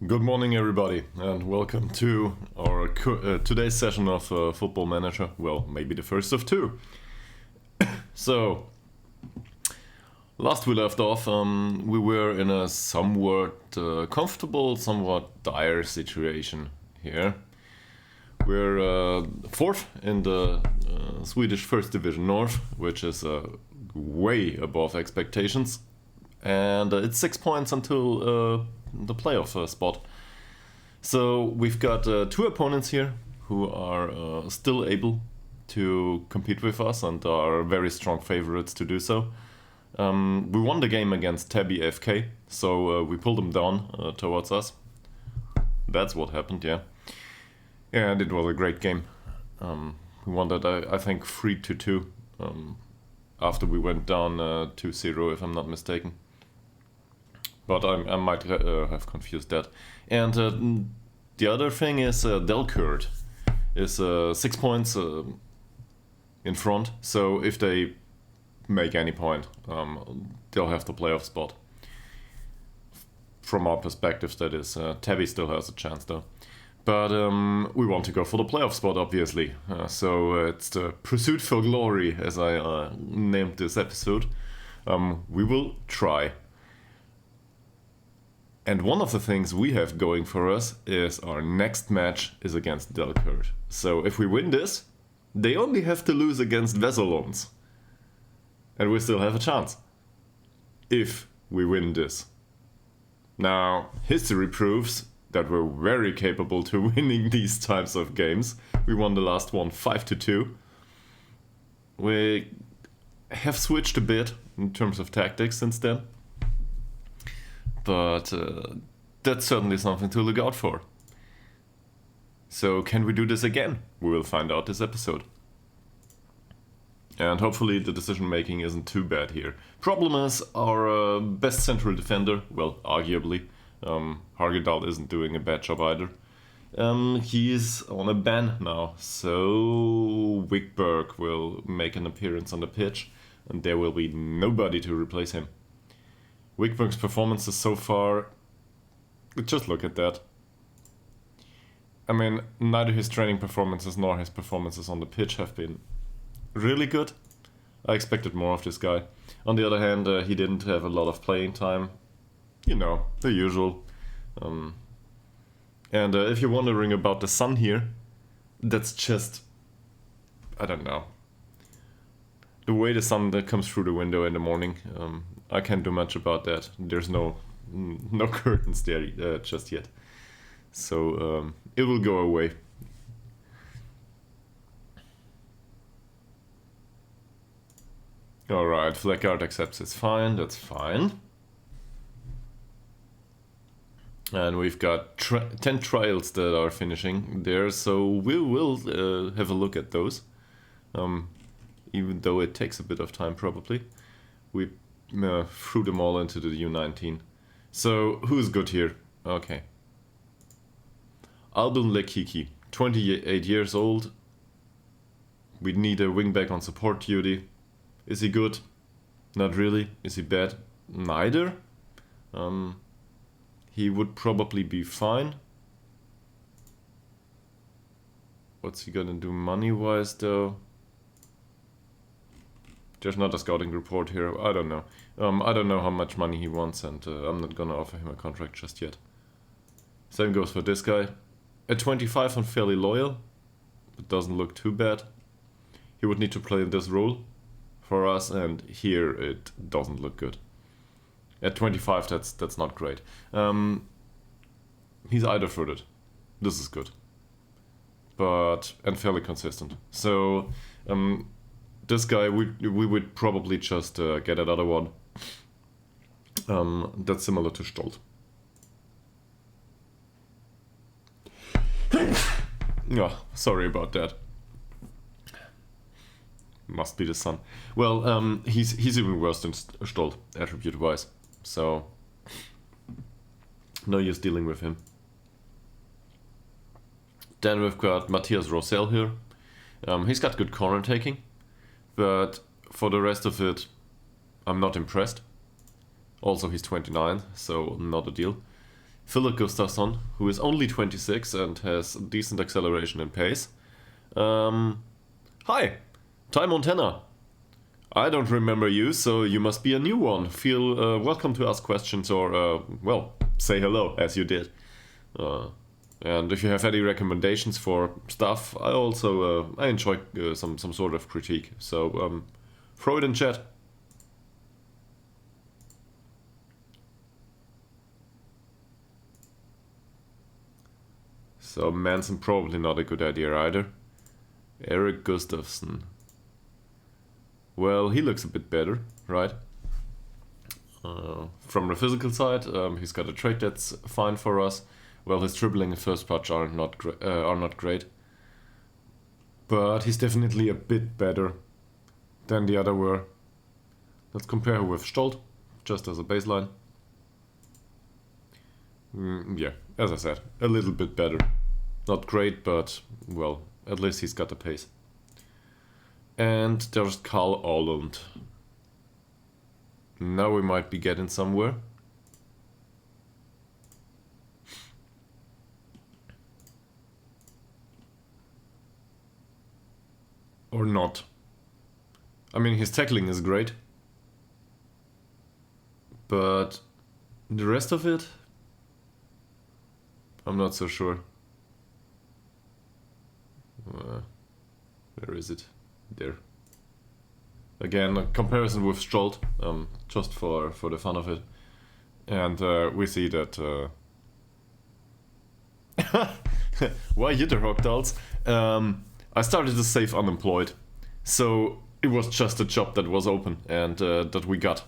Good morning, everybody, and welcome to our today's session of Football Manager. Well, maybe the first of two. So, last we left off, we were in a somewhat comfortable, somewhat dire situation here. We're fourth in the Swedish First Division North, which is way above expectations, and it's 6 points until the playoff spot. So we've got two opponents here who are still able to compete with us and are very strong favorites to do so. We won the game against Tabby FK, so we pulled them down towards us. That's what happened, yeah. And it was a great game. We won that, I think, 3-2 after we went down 2-0, if I'm not mistaken. But I might have confused that. And the other thing is Delkurt is 6 points in front. So if they make any point, they'll have the playoff spot. From our perspective, that is. Tabby still has a chance though. But we want to go for the playoff spot, obviously. So it's the Pursuit for Glory, as I named this episode. We will try. And one of the things we have going for us is our next match is against Delkurt. So if we win this, they only have to lose against Vesolons. And we still have a chance. If we win this. Now, history proves that we're very capable to winning these types of games. We won the last one 5-2. We have switched a bit in terms of tactics since then. But that's certainly something to look out for. So can we do this again? We will find out this episode. And hopefully the decision making isn't too bad here. Problem is our best central defender, well, arguably, Ytterhogdals isn't doing a bad job either. He's on a ban now, so Wickberg will make an appearance on the pitch and there will be nobody to replace him. Wickberg's performances so far, just look at that. I mean, neither his training performances nor his performances on the pitch have been really good. I expected more of this guy. On the other hand, he didn't have a lot of playing time. You know, the usual. And if you're wondering about the sun here, that's just, I don't know. The way the sun that comes through the window in the morning, I can't do much about that. There's no curtains there just yet. So it will go away. Alright, Fleckart accepts it's fine, that's fine. And we've got 10 trials that are finishing there, so we will have a look at those. Even though it takes a bit of time probably. We threw them all into the U19. So, who's good here? Okay. Albin Lekiki, 28 years old. We need a wingback on support duty. Is he good? Not really. Is he bad? Neither. He would probably be fine. What's he gonna do money-wise though? There's not a scouting report here. I don't know. I don't know how much money he wants, and I'm not gonna offer him a contract just yet. Same goes for this guy. At 25 and fairly loyal. It doesn't look too bad. He would need to play this role for us, and here it doesn't look good. At 25, that's not great. He's either-footed. This is good. And fairly consistent. So, this guy, we would probably just get another one that's similar to Stolt. Yeah, sorry about that. Must be the sun. Well, he's even worse than Stolt, attribute-wise. So, no use dealing with him. Then we've got Matthias Rosell here. He's got good corner taking. But for the rest of it, I'm not impressed. Also, he's 29, so not a deal. Philip Gustafsson, who is only 26 and has decent acceleration and pace. Hi, Ty Montana. I don't remember you, so you must be a new one. Feel welcome to ask questions or, well, say hello, as you did. And if you have any recommendations for stuff, I also I enjoy some sort of critique. So throw it in chat. So Manson probably not a good idea either. Eric Gustafsson. Well, he looks a bit better, right? From the physical side, he's got a trait that's fine for us. Well, his dribbling and first touch are not great, but he's definitely a bit better than the other were. Let's compare with Stolt, just as a baseline. Yeah, as I said, a little bit better. Not great, but, well, at least he's got the pace. And there's Carl Åhlund. Now we might be getting somewhere. Or not. I mean, his tackling is great. But the rest of it, I'm not so sure. Where is it? There. Again, a comparison with Stolt, just for the fun of it. And we see that... Why Ytterhogdals? I started to save unemployed. So it was just a job that was open and that we got.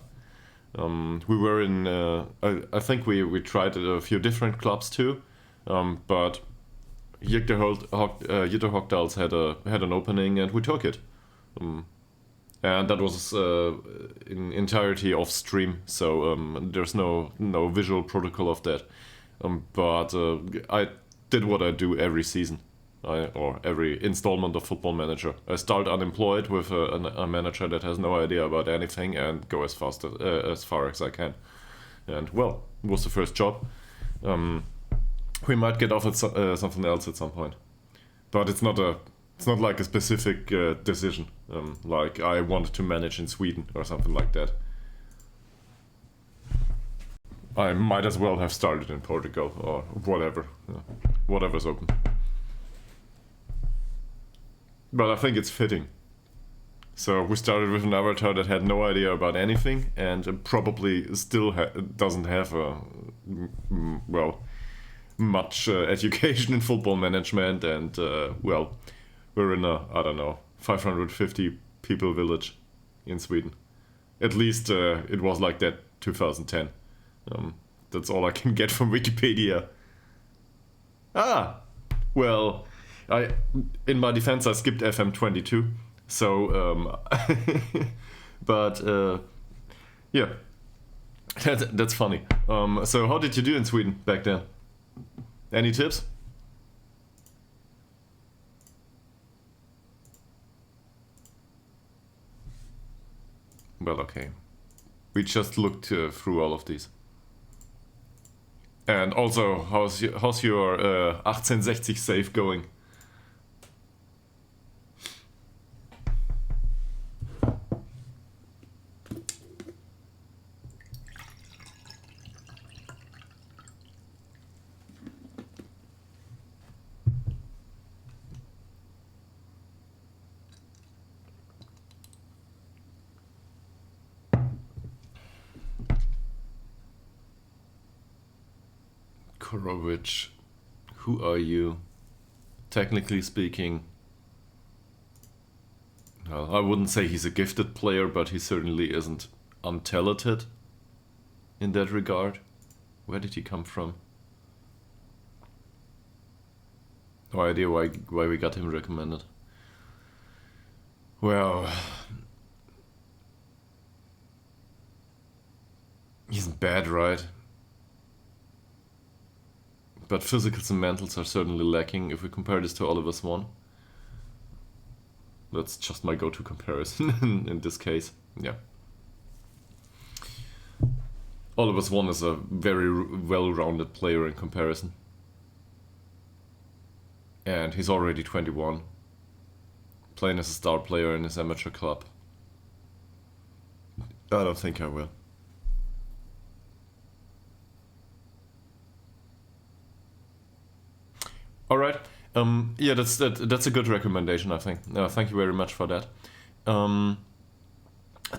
We were in... I think we tried a few different clubs too. But Ytterhogdals had an opening and we took it. And that was in entirety off stream, so there's no visual protocol of that. But I did what I do every season, or every installment of Football Manager. I start unemployed with a manager that has no idea about anything and go as far as I can. And well, it was the first job. We might get offered something else at some point, but it's not like a specific decision, like I wanted to manage in Sweden or something like that. I might as well have started in Portugal or whatever, whatever's open. But I think it's fitting. So we started with an avatar that had no idea about anything and probably still doesn't have much education in football management, and well, we're in a, I don't know, 550 people village in Sweden. At least it was like that 2010. That's all I can get from Wikipedia. Well, in my defense, I skipped FM22, so but yeah, that's funny. So how did you do in Sweden back then? Any tips? Well, okay. We just looked through all of these. And also, how's your 1860 save going? Korovic, who are you? Technically speaking, well, I wouldn't say he's a gifted player, but he certainly isn't untalented in that regard. Where did he come from? No idea why we got him recommended. Well, he's bad, right? But physicals and mentals are certainly lacking if we compare this to Oliver Swan. That's just my go-to comparison in this case. Yeah. Oliver Swan is a very well-rounded player in comparison. And he's already 21. Playing as a star player in his amateur club. I don't think I will. Alright. Yeah, that's a good recommendation, I think. Thank you very much for that.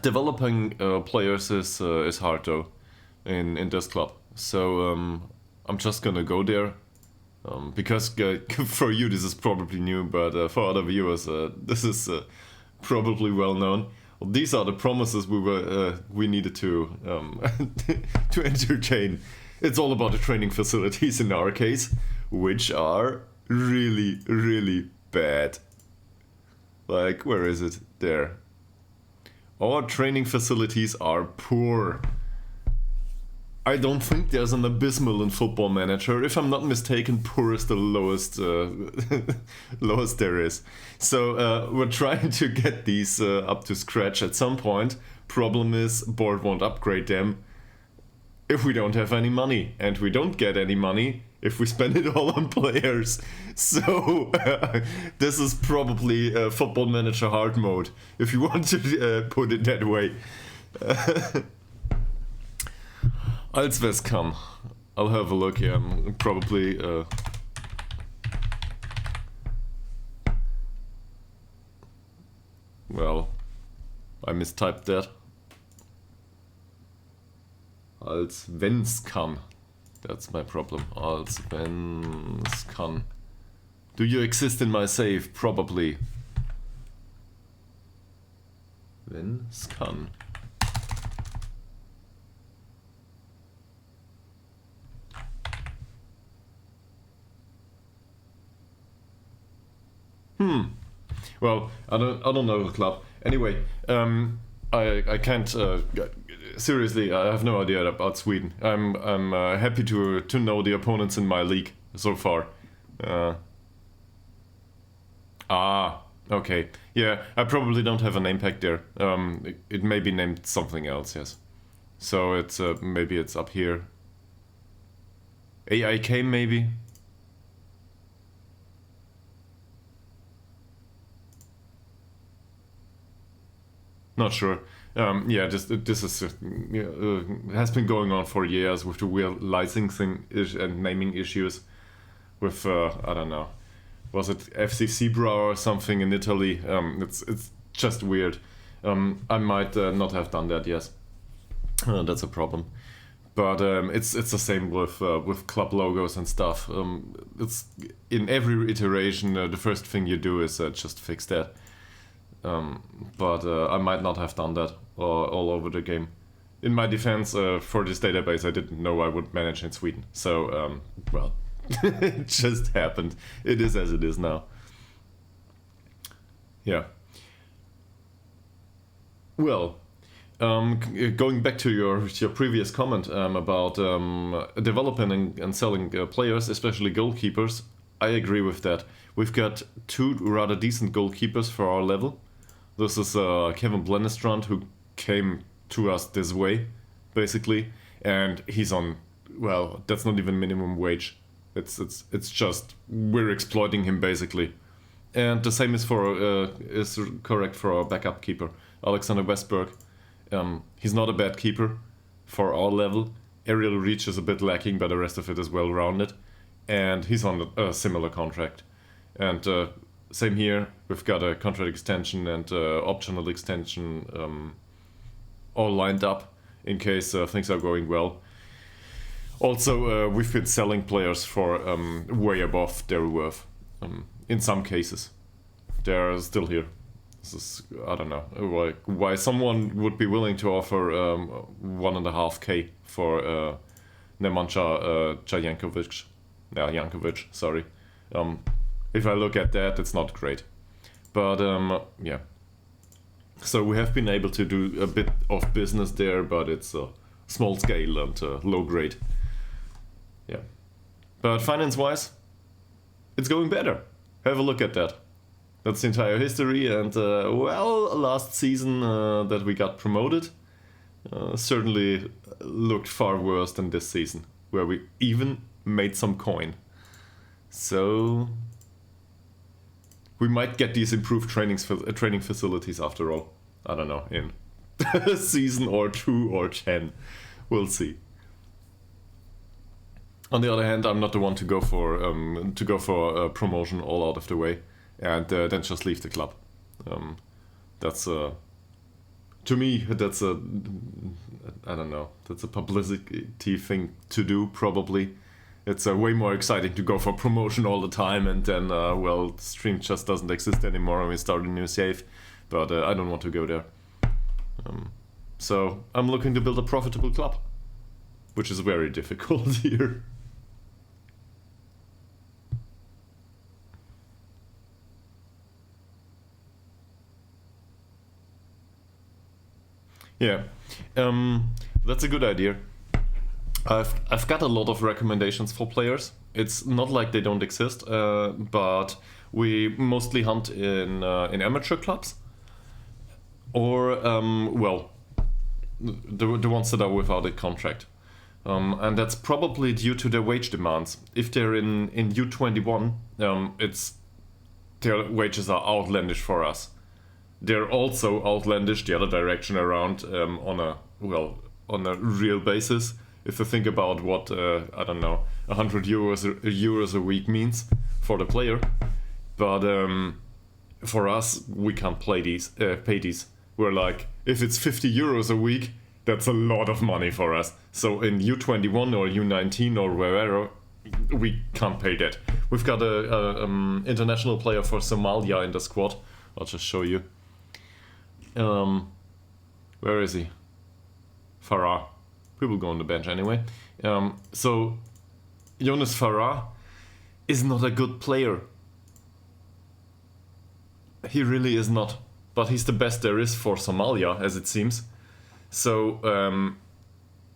Developing players is hard though in this club. So I'm just gonna go there. Because for you this is probably new, but for other viewers this is probably well known. Well, these are the promises we needed to to entertain. It's all about the training facilities in our case, which are really, really bad. Like, where is it? There. Our training facilities are poor. I don't think there's an abysmal in Football Manager. If I'm not mistaken, poor is the lowest lowest there is. So we're trying to get these up to scratch at some point. Problem is, board won't upgrade them if we don't have any money. And we don't get any money if we spend it all on players. So this is probably Football Manager hard mode, if you want to put it that way. Allsvenskan. I'll have a look here. Probably. Well, I mistyped that. Allsvenskan. That's my problem. Allsvenskan. Do you exist in my save? Probably. Svenskan. Well, I don't know the club. Anyway, I can't. Seriously, I have no idea about Sweden. I'm happy to know the opponents in my league so far. Okay. Yeah, I probably don't have a name pack there. It may be named something else. Yes. So it's maybe it's up here. AIK maybe. Not sure. Yeah, this is has been going on for years with the weird licensing and naming issues. With I don't know, was it FC Zebra or something in Italy? It's just weird. I might not have done that. Yes, that's a problem. But it's the same with club logos and stuff. It's in every iteration. The first thing you do is just fix that. But I might not have done that all over the game. In my defense, for this database, I didn't know I would manage in Sweden. So, well, it just happened. It is as it is now. Yeah. Well, going back to your previous comment about developing and selling players, especially goalkeepers, I agree with that. We've got two rather decent goalkeepers for our level. This is Kevin Blennestrand, who came to us this way, basically, and he's on. Well, that's not even minimum wage. It's just we're exploiting him basically, and the same is correct for our backup keeper, Alexander Westberg. He's not a bad keeper for our level. Aerial reach is a bit lacking, but the rest of it is well rounded, and he's on a similar contract, and. Same here, we've got a contract extension and optional extension all lined up in case things are going well. Also, we've been selling players for way above their worth. In some cases, they're still here. This is, I don't know why someone would be willing to offer 1.5K for Nemanja Jankovic. Yeah, Jankovic, sorry. If I look at that, it's not great. But yeah. So we have been able to do a bit of business there, but it's small scale and low grade. Yeah. But finance-wise, it's going better. Have a look at that. That's the entire history. And well, last season that we got promoted, certainly looked far worse than this season, where we even made some coin. So we might get these improved training facilities after all. I don't know, in a season or 2 or 10. We'll see. On the other hand, I'm not the one to go for a promotion all out of the way and then just leave the club. That's to me, that's a, I don't know, that's a publicity thing to do, probably. It's way more exciting to go for promotion all the time and then, the stream just doesn't exist anymore and we start a new save. But I don't want to go there. So I'm looking to build a profitable club, which is very difficult here. Yeah, that's a good idea. I've got a lot of recommendations for players. It's not like they don't exist, but we mostly hunt in amateur clubs, or the ones that are without a contract, and that's probably due to their wage demands. If they're in U21, their wages are outlandish for us. They're also outlandish the other direction around on a real basis. If you think about what I don't know, 100 euros a week means for the player, but for us we can't pay these. We're like, if it's 50 euros a week, that's a lot of money for us. So in U21 or U19 or wherever, we can't pay that. We've got a international player for Somalia in the squad. I'll just show you. Where is he? Farah. He will go on the bench anyway. So Jonas Farah is not a good player. He really is not. But he's the best there is for Somalia, as it seems. So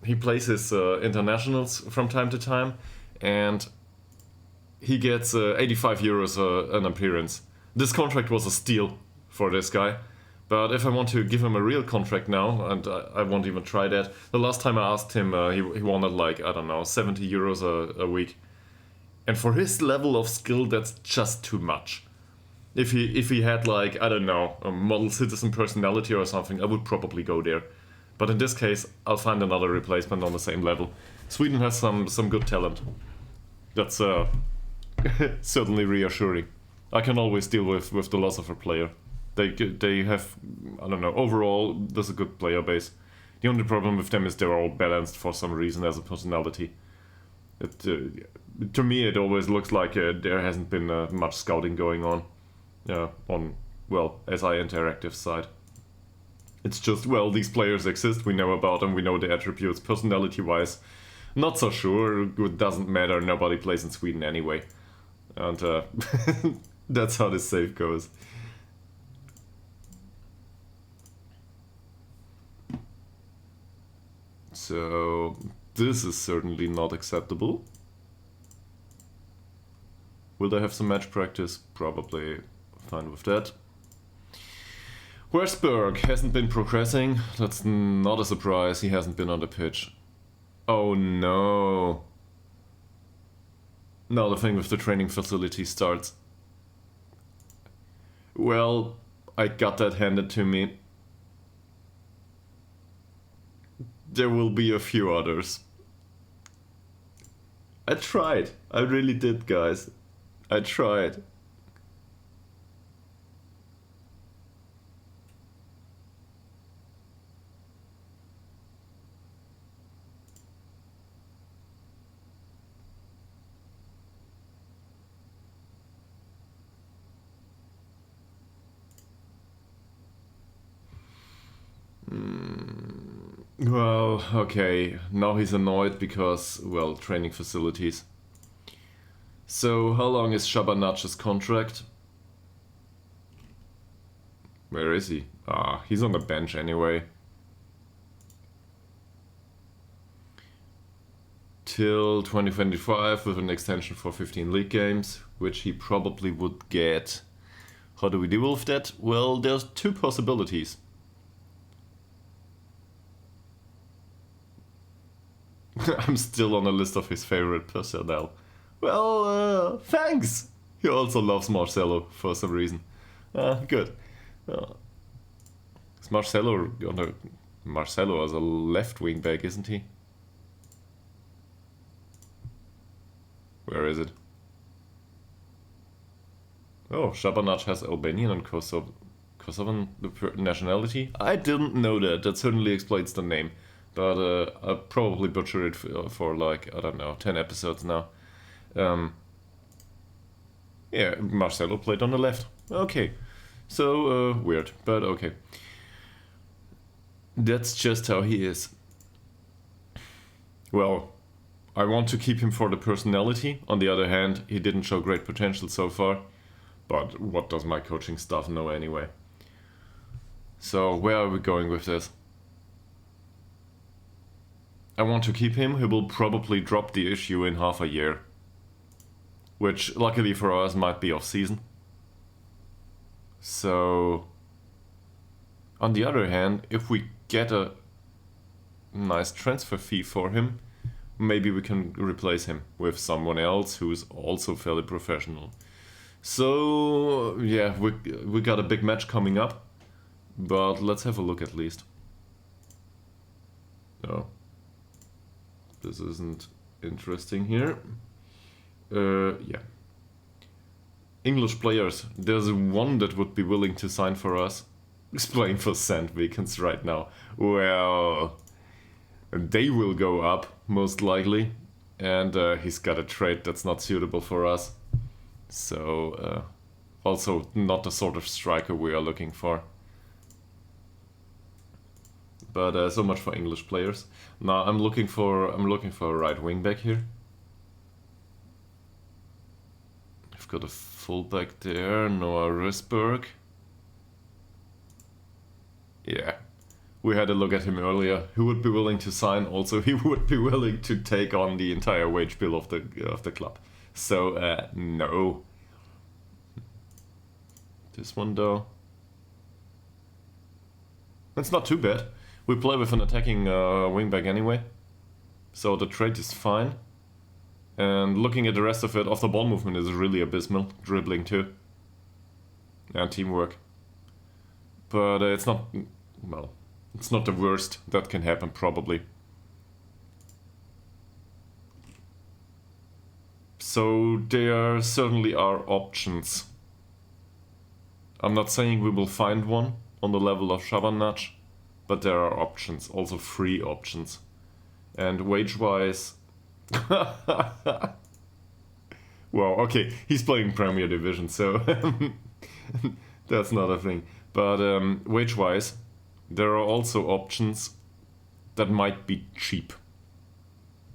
he plays his internationals from time to time, and he gets 85 euros an appearance. This contract was a steal for this guy. But if I want to give him a real contract now, and I won't even try that. The last time I asked him, he wanted like, I don't know, 70 euros a week. And for his level of skill, that's just too much. If he had like, I don't know, a model citizen personality or something, I would probably go there. But in this case, I'll find another replacement on the same level. Sweden has some good talent. That's certainly reassuring. I can always deal with the loss of a player. They have, I don't know, overall, there's a good player base. The only problem with them is they're all balanced for some reason as a personality. To me, it always looks like there hasn't been much scouting going on SI Interactive side. It's just, these players exist, we know about them, we know their attributes. Personality-wise, not so sure, it doesn't matter, nobody plays in Sweden anyway. And that's how this save goes. So this is certainly not acceptable. Will they have some match practice? Probably fine with that. Westberg hasn't been progressing. That's not a surprise. He hasn't been on the pitch. Oh no. Now the thing with the training facility starts. Well, I got that handed to me. There will be a few others. I tried. I really did, guys. I tried. Well, okay, now he's annoyed because, training facilities. So, how long is Shabanach's contract? Where is he? He's on the bench anyway. Till 2025 with an extension for 15 league games, which he probably would get. How do we deal with that? Well, there's two possibilities. I'm still on a list of his favorite personnel. Well, thanks! He also loves Marcelo for some reason. Good. Is Marcelo as a left wing back, isn't he? Where is it? Oh, Shabanac has Albanian and Kosovan nationality? I didn't know that. That certainly explains the name. But I'll probably butcher it for like, I don't know, 10 episodes now. Yeah, Marcelo played on the left. Okay. So, weird, but okay. That's just how he is. Well, I want to keep him for the personality. On the other hand, he didn't show great potential so far. But what does my coaching staff know anyway? So, where are we going with this? I want to keep him. He will probably drop the issue in half a year. Which, luckily for us, might be off-season. So, on the other hand, if we get a nice transfer fee for him, maybe we can replace him with someone else who's also fairly professional. So, yeah, we got a big match coming up, but let's have a look at least. No, this isn't interesting here. Yeah. English players. There's one that would be willing to sign for us. He's playing for Sandvikens right now. Well, they will go up, most likely. And he's got a trait that's not suitable for us. So, also not the sort of striker we are looking for. But so much for English players. Now I'm looking for a right wing back here. I've got a fullback there, Noah Risberg. Yeah, we had a look at him earlier. Who would be willing to sign? Also, he would be willing to take on the entire wage bill of the club. So no. This one though, that's not too bad. We play with an attacking wingback anyway, so the trait is fine. And looking at the rest of it, off the ball movement is really abysmal. Dribbling too, and teamwork. But it's not, well, it's not the worst that can happen probably. So there certainly are options. I'm not saying we will find one on the level of Shabanac, but there are options, also free options. And wage-wise... well, okay, he's playing Premier Division, so that's not a thing. But wage-wise, there are also options that might be cheap.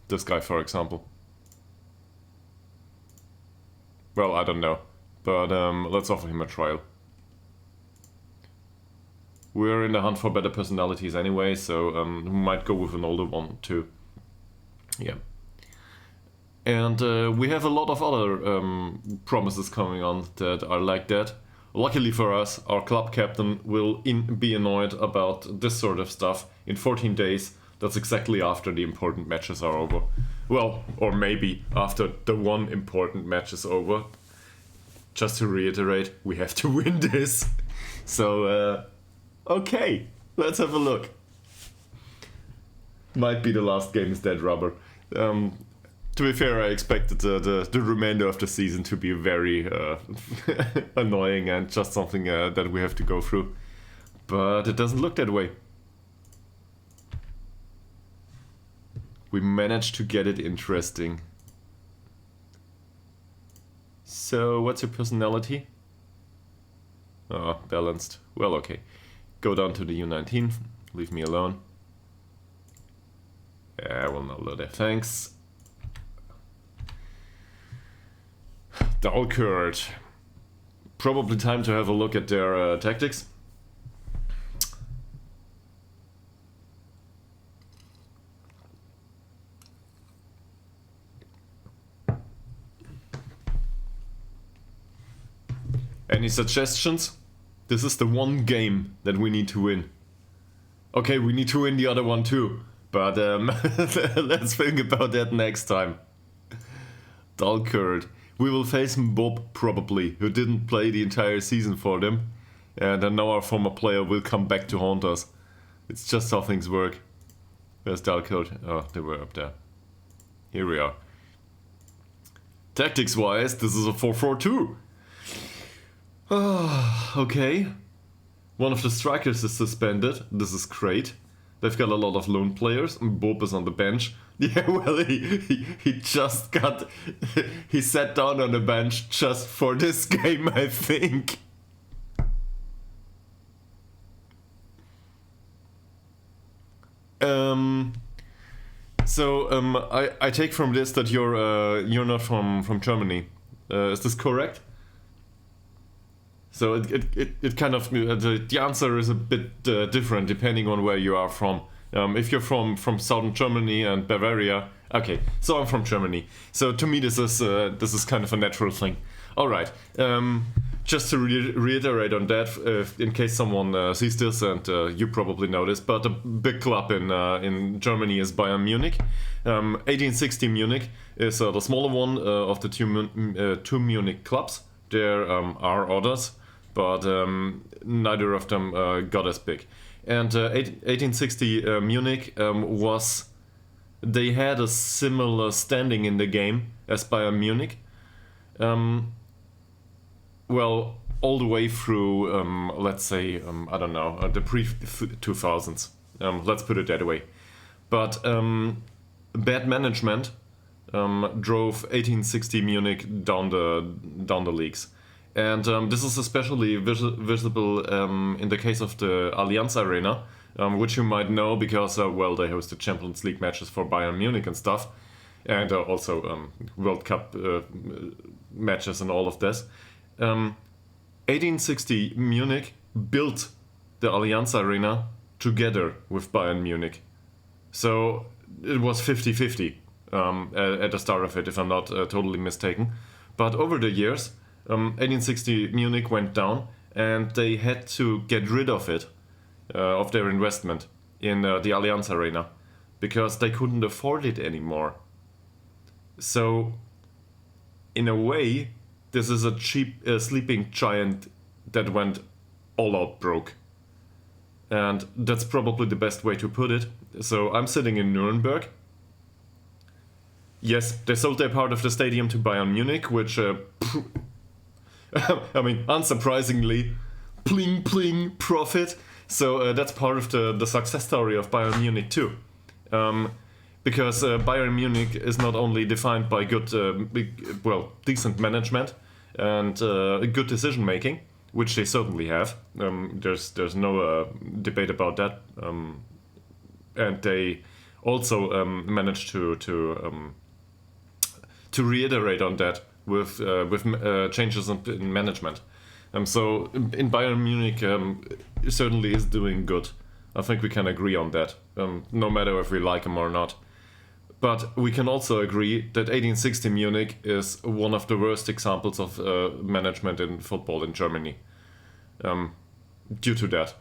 This guy, for example. Well, I don't know, but let's offer him a trial. We're in the hunt for better personalities anyway, so we might go with an older one too. Yeah. And we have a lot of other promises coming on that are like that. Luckily for us, our club captain will be annoyed about this sort of stuff in 14 days. That's exactly after the important matches are over. Well, or maybe after the one important match is over. Just to reiterate, we have to win this. So, okay, let's have a look. Might be the last game is dead rubber. To be fair, I expected the remainder of the season to be very annoying and just something that we have to go through. But it doesn't look that way. We managed to get it interesting. So, what's your personality? Oh, balanced. Well, okay. Go down to the U19. Leave me alone. Yeah, I will not load it. Thanks. Dalkurd. Probably time to have a look at their tactics. Any suggestions? This is the one game that we need to win. Okay, we need to win the other one too. But let's think about that next time. Dalkurd. We will face Bob probably, who didn't play the entire season for them. And now our former player will come back to haunt us. It's just how things work. Where's Dalkurd? Oh, they were up there. Here we are. Tactics-wise, this is a 4-4-2. Okay. One of the strikers is suspended. This is great. They've got a lot of lone players. Bob is on the bench. Yeah, well, he just got... he sat down on the bench just for this game, I think. I take from this that you're not from Germany. Is this correct? So it kind of the answer is a bit different depending on where you are from. If you're from southern Germany and Bavaria, okay. So I'm from Germany. So to me this is kind of a natural thing. All right. Just to reiterate on that, in case someone sees this, and you probably know this, but a big club in Germany is Bayern Munich. 1860 Munich is the smaller one of the two Munich clubs. There are others, but neither of them got as big. And 1860 Munich they had a similar standing in the game as Bayern Munich. Well, all the way through, let's say, I don't know, the pre-2000s. Let's put it that way. But bad management drove 1860 Munich down the leagues. And this is especially visible in the case of the Allianz Arena, which you might know because, well, they hosted Champions League matches for Bayern Munich and stuff. And also World Cup matches and all of this. 1860 Munich built the Allianz Arena together with Bayern Munich. So it was 50-50 at the start of it, if I'm not totally mistaken. But over the years, 1860 Munich went down and they had to get rid of it, of their investment in the Allianz Arena, because they couldn't afford it anymore. So, in a way, this is a cheap sleeping giant that went all out broke. And that's probably the best way to put it. So I'm sitting in Nuremberg. Yes, they sold their part of the stadium to Bayern Munich, which, I mean, unsurprisingly, pling pling profit. So that's part of the success story of Bayern Munich too. Because Bayern Munich is not only defined by good, decent management and good decision making, which they certainly have. There's no debate about that. And they also managed to reiterate on that with changes in management. So in Bayern Munich certainly is doing good. I think we can agree on that, no matter if we like him or not. But we can also agree that 1860 Munich is one of the worst examples of management in football in Germany. Due to that,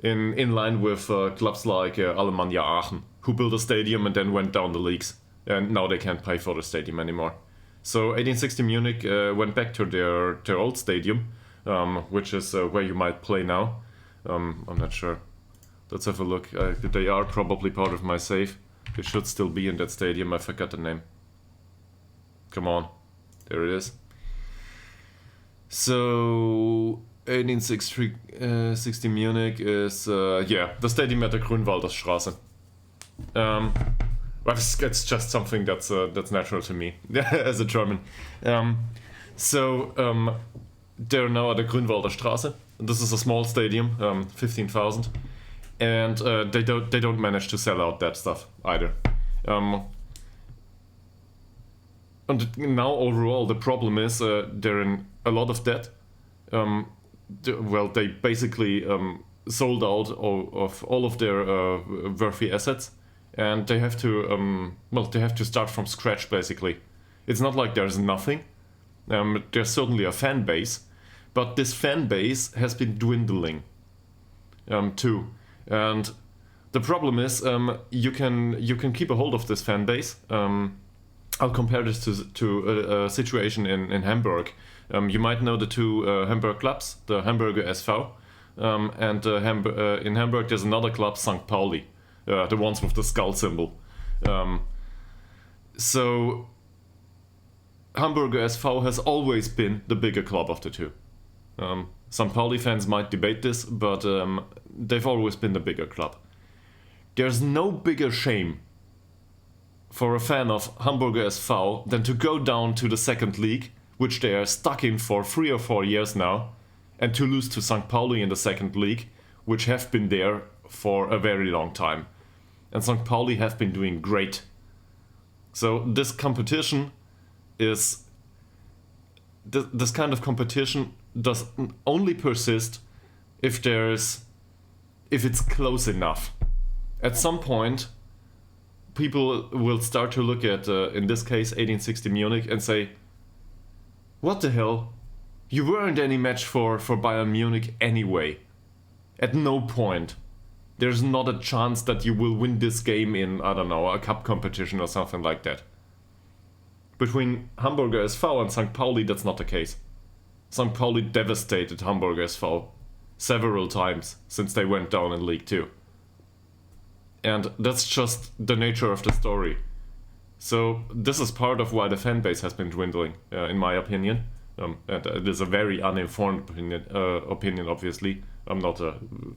in line with clubs like Alemannia Aachen, who built a stadium and then went down the leagues, and now they can't pay for the stadium anymore. So 1860 Munich went back to their old stadium, which is where you might play now. I'm not sure. Let's have a look. They are probably part of my save. They should still be in that stadium. I forgot the name. Come on. There it is. So 1860 Munich is, the stadium at the Grünwalder Straße. But it's just something that's natural to me as a German. So they're now at the Grünwalder Straße. This is a small stadium, 15,000. And they don't manage to sell out that stuff either. And now overall the problem is they're in a lot of debt. They basically sold out of all of their worthy assets, and they have to start from scratch basically. It's not like there's nothing. There's certainly a fan base, but this fan base has been dwindling too. And The problem is you can keep a hold of this fan base. I'll compare this to a situation in Hamburg. You might know the two Hamburg clubs, the Hamburger SV, and in Hamburg there's another club, St. Pauli, the ones with the skull symbol. So Hamburger SV has always been the bigger club of the two. St. Pauli fans might debate this, but they've always been the bigger club. There's no bigger shame for a fan of Hamburger SV than to go down to the second league, which they are stuck in for 3 or 4 years now, and to lose to St. Pauli in the second league, which have been there for a very long time. And St. Pauli have been doing great. So this competition is... This kind of competition does only persist if it's close enough. At some point, people will start to look at, in this case, 1860 Munich and say, what the hell? You weren't any match for Bayern Munich anyway. At no point. There's not a chance that you will win this game in, I don't know, a cup competition or something like that. Between Hamburger SV and St. Pauli, that's not the case. St. Pauli devastated Hamburger SV several times since they went down in League 2. And that's just the nature of the story. So this is part of why the fan base has been dwindling, in my opinion. And it is a very uninformed opinion, obviously. I'm not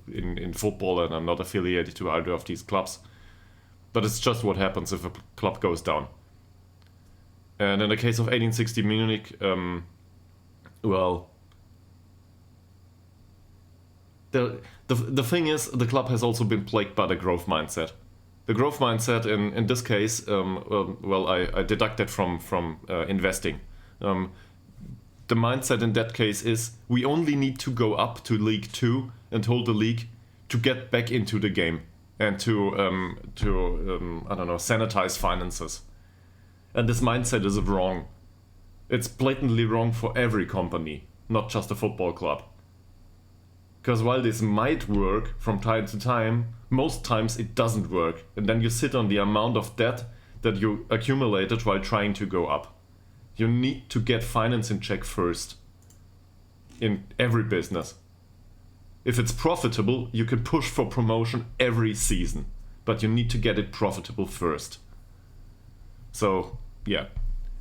in football and I'm not affiliated to either of these clubs. But it's just what happens if a club goes down. And in the case of 1860 Munich, well... The thing is, the club has also been plagued by the growth mindset. The growth mindset in this case, I deduct that from investing. The mindset in that case is we only need to go up to League 2 and hold the league to get back into the game and to sanitize finances. And this mindset is wrong. It's blatantly wrong for every company, not just a football club. Because while this might work from time to time, most times it doesn't work. And then you sit on the amount of debt that you accumulated while trying to go up. You need to get finance in check first. In every business. If it's profitable, you can push for promotion every season. But you need to get it profitable first. So, yeah.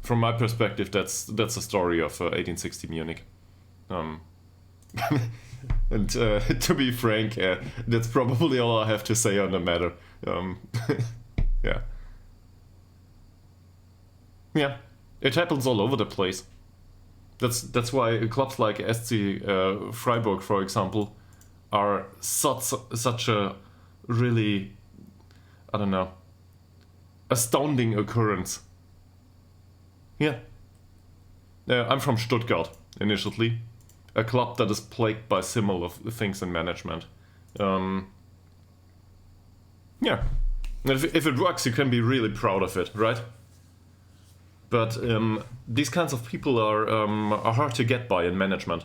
From my perspective, that's a story of 1860 Munich. And to be frank, that's probably all I have to say on the matter. Yeah. Yeah, it happens all over the place. That's why clubs like SC Freiburg, for example, are such a really, I don't know, astounding occurrence. Yeah. I'm from Stuttgart, initially. A club that is plagued by similar things in management. Yeah. If it works, you can be really proud of it, right? But these kinds of people are hard to get by in management.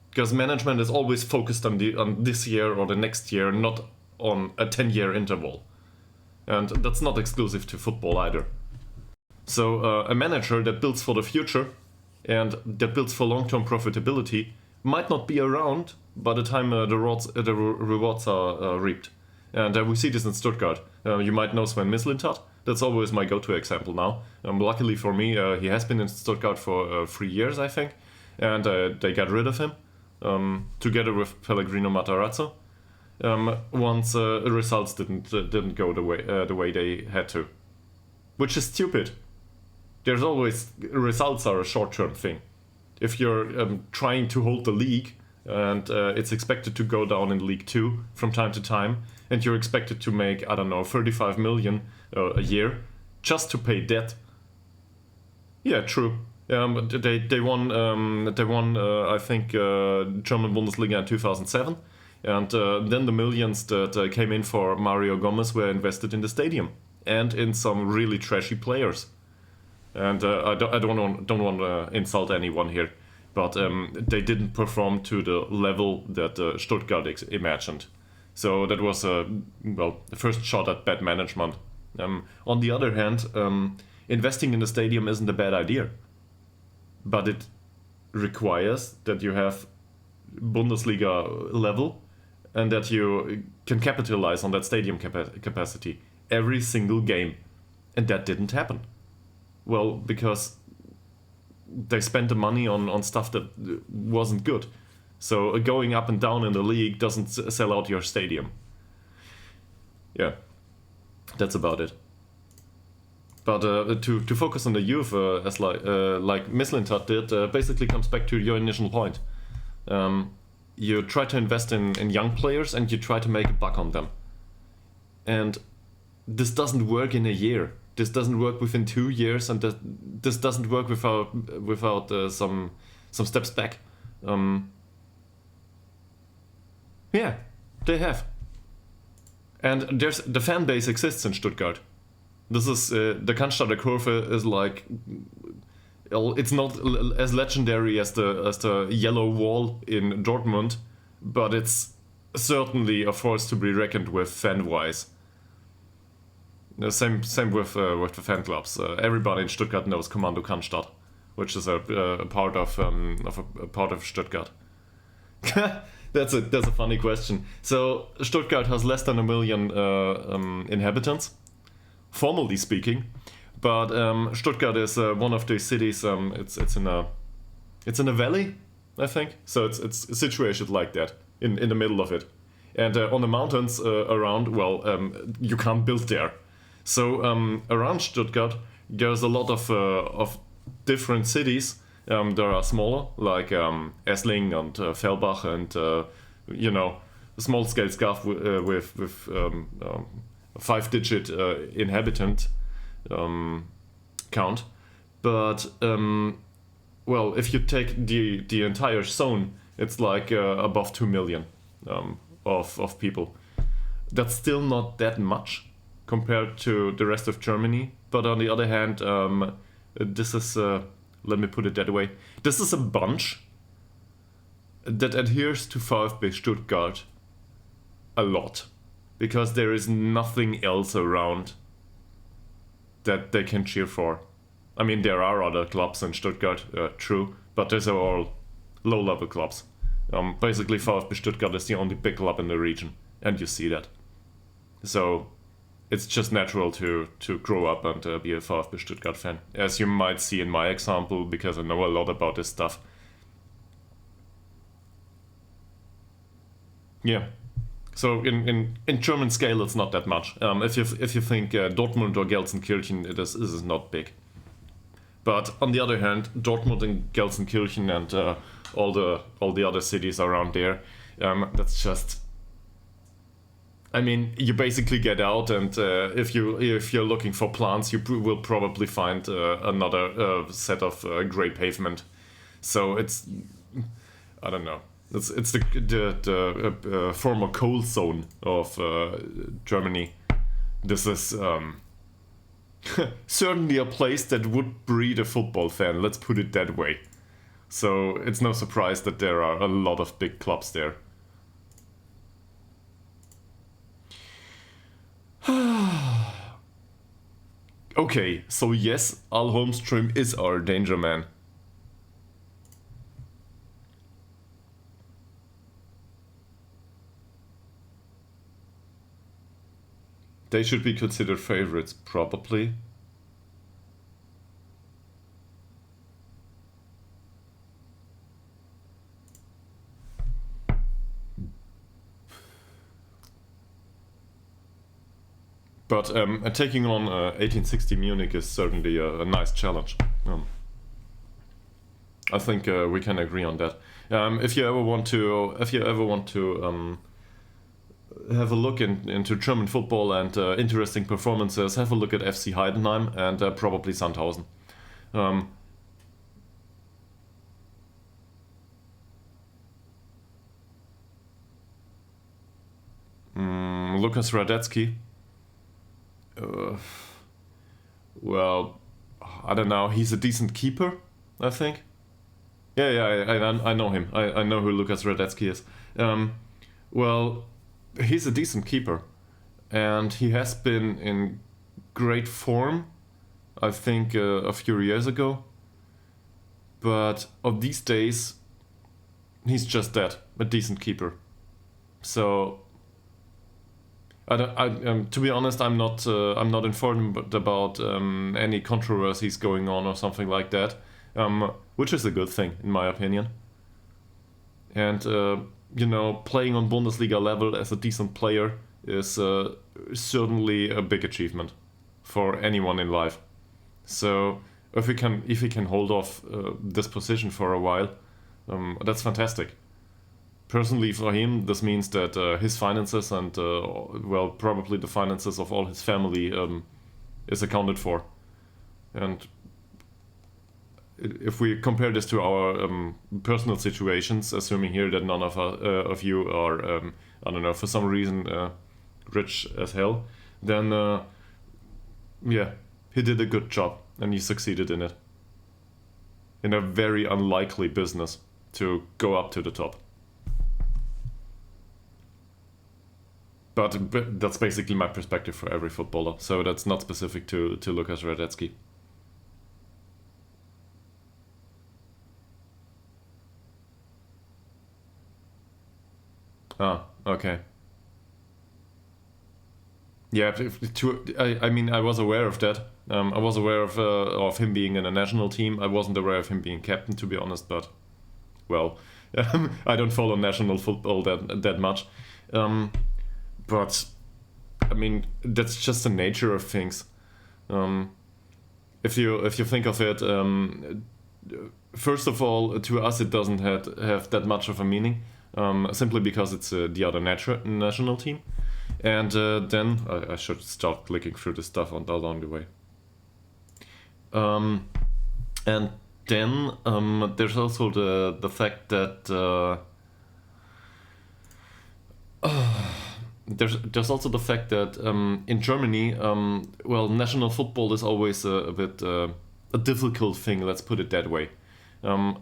Because management is always focused on this year or the next year, not on a 10-year interval. And that's not exclusive to football either. So a manager that builds for the future and that builds for long-term profitability might not be around by the time the rewards are reaped. And we see this in Stuttgart. You might know Sven Mislintat. That's always my go-to example now. Luckily for me, he has been in Stuttgart for 3 years, I think. And they got rid of him, together with Pellegrino Matarazzo, once results didn't go the way they had to. Which is stupid. There's always... Results are a short-term thing. If you're trying to hold the league, and it's expected to go down in League 2 from time to time, and you're expected to make, I don't know, 35 million a year just to pay debt. Yeah, true. They won, I think, German Bundesliga in 2007, and then the millions that came in for Mario Gomez were invested in the stadium and in some really trashy players. And I don't want to insult anyone here, but they didn't perform to the level that Stuttgart imagined. So that was the first shot at bad management. On the other hand, investing in the stadium isn't a bad idea, but it requires that you have Bundesliga level and that you can capitalize on that stadium capacity every single game. And that didn't happen. Well, because they spent the money on stuff that wasn't good. So going up and down in the league doesn't sell out your stadium. Yeah, that's about it. But to focus on the youth, as like Mislintat did, basically comes back to your initial point. You try to invest in young players and you try to make a buck on them. And this doesn't work in a year. This doesn't work within 2 years, and this doesn't work without some steps back. Yeah, they have. And the fan base exists in Stuttgart. This is the Cannstatter Kurve is like, it's not as legendary as the yellow wall in Dortmund, but it's certainly a force to be reckoned with fan-wise. The same with the fan clubs. Everybody in Stuttgart knows Kommando Cannstatt, which is a part of Stuttgart. That's a funny question. So Stuttgart has less than 1 million inhabitants, formally speaking, but Stuttgart is one of the cities. It's in a valley, I think. So it's situated like that in the middle of it, and on the mountains around. Well, you can't build there. So around Stuttgart, there's a lot of different cities. There are smaller, like Essling and Fellbach, and small-scale stuff with 5-digit inhabitant count. But well, if you take the entire zone, it's like above 2 million of people. That's still not that much compared to the rest of Germany. But on the other hand, this is, let me put it that way, this is a bunch that adheres to VfB Stuttgart a lot, because there is nothing else around that they can cheer for. I mean, there are other clubs in Stuttgart, true, but these are all low-level clubs. Basically, VfB Stuttgart is the only big club in the region, and you see that. So it's just natural to grow up and be a VfB Stuttgart fan, as you might see in my example, because I know a lot about this stuff. Yeah. So in German scale, it's not that much. If you think Dortmund or Gelsenkirchen, this is not big. But on the other hand, Dortmund and Gelsenkirchen and all the other cities around there, that's just. I mean, you basically get out, and if you're looking for plants, you will probably find another set of grey pavement. So it's, I don't know. It's the former coal zone of Germany. This is certainly a place that would breed a football fan. Let's put it that way. So it's no surprise that there are a lot of big clubs there. Okay, so yes, Al Holmström is our danger man. They should be considered favorites, probably. But taking on 1860 Munich is certainly a nice challenge. I think we can agree on that. If you ever want to have a look into German football and interesting performances, have a look at FC Heidenheim and probably Sandhausen. Lukas Radetzky. Well, I don't know. He's a decent keeper, I think. Yeah, I know him. I know who Lukas Radetzky is. Well, he's a decent keeper, and he has been in great form, I think, a few years ago. But of these days, he's just that, a decent keeper. So, to be honest, I'm not informed about any controversies going on or something like that, which is a good thing in my opinion. And playing on Bundesliga level as a decent player is certainly a big achievement for anyone in life. So if he can hold off this position for a while, that's fantastic. Personally, for him, this means that his finances and probably the finances of all his family is accounted for. And if we compare this to our personal situations, assuming here that none of you are, I don't know, for some reason rich as hell, then he did a good job and he succeeded in it. In a very unlikely business to go up to the top. But that's basically my perspective for every footballer, so that's not specific to Lukas Radetzky. Ah, okay. Yeah, I mean, I was aware of that. I was aware of him being in a national team. I wasn't aware of him being captain, to be honest. But well, I don't follow national football that much. But I mean, that's just the nature of things. If you think of it, first of all, to us it doesn't have that much of a meaning, simply because it's the other national team. And then I should start clicking through the stuff along the way. And then there's also the fact that there's also the fact that in Germany, national football is always a bit a difficult thing. Let's put it that way.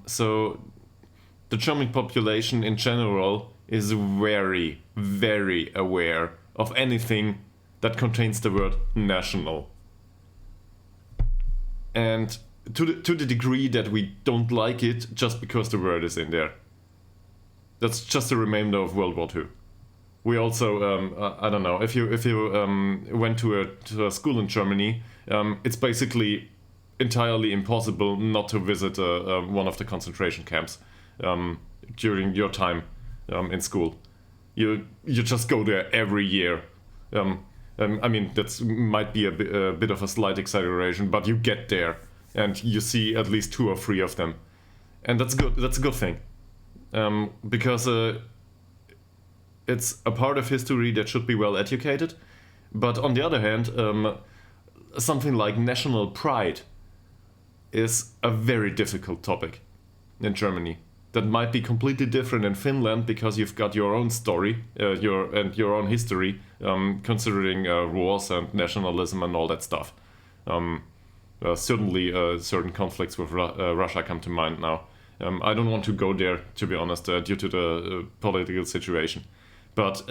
So the German population in general is very, very aware of anything that contains the word national. And to the degree that we don't like it just because the word is in there. That's just a remainder of World War II. We also, I don't know, if you went to a school in Germany, it's basically entirely impossible not to visit one of the concentration camps during your time in school. You just go there every year. I mean, that might be a bit of a slight exaggeration, but you get there and you see at least 2 or 3 of them, and that's good. That's a good thing, because it's a part of history that should be well educated. But on the other hand, something like national pride is a very difficult topic in Germany. That might be completely different in Finland because you've got your own story, your own history, considering wars and nationalism and all that stuff. Certainly, certain conflicts with Russia come to mind now. I don't want to go there, to be honest, due to the political situation. But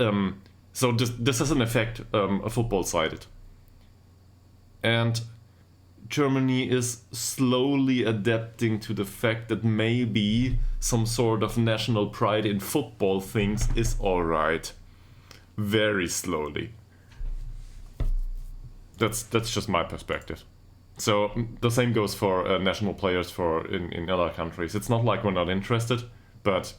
so this has an effect, a football-sided. And Germany is slowly adapting to the fact that maybe some sort of national pride in football things is alright. Very slowly. That's just my perspective. So the same goes for national players in other countries. It's not like we're not interested, but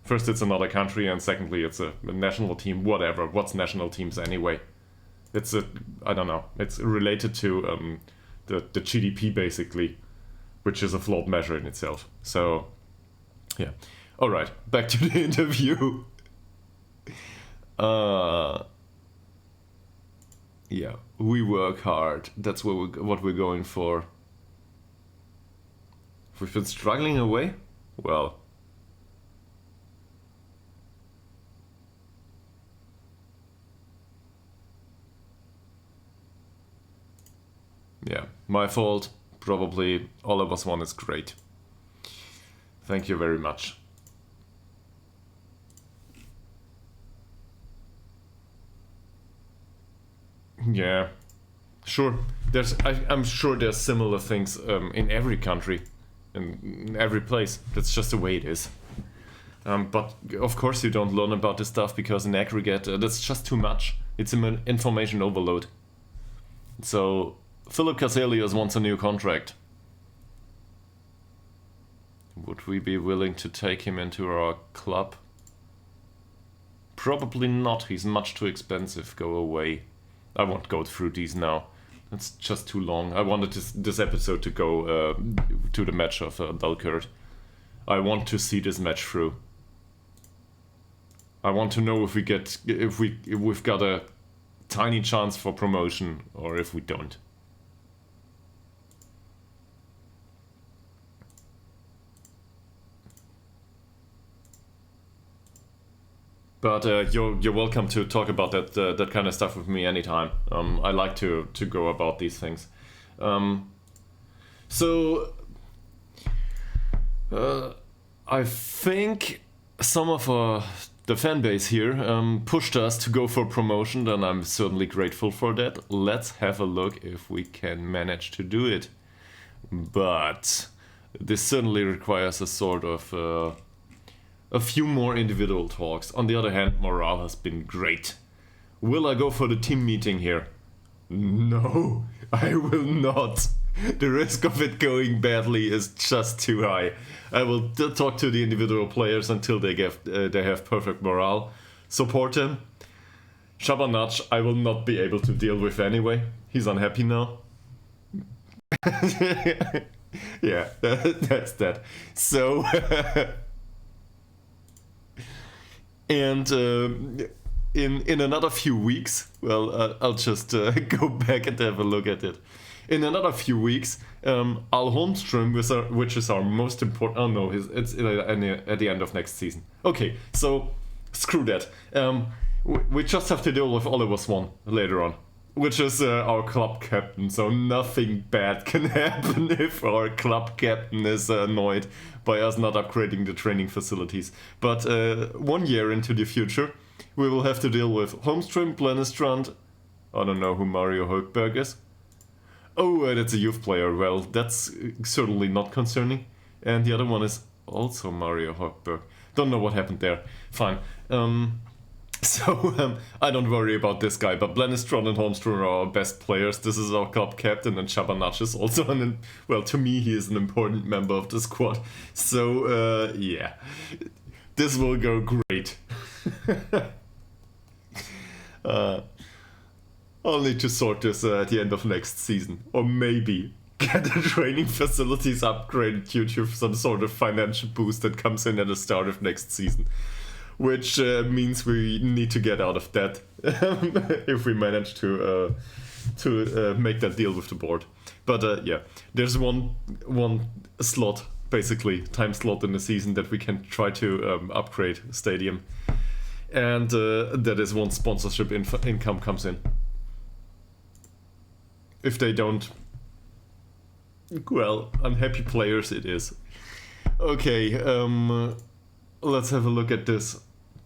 first it's another country, and secondly it's a national team. Whatever. What's national teams anyway? I don't know. It's related to the GDP basically, which is a flawed measure in itself. So, yeah. All right, back to the interview. Yeah, we work hard. That's what we're going for. We've been struggling away? Well. Yeah, my fault. Probably all of us want is great. Thank you very much. Yeah, sure. I'm sure there's similar things in every country, in every place. That's just the way it is. But of course you don't learn about this stuff because in aggregate that's just too much. It's information overload. So Philip Caselius wants a new contract. Would we be willing to take him into our club? Probably not. He's much too expensive. Go away. I won't go through these now. It's just too long. I wanted this episode to go to the match of Dunkirk. I want to see this match through. I want to know if we've got a tiny chance for promotion or if we don't. But you're welcome to talk about that kind of stuff with me anytime. I like to go about these things. So I think some of the fan base here pushed us to go for promotion, and I'm certainly grateful for that. Let's have a look if we can manage to do it. But this certainly requires a sort of a few more individual talks. On the other hand, morale has been great. Will I go for the team meeting here? No, I will not. The risk of it going badly is just too high. I will talk to the individual players until they have perfect morale. Support him. Shabanac, I will not be able to deal with anyway. He's unhappy now. Yeah, that's that. So... And in another few weeks, well, I'll just go back and have a look at it. In another few weeks, Al Holmström, which is our most important... Oh no, it's at the end of next season. Okay, so screw that. We just have to deal with Oliver Swan later on, which is our club captain, so nothing bad can happen if our club captain is annoyed by us not upgrading the training facilities. But 1 year into the future, we will have to deal with Holmström, Blennestrand, I don't know who Mario Högberg is. Oh, that's a youth player. Well, that's certainly not concerning. And the other one is also Mario Högberg. Don't know what happened there. Fine. So I don't worry about this guy, but Blennestrand and Holmström are our best players. This is our club captain, and Shabanac is also well, to me he is an important member of the squad. So yeah, this will go great. I'll need to sort this at the end of next season, or maybe get the training facilities upgraded due to some sort of financial boost that comes in at the start of next season. Which means we need to get out of debt if we manage to make that deal with the board. But yeah, there's one slot, basically time slot in the season that we can try to upgrade stadium, and that is one sponsorship income comes in. If they don't, well, unhappy players it is. Okay, let's have a look at this.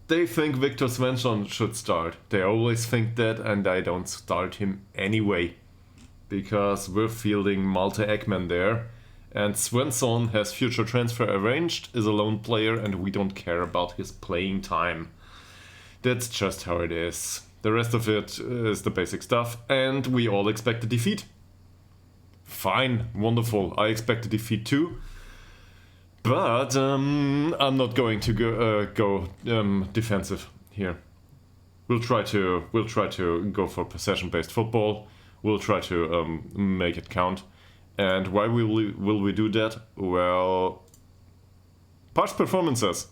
They think Victor Svensson should start. They always think that, and I don't start him anyway. Because we're fielding Malte Ekman there. And Svensson has future transfer arranged, is a lone player, and we don't care about his playing time. That's just how it is. The rest of it is the basic stuff, and we all expect a defeat. Fine, wonderful. I expect a defeat too. But I'm not going to go defensive here. We'll try to go for possession-based football. We'll try to make it count. And why will we do that? Well, past performances.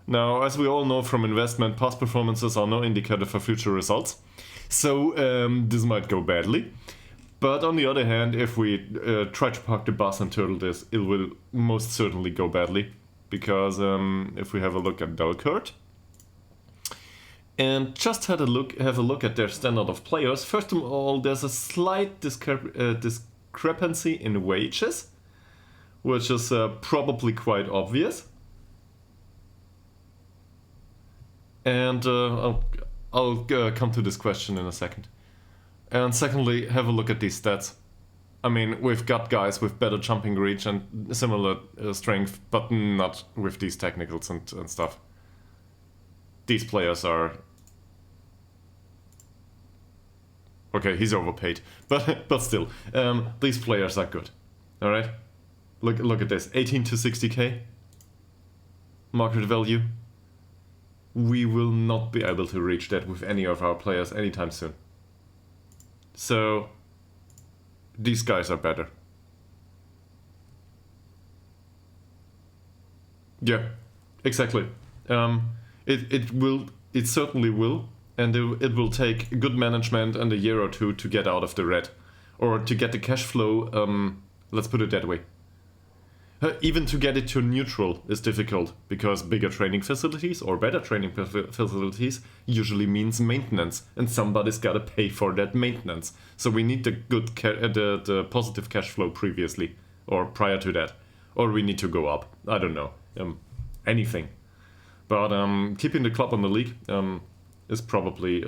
Now, as we all know from investment, past performances are no indicator for future results. So this might go badly. But on the other hand, if we try to park the bus and turtle this, it will most certainly go badly. Because if we have a look at Dunkirk, and just have a look at their standard of players. First of all, there's a slight discrepancy in wages, which is probably quite obvious. And I'll come to this question in a second. And secondly, have a look at these stats. I mean, we've got guys with better jumping reach and similar strength, but not with these technicals and stuff. These players are... Okay, he's overpaid, but still, these players are good. All right, look at this, 18 to 60k market value. We will not be able to reach that with any of our players anytime soon. So these guys are better. Yeah, exactly. It certainly will, and it will take good management and a year or two to get out of the red, or to get the cash flow. Let's put it that way. Even to get it to neutral is difficult, because bigger training facilities or better training facilities usually means maintenance, and somebody's gotta pay for that maintenance. So we need the good the positive cash flow previously or prior to that, or we need to go up. I don't know, anything. But keeping the club on the league is probably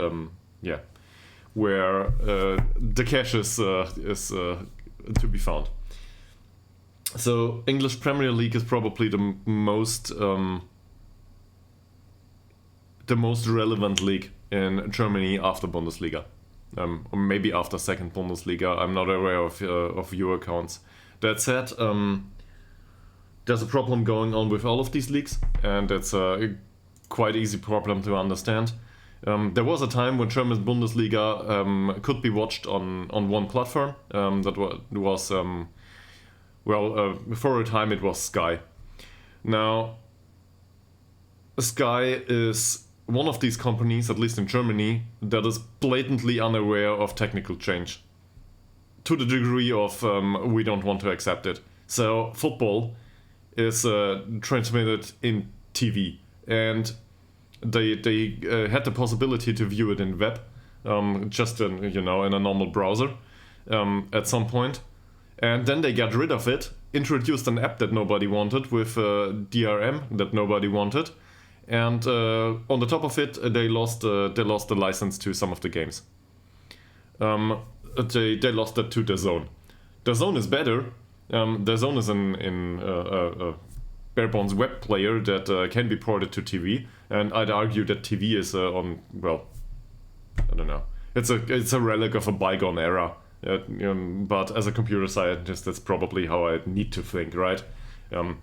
where the cash is to be found. So English Premier League is probably the most relevant league in Germany after Bundesliga, or maybe after second Bundesliga. I'm not aware of your accounts. That said, there's a problem going on with all of these leagues, and it's a quite easy problem to understand. There was a time when German Bundesliga could be watched on one platform. That was before a time it was Sky. Now, Sky is one of these companies, at least in Germany, that is blatantly unaware of technical change, to the degree of we don't want to accept it. So football is transmitted in TV, and they had the possibility to view it in web, just in a normal browser at some point. And then they got rid of it, introduced an app that nobody wanted with DRM that nobody wanted, and on the top of it, they lost the license to some of the games. They lost that to DAZN. DAZN is better. DAZN is a bare bones web player that can be ported to TV, and I'd argue that TV is I don't know. It's a relic of a bygone era. But as a computer scientist, that's probably how I need to think, right?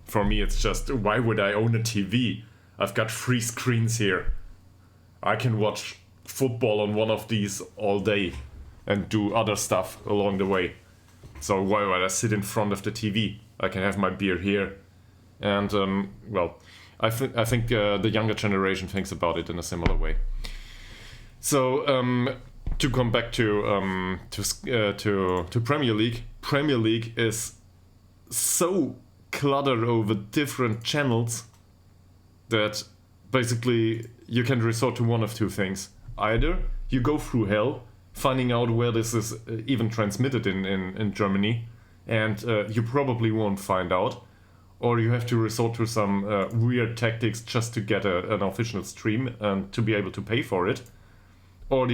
For me, it's just, why would I own a TV? I've got 3 screens here. I can watch football on one of these all day and do other stuff along the way. So why would I sit in front of the TV? I can have my beer here. And, I think the younger generation thinks about it in a similar way. So, to come back to Premier League. Premier League is so cluttered over different channels that basically you can resort to one of two things. Either you go through hell finding out where this is even transmitted in Germany, and you probably won't find out, or you have to resort to some weird tactics just to get an official stream and to be able to pay for it. Or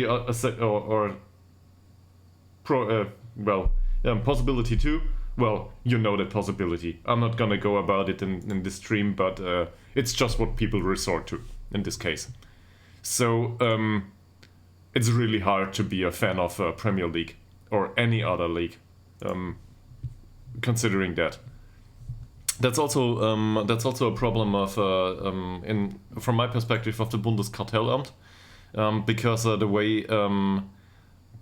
possibility two. Well, you know that possibility. I'm not gonna go about it in this stream, but it's just what people resort to in this case. So it's really hard to be a fan of Premier League or any other league, considering that. That's also a problem of from my perspective of the Bundeskartellamt. Because the way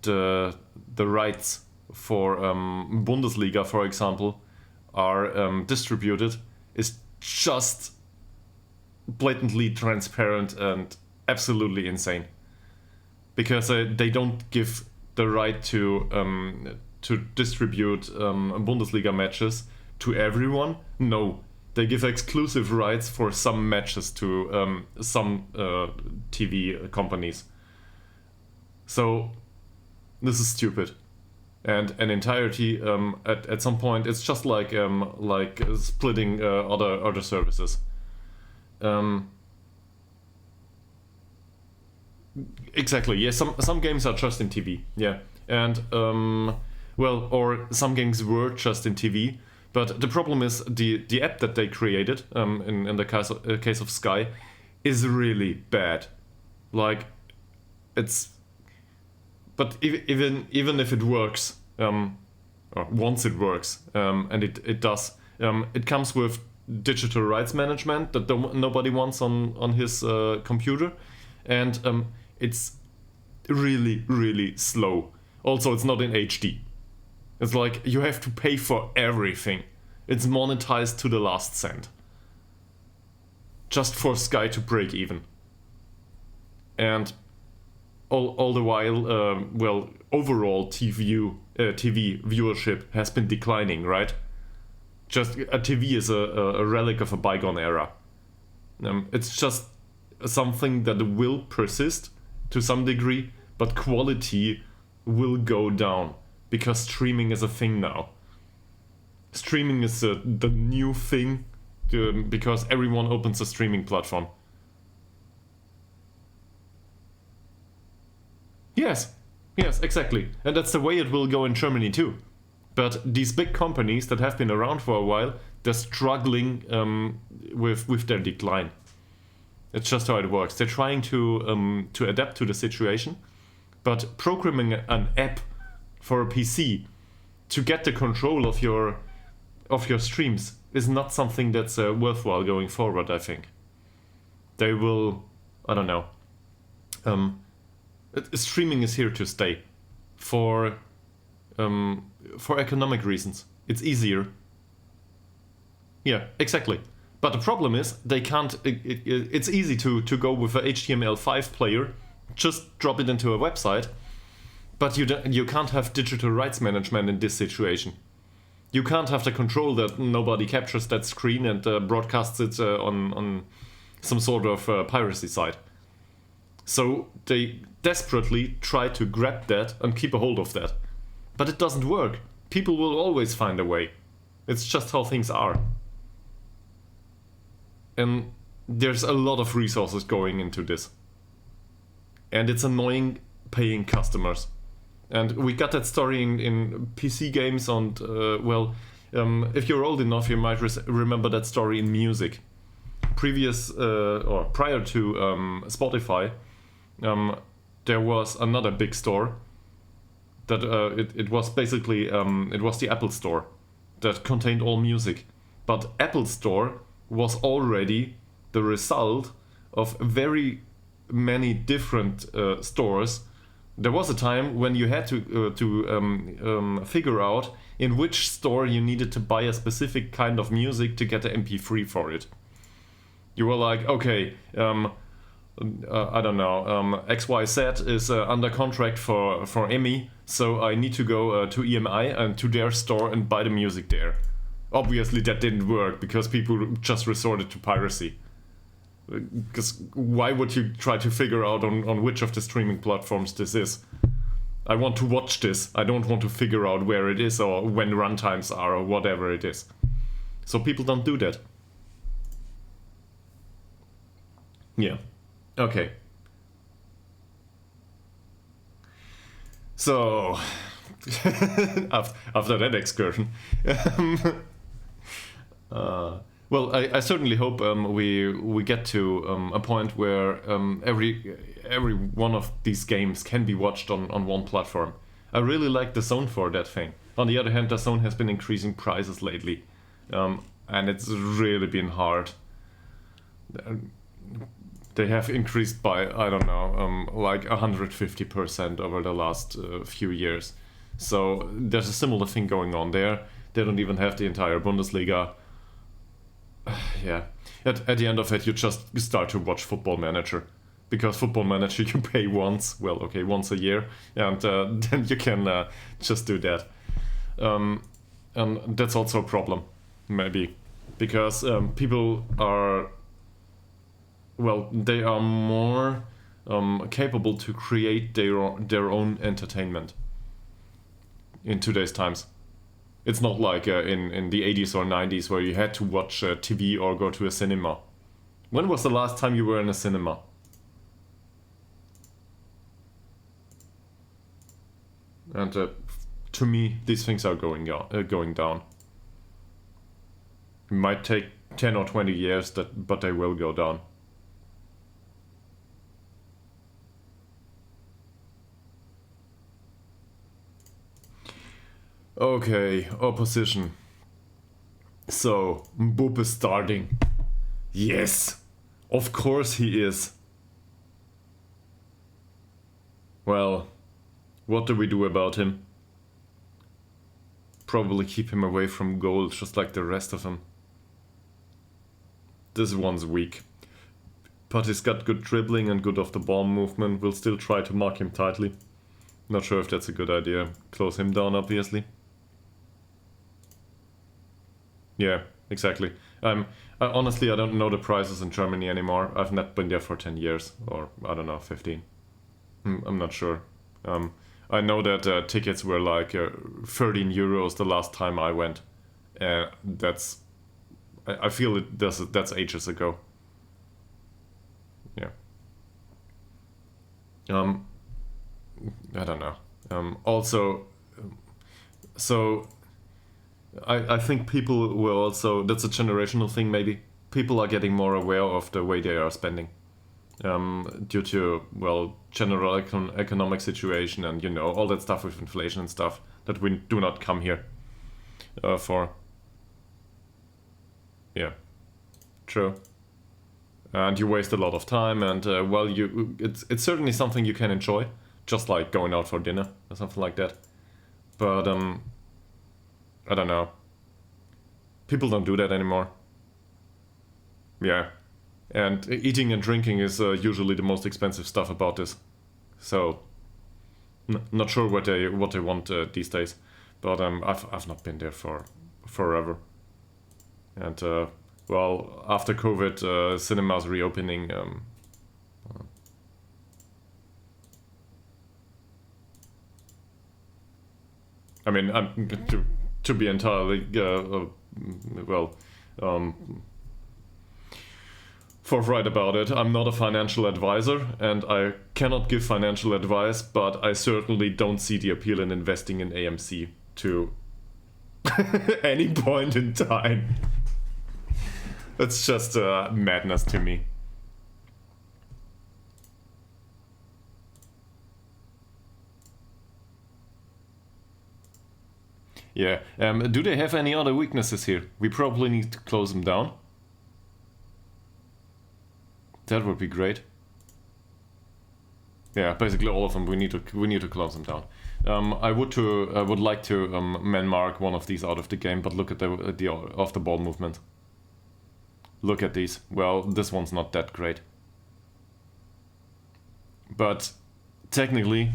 the rights for Bundesliga, for example, are distributed is just blatantly transparent and absolutely insane. Because they don't give the right to distribute Bundesliga matches to everyone. No. They give exclusive rights for some matches to some TV companies. So this is stupid, and an entirety at some point it's just like splitting other services. Exactly. Yeah. Some games are just in TV. Yeah, and well, or some games were just in TV. But the problem is the app that they created, in the case of Sky, is really bad. Like, it's. But even if it works, or once it works, and it does, it comes with digital rights management that nobody wants on his computer, and it's really, really slow. Also, it's not in HD. It's like you have to pay for everything. It's monetized to the last cent. Just for Sky to break even. And all the while, well, overall TV viewership has been declining, right? Just a TV is a relic of a bygone era. It's just something that will persist to some degree, but quality will go down. Because streaming is a thing now. Streaming is the new thing because everyone opens a streaming platform. Yes, exactly. And that's the way it will go in Germany too. But these big companies that have been around for a while, they're struggling with their decline. It's just how it works. They're trying to adapt to the situation, but programming an app for a PC to get the control of your streams is not something that's worthwhile going forward. I think they will. I don't know. Streaming is here to stay for economic reasons. It's easier. Yeah, exactly. But the problem is they can't. It's easy to go with a HTML5 player, just drop it into a website. But you can't have digital rights management in this situation. You can't have the control that nobody captures that screen and broadcasts it on some sort of piracy site. So they desperately try to grab that and keep a hold of that. But it doesn't work. People will always find a way. It's just how things are. And there's a lot of resources going into this. And it's annoying paying customers. And we got that story in PC games, and well, if you're old enough, you might remember that story in music. Prior to Spotify, there was another big store that it was basically it was the Apple Store that contained all music, but Apple Store was already the result of very many different stores. There was a time when you had to figure out in which store you needed to buy a specific kind of music to get the MP3 for it. You were like, okay, I don't know, XYZ is under contract for EMI, so I need to go to EMI and to their store and buy the music there. Obviously that didn't work because people just resorted to piracy. Because why would you try to figure out on which of the streaming platforms this is? I want to watch this. I don't want to figure out where it is or when runtimes are or whatever it is. So people don't do that. Yeah. Okay. So, after that excursion, well, I certainly hope we get to a point where every one of these games can be watched on one platform. I really like DAZN for that thing. On the other hand, DAZN has been increasing prices lately, and it's really been hard. They have increased by, I don't know, like 150% over the last few years. So there's a similar thing going on there. They don't even have the entire Bundesliga. Yeah, at the end of it, you just start to watch Football Manager. Because Football Manager you pay once, well, okay, once a year, and then you can just do that. And that's also a problem, maybe. Because people are... Well, they are more capable to create their own entertainment in today's times. It's not like in the 80s or 90s where you had to watch TV or go to a cinema. When was the last time you were in a cinema? And to me, these things are going down. It might take 10 or 20 years, but they will go down. Okay, opposition. So, Mboop is starting. Yes! Of course he is. Well, what do we do about him? Probably keep him away from goal, just like the rest of them. This one's weak. But he's got good dribbling and good off-the-ball movement. We'll still try to mark him tightly. Not sure if that's a good idea. Close him down, obviously. Yeah, exactly. Honestly, I don't know the prices in Germany anymore. I've not been there for 10 years, or I don't know, 15. I'm not sure. I know that tickets were like 13 euros the last time I went. I feel that's ages ago. Yeah. I don't know. Also, so I think people will also, that's a generational thing maybe. People are getting more aware of the way they are spending. Due to, well, general economic situation and, you know, all that stuff with inflation and stuff that we do not come here for. Yeah, true. And you waste a lot of time, and well, it's certainly something you can enjoy, just like going out for dinner or something like that. But I don't know. People don't do that anymore. Yeah, and eating and drinking is usually the most expensive stuff about this. So, not sure what they want these days. But I've not been there for forever. And well, after COVID, cinemas reopening. I mean, to be entirely well, forthright about it, I'm not a financial advisor, and I cannot give financial advice. But I certainly don't see the appeal in investing in AMC to any point in time. It's just madness to me. Yeah. Do they have any other weaknesses here? We probably need to close them down. That would be great. Yeah, basically all of them. We need to close them down. I would like to man mark one of these out of the game, but look at the off the ball movement. Look at these. Well, this one's not that great. But technically,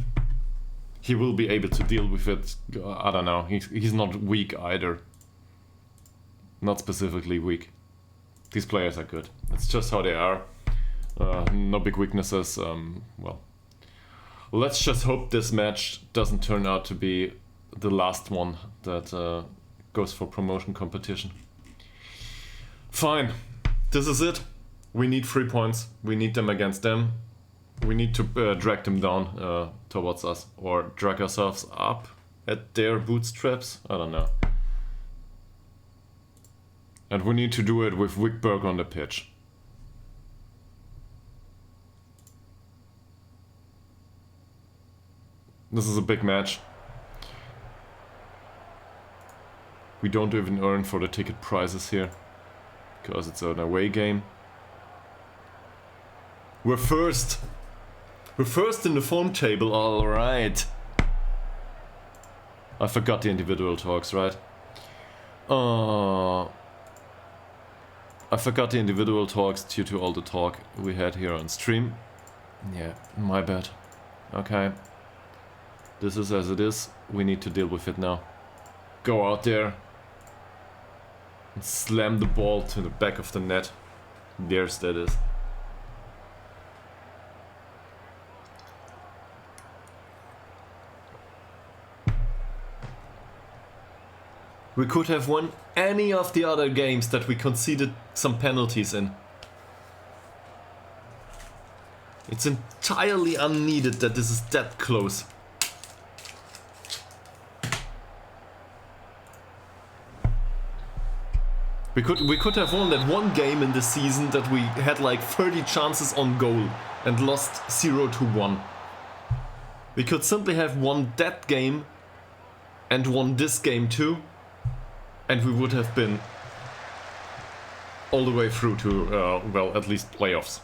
he will be able to deal with it. I don't know. He's not weak either. Not specifically weak. These players are good. It's just how they are. No big weaknesses. Well, let's just hope this match doesn't turn out to be the last one that goes for promotion competition. Fine. This is it. We need 3 points. We need them against them. We need to drag them down towards us, or drag ourselves up at their bootstraps. I don't know. And we need to do it with Wickberg on the pitch. This is a big match. We don't even earn for the ticket prices here, because it's an away game. We're first! We're first in the form table, alright. I forgot the individual talks, right? I forgot the individual talks due to all the talk we had here on stream. Yeah, my bad. Okay. This is as it is. We need to deal with it now. Go out there and slam the ball to the back of the net. There's that is. We could have won any of the other games that we conceded some penalties in. It's entirely unneeded that this is that close. We could have won that one game in the season that we had like 30 chances on goal and lost 0-1. We could simply have won that game and won this game too, and we would have been all the way through to, well, at least playoffs.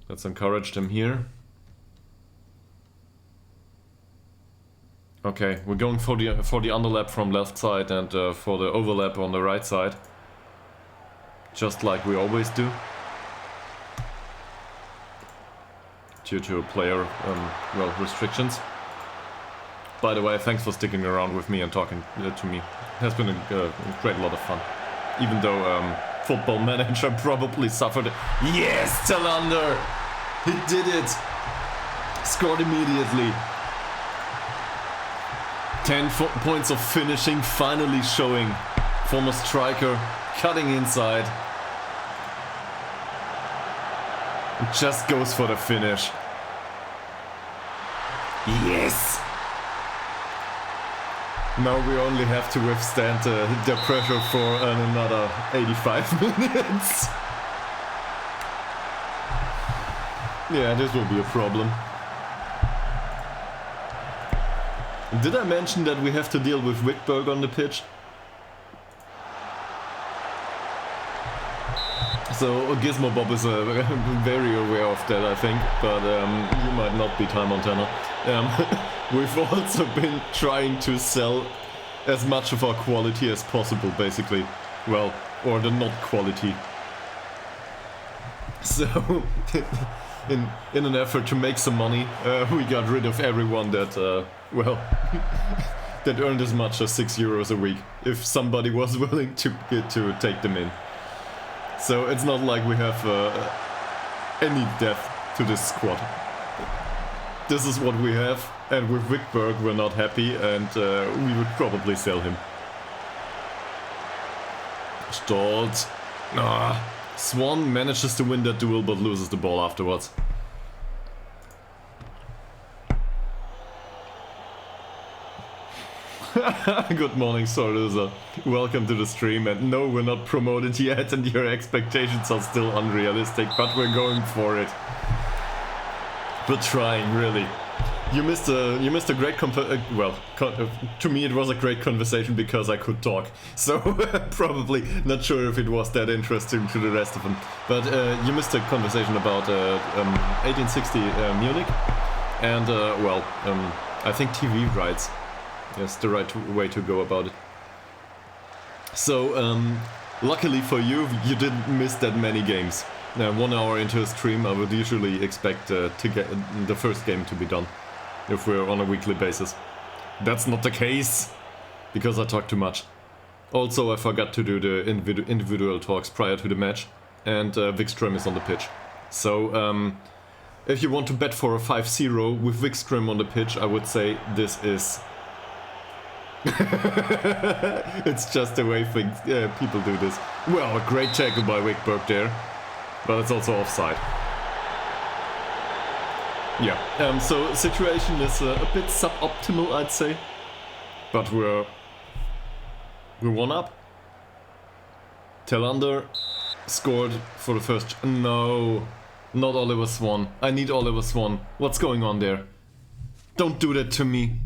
Let's encourage them here. Okay, we're going for the underlap from left side and for the overlap on the right side. Just like we always do. Due to player, well, restrictions. By the way, thanks for sticking around with me and talking to me. It has been a great lot of fun. Even though Football Manager probably suffered it. Yes, Talander! He did it! Scored immediately. 10 points of finishing finally showing. Former striker cutting inside. It just goes for the finish. Yes! Now we only have to withstand the pressure for another 85 minutes. Yeah, this will be a problem. Did I mention that we have to deal with Wickberg on the pitch? So Gizmo Bob is very aware of that, I think, but you might not be Time Montana. We've also been trying to sell as much of our quality as possible, basically. Well, or the not quality. So, in an effort to make some money, we got rid of everyone that, well, that earned as much as €6 a week, if somebody was willing to take them in. So it's not like we have any depth to this squad. This is what we have, and with Wickberg we're not happy, and we would probably sell him. Stolz. Swan manages to win that duel but loses the ball afterwards. Good morning, Sorloser. Welcome to the stream, and no, we're not promoted yet and your expectations are still unrealistic, but we're going for it. We're trying, really. You missed a great to me it was a great conversation because I could talk. So probably not sure if it was that interesting to the rest of them. But you missed a conversation about 1860 Munich and well, I think TV rights. Yes, the right way to go about it. So, luckily for you, you didn't miss that many games. 1 hour into a stream, I would usually expect to get the first game to be done, if we're on a weekly basis. That's not the case, because I talk too much. Also, I forgot to do the individual talks prior to the match, and Wikström is on the pitch. So, if you want to bet for a 5-0 with Wikström on the pitch, I would say this is... It's just the way people do this. Well, a great tackle by Wickberg there, but it's also offside. Yeah, so situation is a bit suboptimal, I'd say, but we're 1 up. Telander scored for the first... No, not Oliver Swan. I need Oliver Swan. What's going on there? Don't do that to me.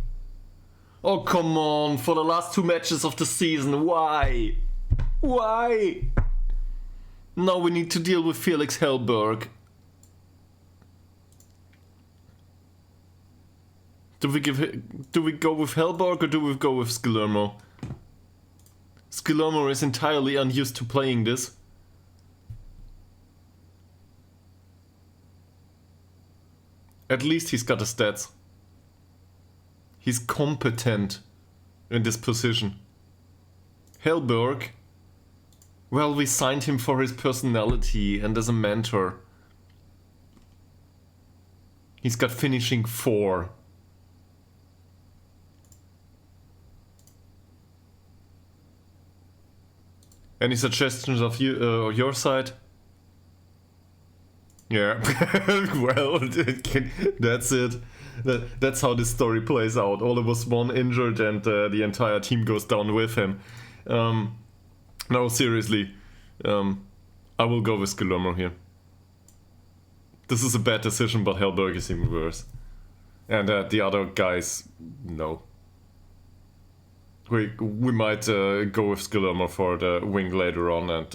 Oh, come on, for the last 2 matches of the season, why? Why? Now we need to deal with Felix Hellberg. Do we go with Hellberg or do we go with Skillermo? Skillermo is entirely unused to playing this. At least he's got the stats. He's competent in this position. Hellberg, well, we signed him for his personality and as a mentor. He's got finishing 4. Any suggestions of you, your side? Yeah, well, that's it. That's how this story plays out. All of us one injured and the entire team goes down with him. No, seriously. I will go with Skillermo here. This is a bad decision, but Hellberg is even worse. And the other guys, no. We might go with Skillermo for the wing later on and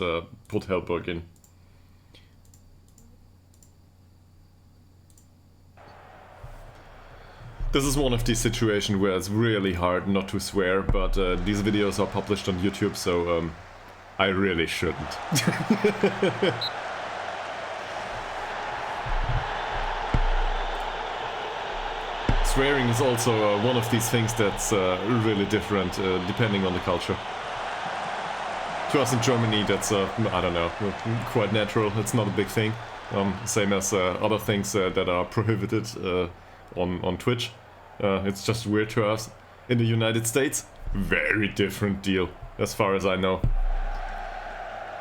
put Hellberg in. This is one of these situations where it's really hard not to swear, but these videos are published on YouTube, so I really shouldn't. Swearing is also one of these things that's really different depending on the culture. To us in Germany, that's, I don't know, quite natural. It's not a big thing. Same as other things that are prohibited on Twitch. It's just weird to us. In the United States, very different deal, as far as I know.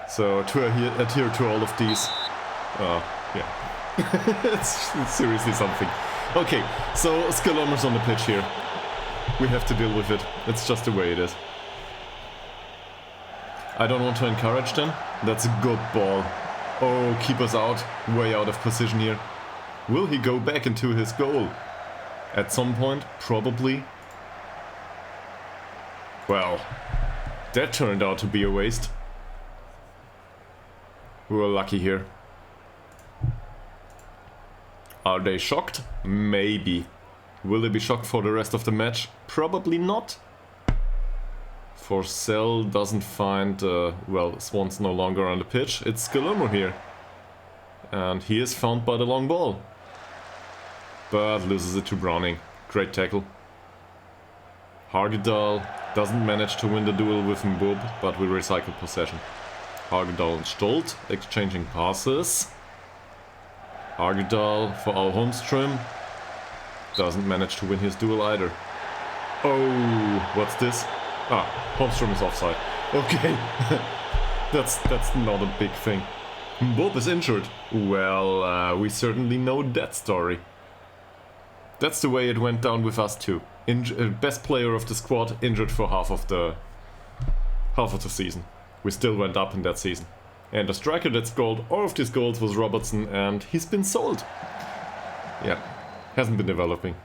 So to adhere to all of these, yeah, it's seriously something. Okay, so Skillermo's on the pitch here. We have to deal with it. It's just the way it is. I don't want to encourage them. That's a good ball. Oh, keeper's out. Way out of position here. Will he go back into his goal? At some point, probably. Well, that turned out to be a waste. We were lucky here. Are they shocked? Maybe. Will they be shocked for the rest of the match? Probably not. Forsell doesn't find... well, Swan's no longer on the pitch. It's Skillermo here. And he is found by the long ball. But loses it to Browning. Great tackle. Hagedal doesn't manage to win the duel with Mbub, but we recycle possession. Hagedal and Stolt exchanging passes. Hagedal for Al Holmström. Doesn't manage to win his duel either. Oh, what's this? Ah, Holmström is offside. Okay, that's not a big thing. Mbub is injured. Well, we certainly know that story. That's the way it went down with us too. Best player of the squad injured for half of the season. We still went up in that season. And the striker that scored all of these goals was Robertson, and he's been sold. Yeah, hasn't been developing.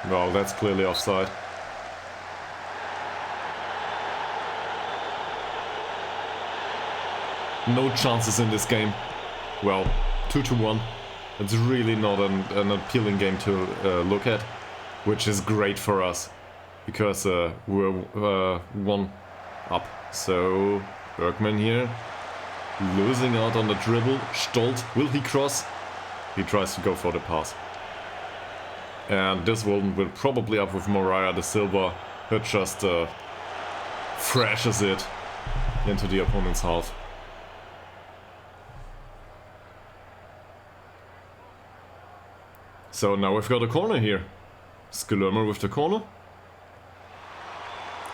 Well, that's clearly offside. No chances in this game. Well, 2-1. It's really not an appealing game to look at, which is great for us, because we're 1 up. So, Bergman here, losing out on the dribble. Stolt, will he cross? He tries to go for the pass. And this one will probably up with Moreira de Silva, who just thrashes it into the opponent's half. So now we've got a corner here. Skillermo with the corner.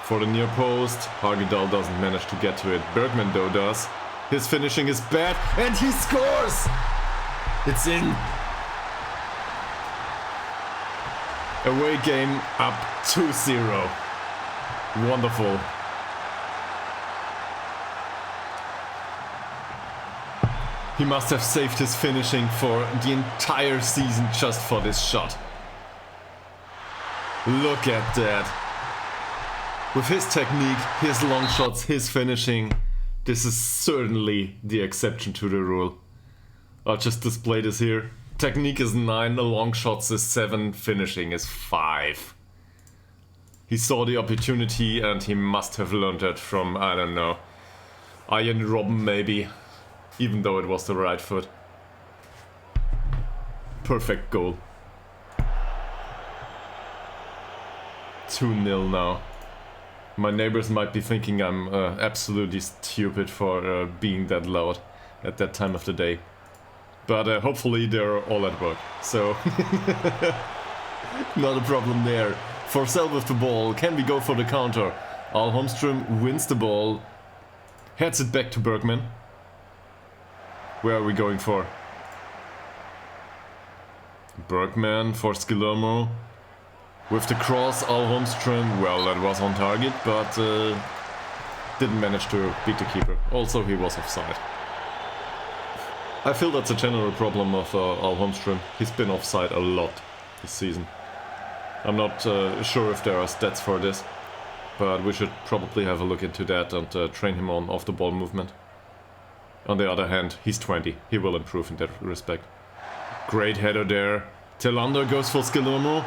For the near post, Hagedal doesn't manage to get to it. Bergman though does. His finishing is bad, and he scores! It's in. Away game up 2-0. Wonderful. He must have saved his finishing for the entire season just for this shot. Look at that. With his technique, his long shots, his finishing, this is certainly the exception to the rule. I'll just display this here. Technique is 9, the long shots is 7, finishing is 5. He saw the opportunity and he must have learned it from, I don't know, Ian Robben maybe. Even though it was the right foot. Perfect goal. 2-0 now. My neighbors might be thinking I'm absolutely stupid for being that loud at that time of the day. But hopefully they're all at work, so not a problem there. Forsell with the ball, can we go for the counter? Al Holmström wins the ball, heads it back to Bergman. Where are we going for? Bergman for Skillermo. With the cross, Holmström, well, that was on target, but didn't manage to beat the keeper. Also, he was offside. I feel that's a general problem of Holmström. He's been offside a lot this season. I'm not sure if there are stats for this, but we should probably have a look into that and train him on off-the-ball movement. On the other hand, he's 20. He will improve in that respect. Great header there. Tillander goes for Skillermo.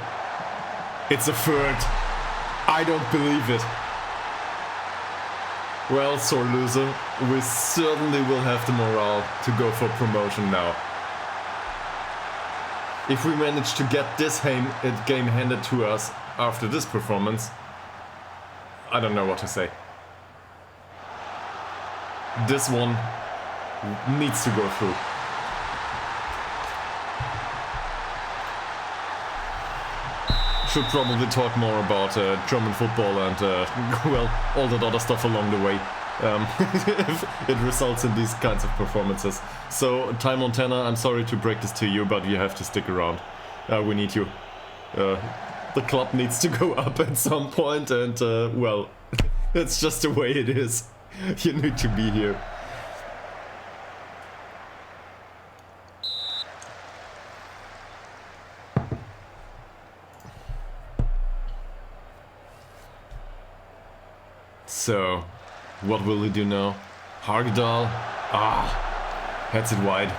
It's a third. I don't believe it. Well, sore loser, we certainly will have the morale to go for promotion now. If we manage to get this game handed to us after this performance, I don't know what to say. This one needs to go through. Should probably talk more about German football and, well, all that other stuff along the way. If it results in these kinds of performances. So, Ty Montana, I'm sorry to break this to you, but you have to stick around. We need you. The club needs to go up at some point, and, well, it's just the way it is. You need to be here. So, what will he do now? Hogdal? Heads it wide.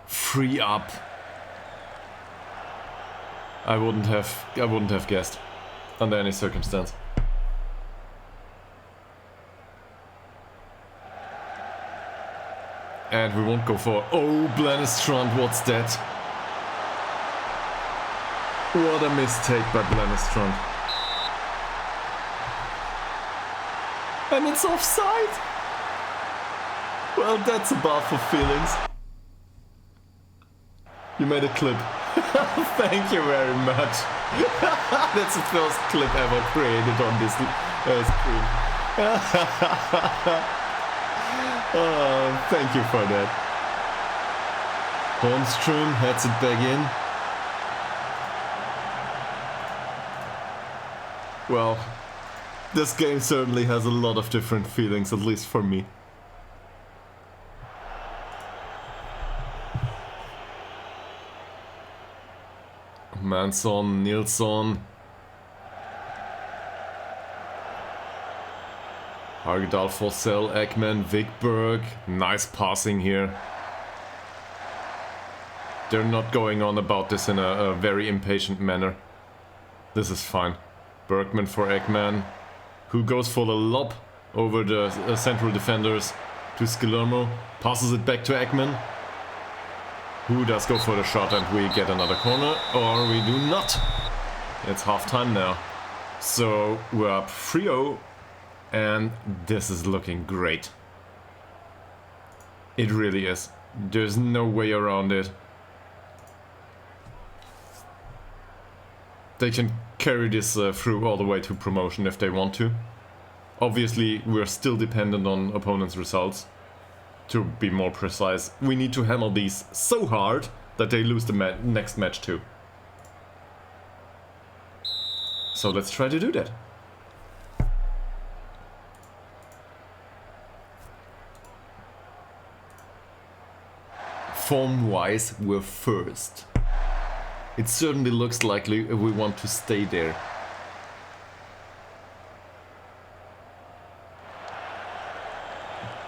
Free up. I wouldn't have guessed under any circumstance. And we won't go for... Oh, Blennestrand, what's that? What a mistake by Blennestrand. And it's offside! Well, that's a bar for feelings. You made a clip. Thank you very much. That's the first clip ever created on this screen. Thank you for that. Holmström heads it back in. Well, this game certainly has a lot of different feelings, at least for me. Manson, Nilsson. Hogdal, Fossell, Ekman, Wigberg. Nice passing here. They're not going on about this in a very impatient manner. This is fine. Bergman for Ekman, who goes for the lob over the central defenders to Skillermo. Passes it back to Ekman, who does go for the shot, and we get another corner, or we do not. It's half time now. So we're up 3-0. And this is looking great. It really is. There's no way around it. They can carry this through all the way to promotion if they want to. Obviously, we're still dependent on opponents' results. To be more precise, we need to hammer these so hard that they lose the next match too. So let's try to do that. Form-wise, we're first. It certainly looks likely we want to stay there.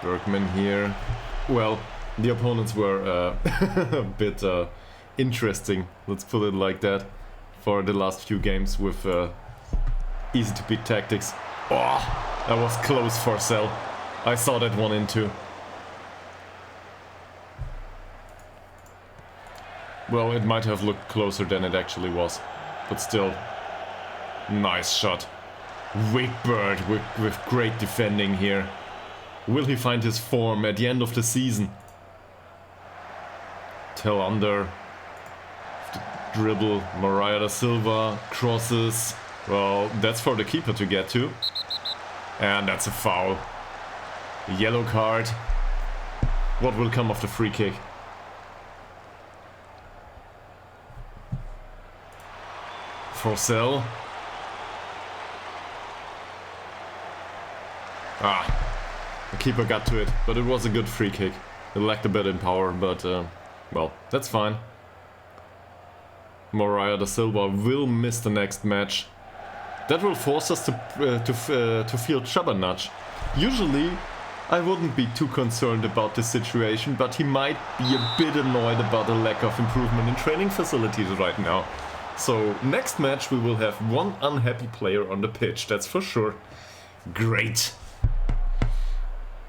Bergman here. Well, the opponents were a bit interesting, let's put it like that, for the last few games with easy to beat tactics. Oh, that was close for Cell. I saw that one in too. Well, it might have looked closer than it actually was, but still, nice shot. Wigberg with great defending here. Will he find his form at the end of the season? Tillander, dribble, Mariah da Silva, crosses. Well, that's for the keeper to get to. And that's a foul. Yellow card. What will come of the free kick? Forsell. The keeper got to it, but it was a good free kick. It lacked a bit in power, but well, that's fine. Moraia da Silva will miss the next match. That will force us to field Shabanach. Usually, I wouldn't be too concerned about this situation, but he might be a bit annoyed about the lack of improvement in training facilities right now. So, next match we will have one unhappy player on the pitch, that's for sure. Great!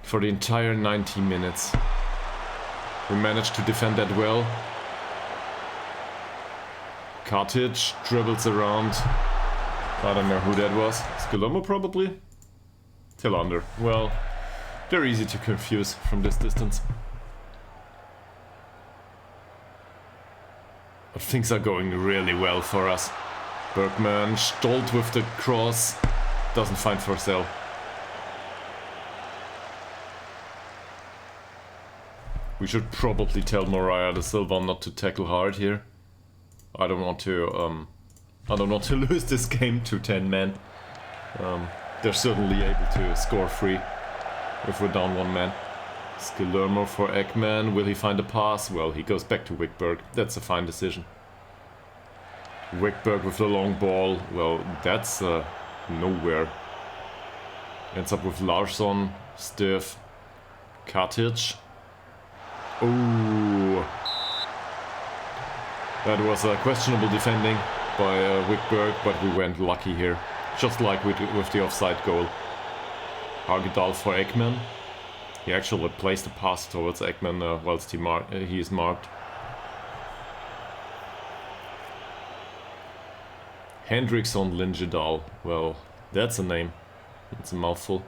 For the entire 90 minutes. We managed to defend that well. Kartic dribbles around. I don't know who that was. Skolomo probably? Tillander. Well, they're easy to confuse from this distance. But things are going really well for us. Bergman, Stolt with the cross. Doesn't find Forsell. We should probably tell Moraia da Silva not to tackle hard here. I don't want to lose this game to 10 men. They're certainly able to score free if we're down 1 man. Skillermo for Ekman. Will he find a pass? Well, he goes back to Wickberg. That's a fine decision. Wickberg with the long ball. Well, that's nowhere. Ends up with Larsson, stiff. Kartic. Oh, that was a questionable defending by Wickberg, but we went lucky here. Just like with the offside goal. Hagedal for Ekman. He actually placed a pass towards Ekman whilst he is marked. Hendrickson Lingedal. Well, that's a name. It's a mouthful.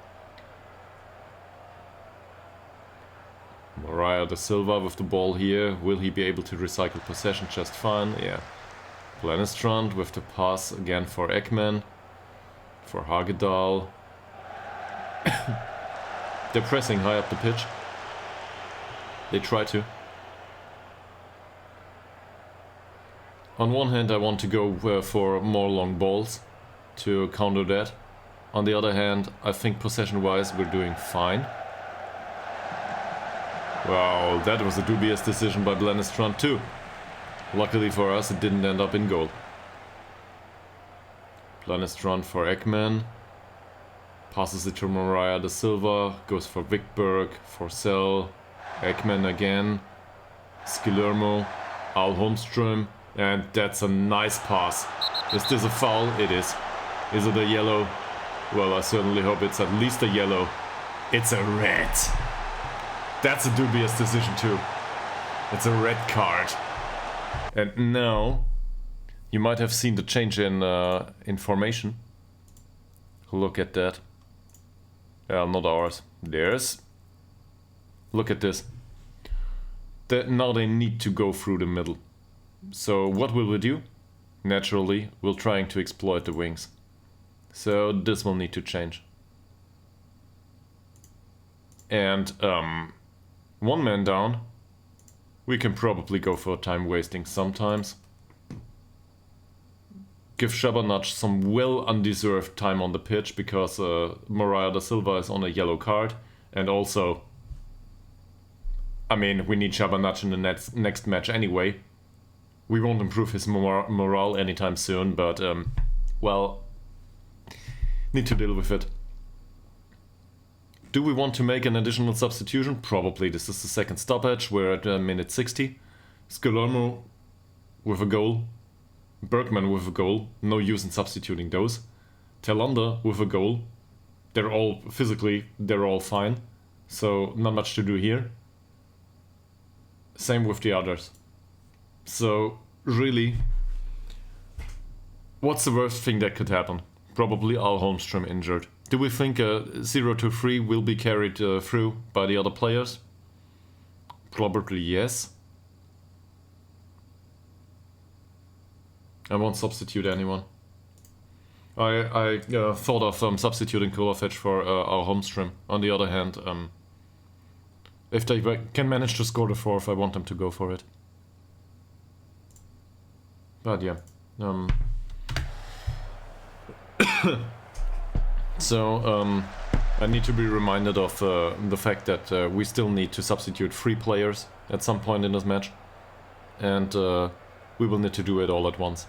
Moraia da Silva with the ball here. Will he be able to recycle possession just fine? Yeah. Planestrand with the pass again for Ekman. For Hagedal. They're pressing high up the pitch. They try to. On one hand, I want to go for more long balls to counter that. On the other hand, I think possession-wise we're doing fine. Wow, that was a dubious decision by Planestrand too. Luckily for us, it didn't end up in goal. Planestrand for Ekman. Passes it to Moraia da Silva. Goes for Wickberg. Forsell. Ekman again. Skillermo. Al Holmström. And that's a nice pass. Is this a foul? It is. Is it a yellow? Well, I certainly hope it's at least a yellow. It's a red. That's a dubious decision too. It's a red card. And now, you might have seen the change in formation. Look at that. Not ours. Theirs. Look at this. Now they need to go through the middle. So what will we do? Naturally, we're trying to exploit the wings. So this will need to change. And 1 man down. We can probably go for time wasting sometimes. Give Shabanach some well undeserved time on the pitch because Moraia da Silva is on a yellow card. And also, I mean, we need Shabanach in the next match anyway. We won't improve his morale anytime soon, but, well, need to deal with it. Do we want to make an additional substitution? Probably. This is the second stoppage. We're at minute 60. Skillermo with a goal. Bergman with a goal. No use in substituting those. Tillander with a goal. They're all, physically, they're all fine. So, not much to do here. Same with the others. So, really, what's the worst thing that could happen? Probably Al Holmström injured. Do we think 0-3 will be carried through by the other players? Probably yes. I won't substitute anyone. I thought of substituting Kovacic for our Holmstrom. On the other hand, if they can manage to score the fourth, I want them to go for it. But yeah. So I need to be reminded of the fact that we still need to substitute 3 players at some point in this match. And we will need to do it all at once.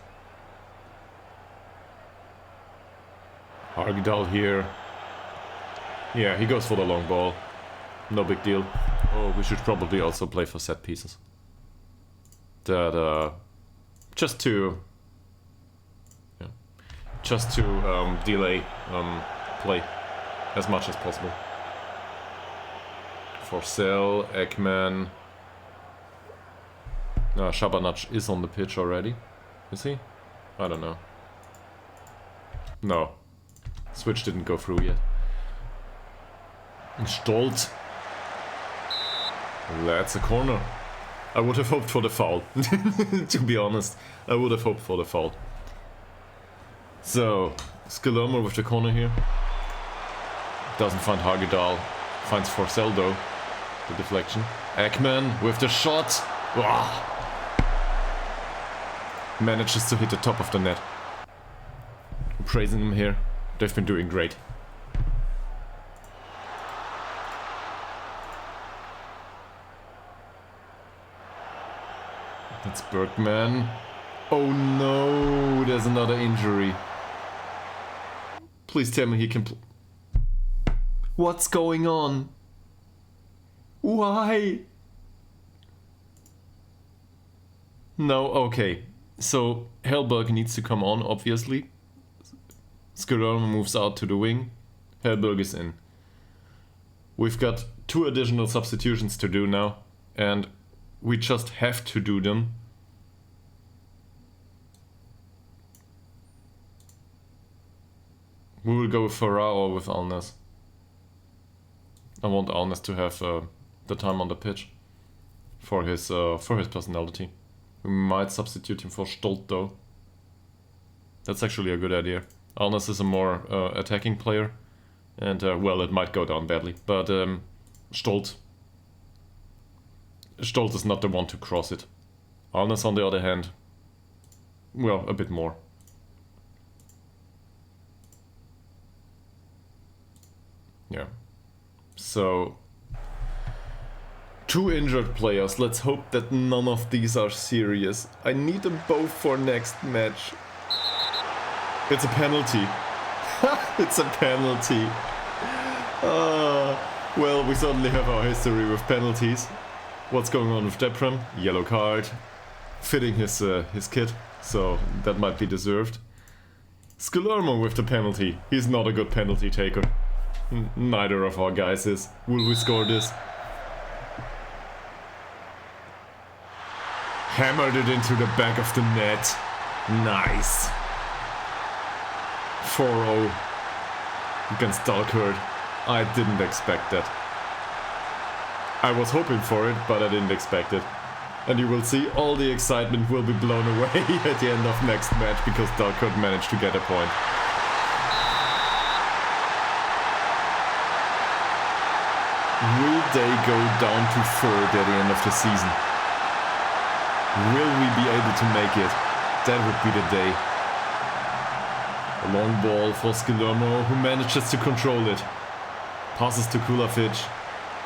Ytterhogdals here. Yeah, he goes for the long ball. No big deal. Oh, we should probably also play for set pieces. That, just to delay play as much as possible. Forsell, Ekman. Shabanac is on the pitch already. Is he? I don't know. No. Switch didn't go through yet. Stolz. That's a corner. I would have hoped for the foul. To be honest, I would have hoped for the foul. So, Skillermo with the corner here. Doesn't find Ytterhogdals. Finds Forsell though. The deflection. Ekman with the shot. Wow. Manages to hit the top of the net. Praising him here. They've been doing great. That's Bergman. Oh no, there's another injury. Please tell me he can What's going on? Why? No, okay. So Hellberg needs to come on, obviously. Skirona moves out to the wing. Hellberg is in. We've got 2 additional substitutions to do now, and we just have to do them. We will go with Farah or with Alnes. I want Alnes to have the time on the pitch for his personality. We might substitute him for Stolt though. That's actually a good idea. Alnes is a more attacking player, and well, it might go down badly. But Stolt is not the one to cross it. Alnes, on the other hand, well, a bit more. Yeah. So, 2 injured players. Let's hope that none of these are serious. I need them both for next match. It's a penalty. It's a penalty. Well, we certainly have our history with penalties. What's going on with Deprem? Yellow card. Fitting his kit, so that might be deserved. Skillermo with the penalty. He's not a good penalty taker. Neither of our guys is. Will we score this? Hammered it into the back of the net. Nice. 4-0 against Dalkurd. I didn't expect that. I was hoping for it, but I didn't expect it. And you will see all the excitement will be blown away at the end of next match because Dalkurd managed to get a point. Will they go down to 3rd at the end of the season? Will we be able to make it? That would be the day. A long ball for Skillermo, who manages to control it. Passes to Kulafic,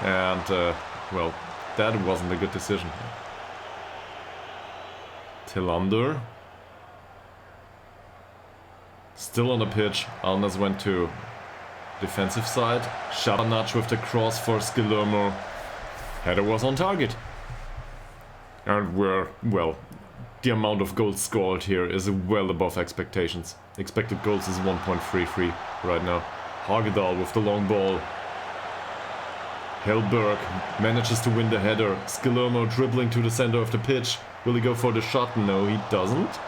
and well, that wasn't a good decision. Tillander. Still on the pitch. Alnes went to defensive side. Shabanac with the cross for Skillermo. Header was on target. And well, the amount of goals scored here is well above expectations. Expected goals is 1.33 right now. Ytterhogdals with the long ball. Hellberg manages to win the header. Skillermo dribbling to the center of the pitch. Will he go for the shot? No, he doesn't.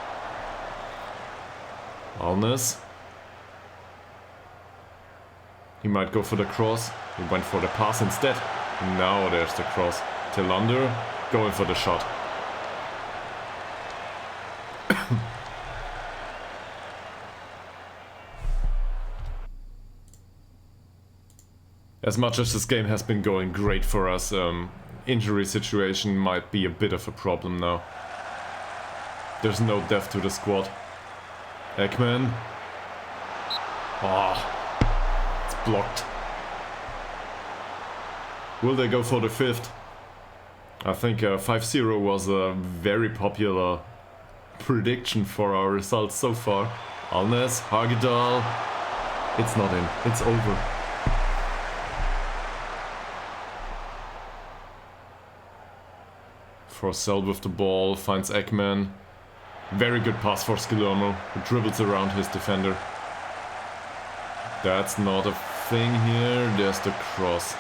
Alnes. He might go for the cross. He went for the pass instead. Now there's the cross. Tillander going for the shot. As much as this game has been going great for us, injury situation might be a bit of a problem now. There's no depth to the squad. Ekman. Ah, it's blocked. Will they go for the 5th? I think 5-0 was a very popular prediction for our results so far. Alnes, Hagedal. It's not in. It's over. Forsell with the ball, finds Ekman. Very good pass for Skillermo, who dribbles around his defender. That's not a thing here. There's the cross.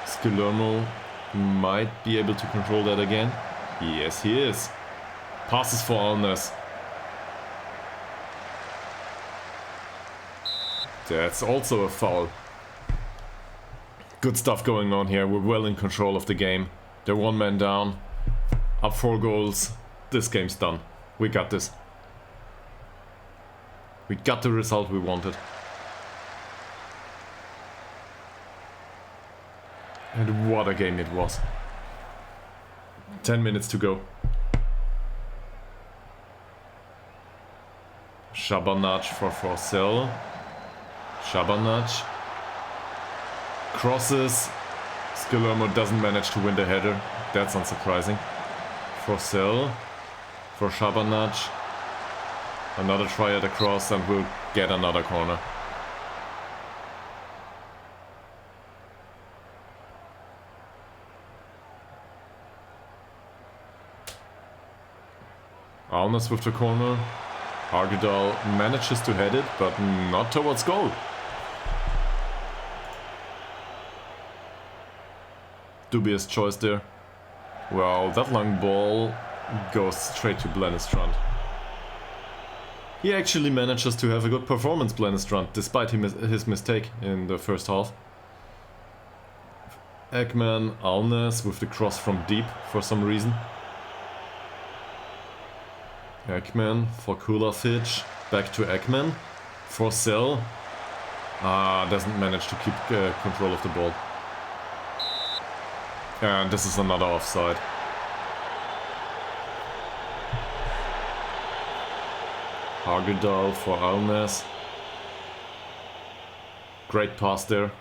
Skillermo might be able to control that again. Yes, he is. Passes for Alnes. That's also a foul. Good stuff going on here. We're well in control of the game. They're one man down. Up 4 goals. This game's done. We got this. We got the result we wanted. And what a game it was. 10 minutes to go. Shabanac for Forsell. Shabanac. Crosses. Skillermo doesn't manage to win the header. That's unsurprising. Forsell. For Shabanac. Another try at a cross and we'll get another corner. Alnes with the corner. Hagedal manages to head it, but not towards goal. Dubious choice there. Well, that long ball goes straight to Blennestrand. He actually manages to have a good performance, Blennestrand, despite his mistake in the first half. Ekman, Alnes with the cross from deep for some reason. Ekman for Kulasic, back to Ekman. Forsell. Doesn't manage to keep control of the ball. And this is another offside. Hagedal for Alnes. Great pass there.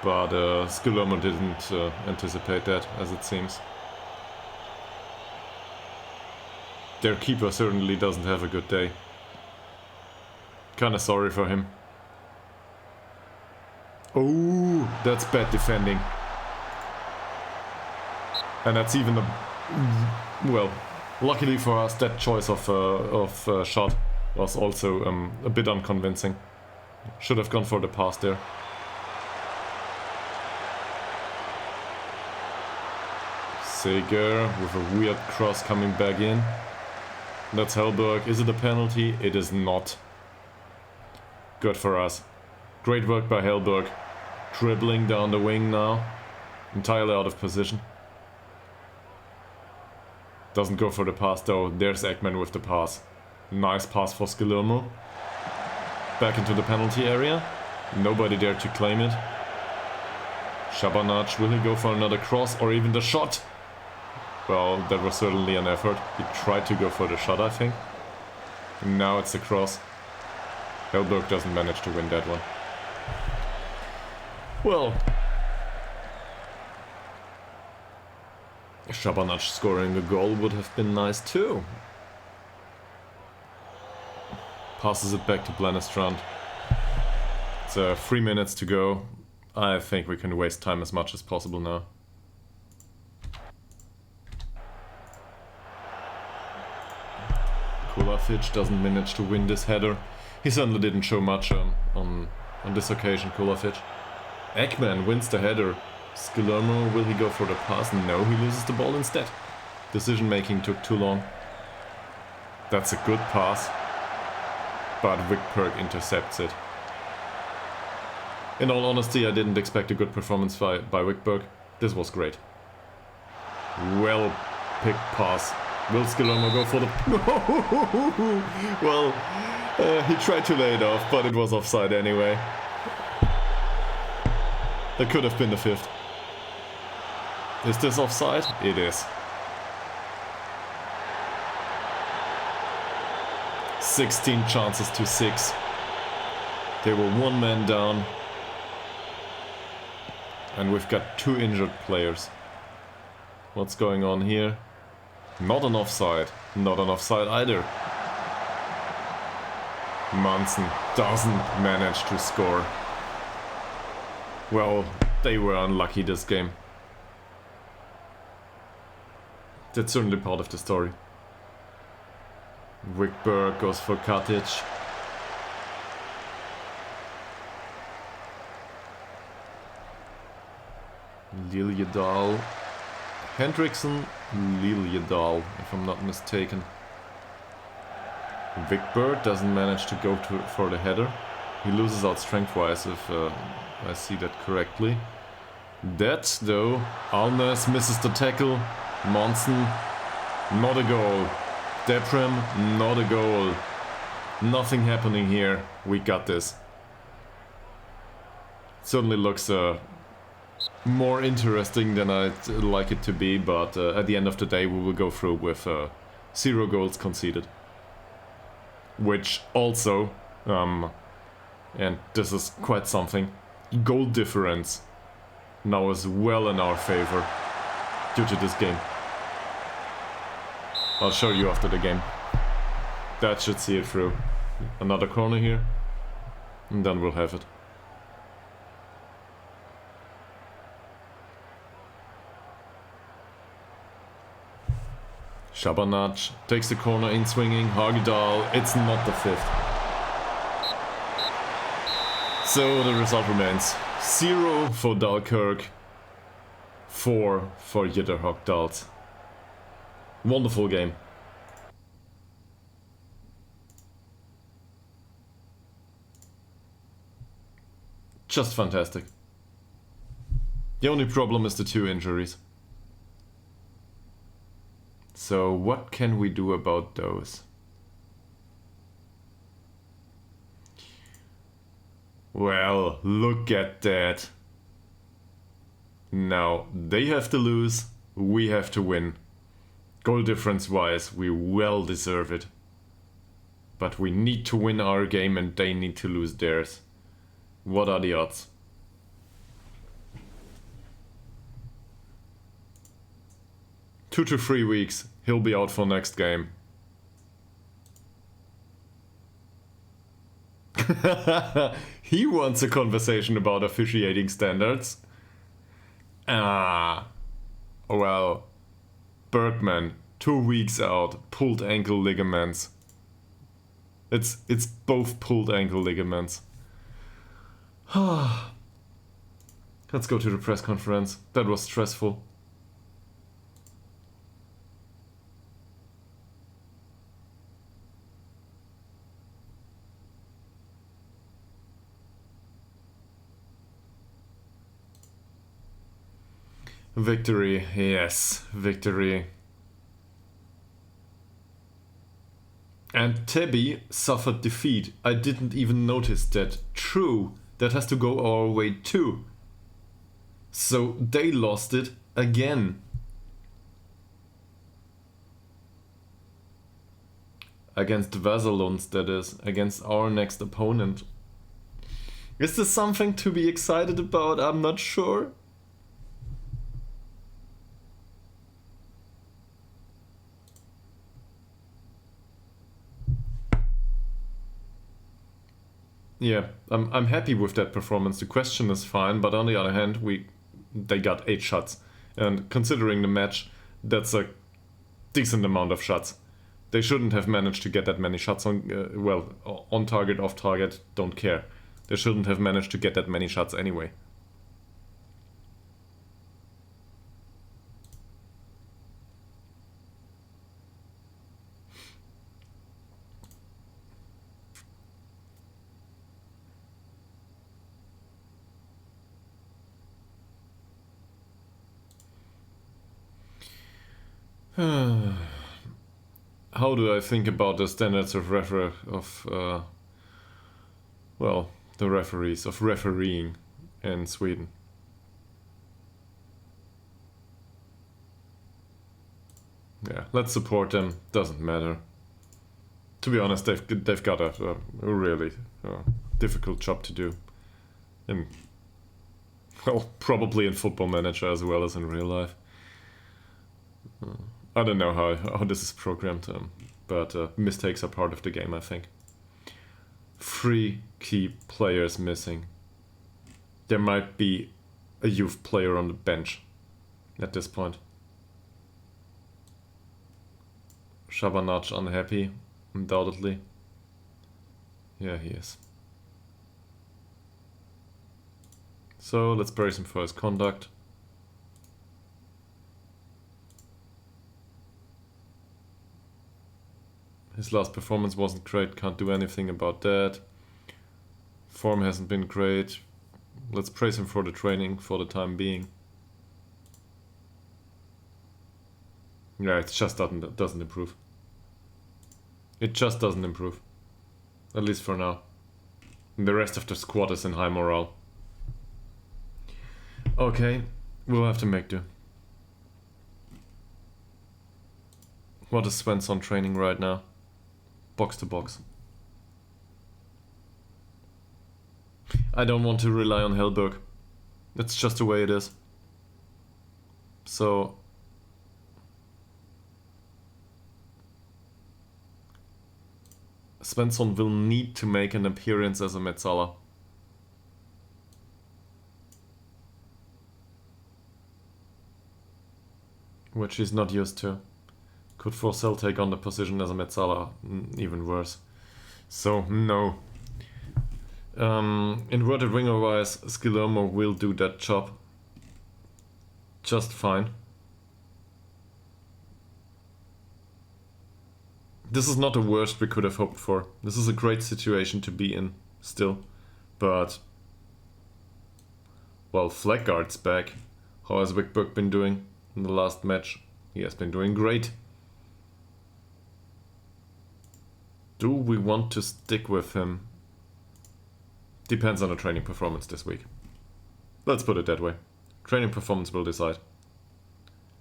But Skillermo didn't anticipate that, as it seems. Their keeper certainly doesn't have a good day. Kinda sorry for him. Oh, that's bad defending. And that's even a... Well, luckily for us, that choice of shot was also a bit unconvincing. Should have gone for the pass there. Seger with a weird cross coming back in. That's Hellberg. Is it a penalty? It is not. Good for us. Great work by Hellberg. Dribbling down the wing now. Entirely out of position. Doesn't go for the pass though. There's Ekman with the pass. Nice pass for Skillermo. Back into the penalty area. Nobody there to claim it. Shabanac, will he go for another cross or even the shot? Well, that was certainly an effort. He tried to go for the shot, I think. And now it's a cross. Hellberg doesn't manage to win that one. Well, Shabanac scoring a goal would have been nice too. Passes it back to Blennestrand. It's 3 minutes to go. I think we can waste time as much as possible now. Kulasic doesn't manage to win this header. He certainly didn't show much on this occasion, Kulasic. Ekman wins the header. Skillermo, will he go for the pass? No, he loses the ball instead. Decision making took too long. That's a good pass. But Wickberg intercepts it. In all honesty, I didn't expect a good performance by Wickberg. This was great. Well picked pass. Will Skillermo go for the... Well, he tried to lay it off, but it was offside anyway. That could have been the 5th. Is this offside? It is. 16 chances to 6. They were 1 man down. And we've got 2 injured players. What's going on here? Not an offside. Not an offside either. Munson doesn't manage to score. Well, they were unlucky this game. That's certainly part of the story. Wickberg goes for Katic. Liljedahl. Hendrickson, Liljedahl, if I'm not mistaken. Wickberg doesn't manage to go for the header. He loses out strength-wise, if I see that correctly. That, though, Alnes misses the tackle. Monson, not a goal. Deprem, not a goal. Nothing happening here. We got this. Certainly looks more interesting than I'd like it to be, but at the end of the day we will go through with 0 goals conceded. Which also, and this is quite something, goal difference now is well in our favor due to this game. I'll show you after the game. That should see it through. Another corner here, and then we'll have it. Shabanach takes the corner in swinging. Hagedal, it's not the 5th. So the result remains 0 for Dalkurk, 4 for Ytterhogdals. Wonderful game. Just fantastic. The only problem is the 2 injuries. So what can we do about those? Well, look at that. Now, they have to lose, we have to win. Goal difference wise, we well deserve it. But we need to win our game and they need to lose theirs. What are the odds? Two to 3 weeks, he'll be out for next game. He wants a conversation about officiating standards. Well, Bergman, 2 weeks out, pulled ankle ligaments. It's both pulled ankle ligaments. Let's go to the press conference. That was stressful. Victory, yes, victory. And Tebby suffered defeat. I didn't even notice that. True, that has to go our way too. So they lost it again. Against Vasalunds, that is, against our next opponent. Is this something to be excited about? I'm not sure. Yeah, I'm happy with that performance. The question is fine, but on the other hand, they got 8 shots. And considering the match, that's a decent amount of shots. They shouldn't have managed to get that many shots on, on target, off target, don't care. They shouldn't have managed to get that many shots anyway. How do I think about the standards of the referees of refereeing in Sweden? Yeah, let's support them. Doesn't matter. To be honest, they've got a really difficult job to do. In, well, probably in Football Manager as well as in real life. I don't know how this is programmed, but mistakes are part of the game, I think. 3 key players missing. There might be a youth player on the bench at this point. Shabanaj unhappy, undoubtedly. Yeah, he is. So let's praise him for his conduct. His last performance wasn't great, can't do anything about that. Form hasn't been great. Let's praise him for the training for the time being. Yeah, it just doesn't improve. It just doesn't improve. At least for now. And the rest of the squad is in high morale. Okay, we'll have to make do. What is Svensson training right now? Box to box. I don't want to rely on Hellberg. That's just the way it is. So Svensson will need to make an appearance as a Metzala. Which he's not used to. Could Forsell take on the position as a Metzala? Even worse. So, no. Inverted winger wise, Skillermo will do that job just fine. This is not the worst we could have hoped for. This is a great situation to be in still. But, well, Flackguard's back. How has Wickberg been doing in the last match? He has been doing great. Do we want to stick with him? Depends on the training performance this week. Let's put it that way. Training performance will decide.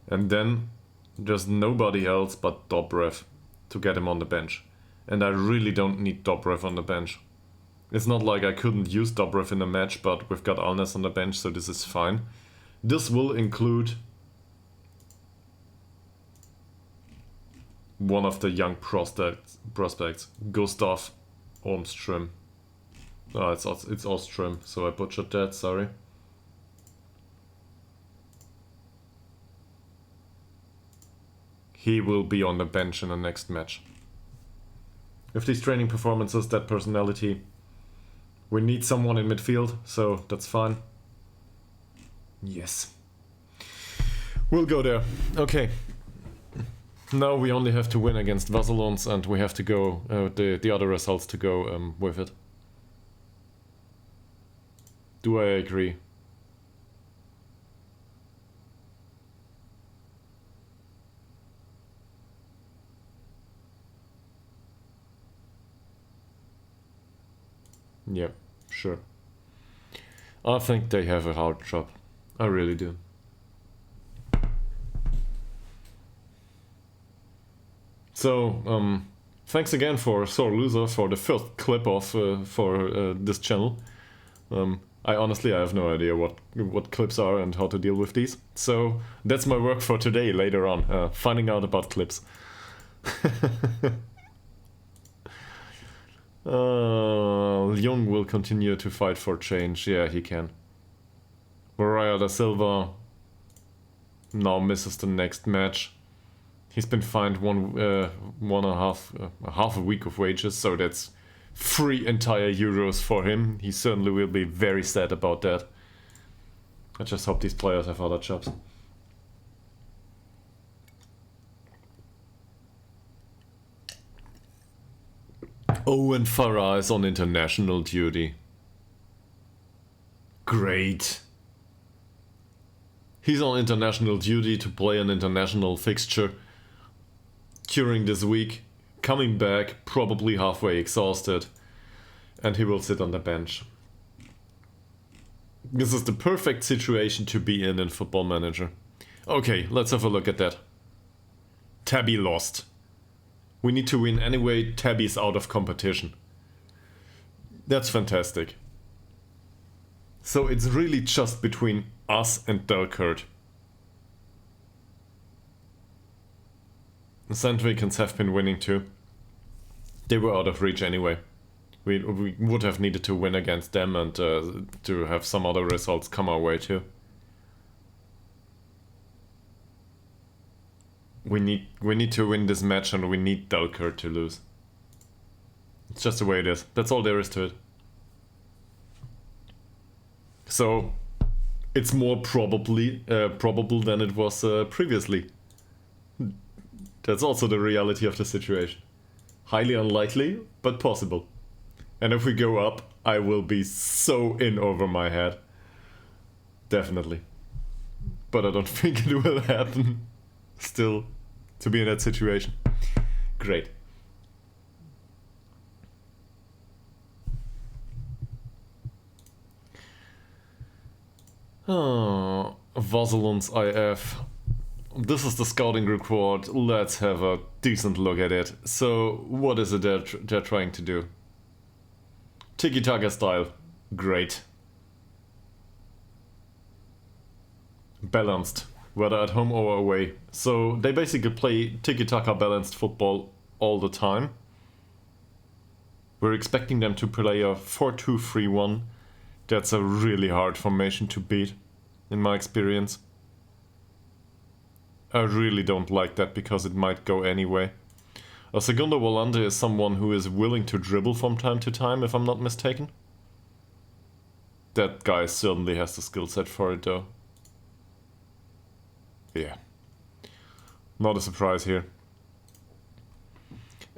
And then there's nobody else but Dobrev to get him on the bench. And I really don't need Dobrev on the bench. It's not like I couldn't use Dobrev in a match, but we've got Alnes on the bench, so this is fine. This will include one of the young prospects, Gustav Ormström. Oh, it's Ostrom, so I butchered that, sorry. He will be on the bench in the next match. With these training performances, that personality, we need someone in midfield, so that's fine. Yes. We'll go there. Okay. Now we only have to win against Vasalons, and we have to go, the other results to go with it. Do I agree? Yep, sure. I think they have a hard job. I really do. So, thanks again for Sore Loser for the first clip off for this channel. I honestly have no idea what clips are and how to deal with these. So that's my work for today later on, finding out about clips. Jung will continue to fight for change. Yeah, he can. Mariah da Silva now misses the next match. He's been fined half a week of wages, so that's 3 entire euros for him. He certainly will be very sad about that. I just hope these players have other jobs. Owen Farah is on international duty. Great. He's on international duty to play an international fixture during this week, coming back probably halfway exhausted, and he will sit on the bench. This is the perfect situation to be in Football Manager. Okay, let's have a look at that. Tabby lost. We need to win anyway. Tabby's out of competition. That's fantastic. So it's really just between us and Delkert. The Sandvikens have been winning too. They were out of reach anyway. We would have needed to win against them and to have some other results come our way too. We need to win this match and we need Delkert to lose. It's just the way it is. That's all there is to it. So it's more probable than it was previously. That's also the reality of the situation. Highly unlikely, but possible. And if we go up, I will be so in over my head. Definitely. But I don't think it will happen still to be in that situation. Great. Oh, Ytterhogdals IK. This is the scouting report. Let's have a decent look at it. So, what is it they're trying to do? Tiki-taka style. Great. Balanced, whether at home or away. So, they basically play tiki-taka balanced football all the time. We're expecting them to play a 4-2-3-1. That's a really hard formation to beat, in my experience. I really don't like that because it might go anyway. A segundo volante is someone who is willing to dribble from time to time, if I'm not mistaken. That guy certainly has the skill set for it though. Yeah. Not a surprise here.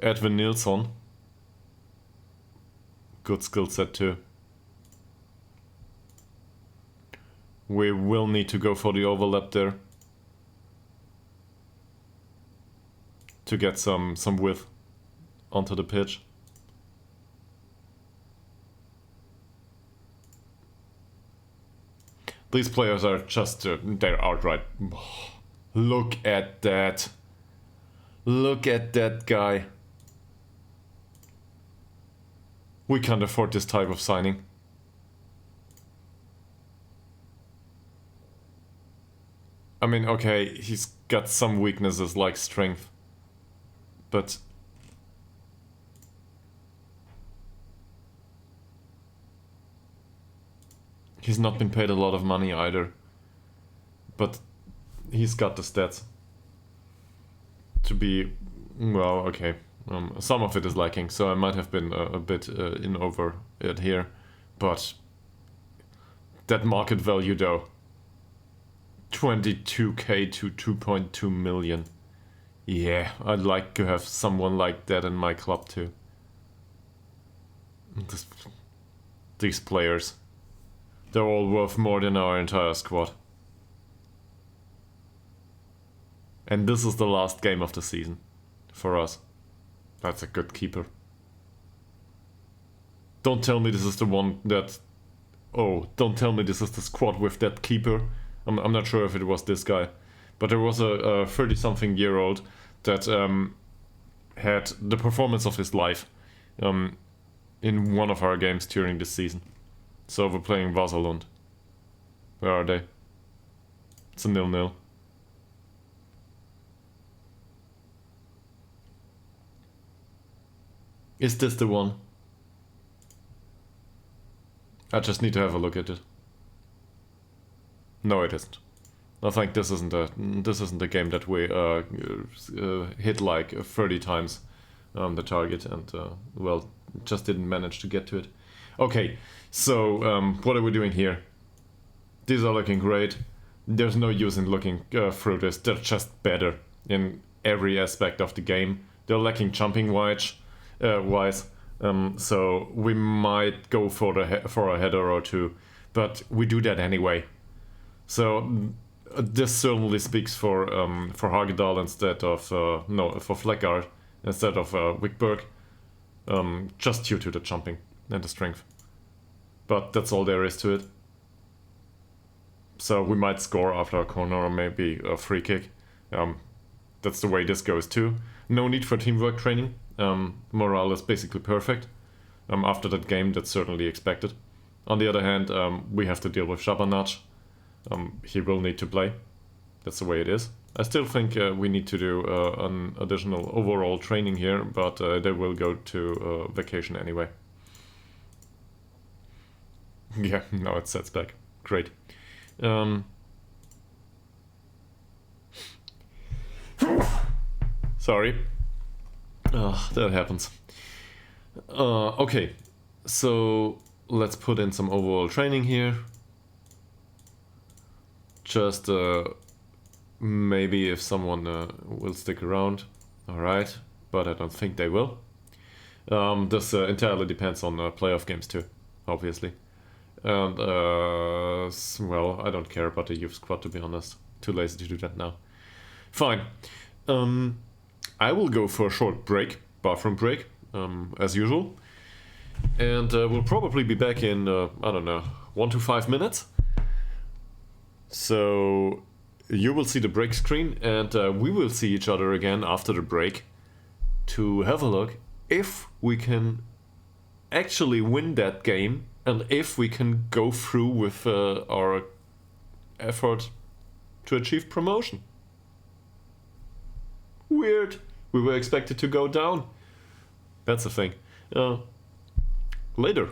Edwin Nilsson. Good skill set too. We will need to go for the overlap there. To get some width onto the pitch. These players are just, they're outright. Look at that. Look at that guy. We can't afford this type of signing. I mean, okay, he's got some weaknesses like strength. But he's not been paid a lot of money either. But he's got the stats to be, well, okay. Some of it is lacking, so I might have been a bit in over it here. But that market value though, 22k to 2.2 million. Yeah, I'd like to have someone like that in my club too. These players, they're all worth more than our entire squad. And this is the last game of the season for us. That's a good keeper. Don't tell me this is the one that... Oh, don't tell me this is the squad with that keeper. I'm not sure if it was this guy. But there was a 30-something year old that had the performance of his life in one of our games during this season. So we're playing Vasalund. Where are they? It's a 0-0. Is this the one? I just need to have a look at it. No, it isn't. I think this isn't a game that we hit like 30 times the target and well, just didn't manage to get to it. Okay, so what are we doing here? These are looking great. There's no use in looking through this. They're just better in every aspect of the game. They're lacking jumping wise, so we might go for a header or two, but we do that anyway. So this certainly speaks for Hagedal instead of no, for Fleckard instead of Wickberg, just due to the jumping and the strength. But that's all there is to it. So we might score after a corner or maybe a free kick. that's the way this goes too. No need for teamwork training. Morale is basically perfect. After that game, that's certainly expected. On the other hand, we have to deal with Shabanach. He will need to play. That's the way it is. I still think we need to do an additional overall training here, but they will go to vacation anyway. Yeah, now it sets back. Great. Sorry. That happens. Okay, so let's put in some overall training here. Just maybe if someone will stick around. Alright, but I don't think they will. This entirely depends on playoff games too, obviously. And, well, I don't care about the youth squad, to be honest. Too lazy to do that now. Fine. I will go for a short break, bathroom break, as usual. And we'll probably be back in, I don't know, 1 to 5 minutes. So you will see the break screen, and we will see each other again after the break to have a look if we can actually win that game and if we can go through with our effort to achieve promotion. Weird. We were expected to go down. That's the thing. Later.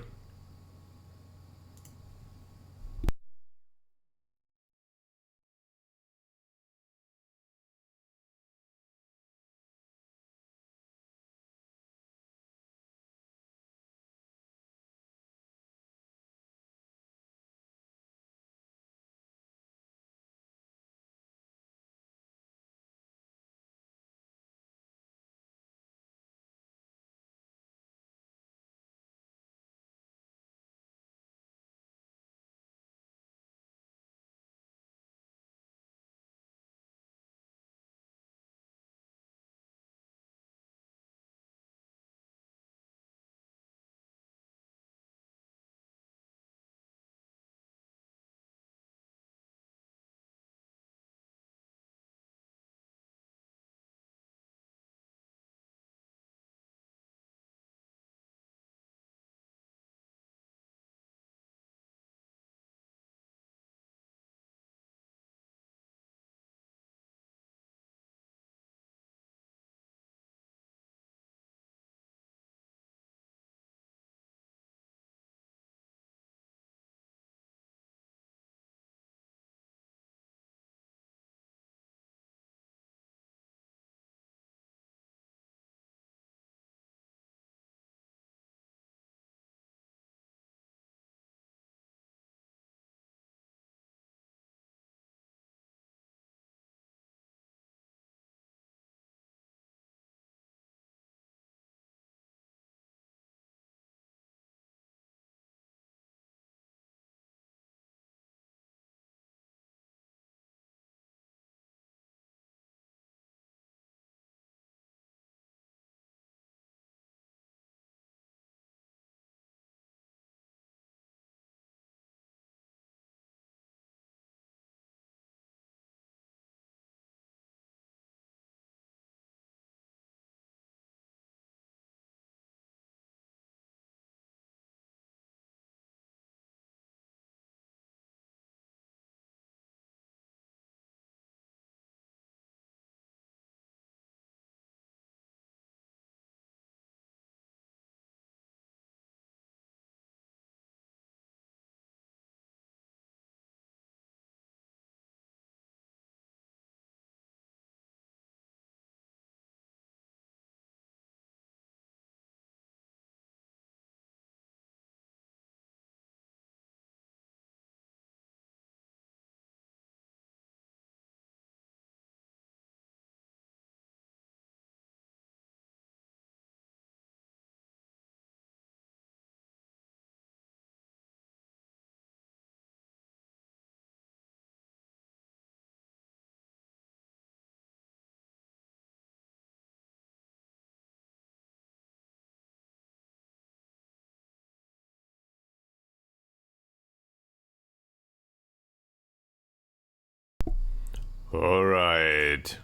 Alright.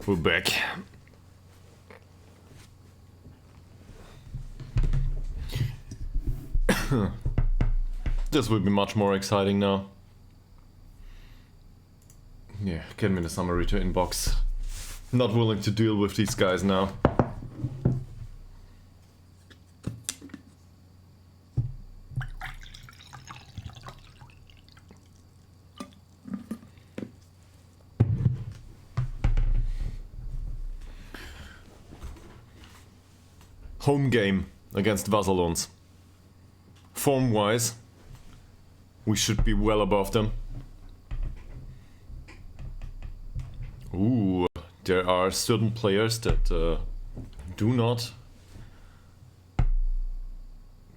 We're back. This will be much more exciting now. Yeah, get me the summary to inbox. Not willing to deal with these guys now. Home game against Vasalons. Form-wise, we should be well above them. Ooh, there are certain players that do not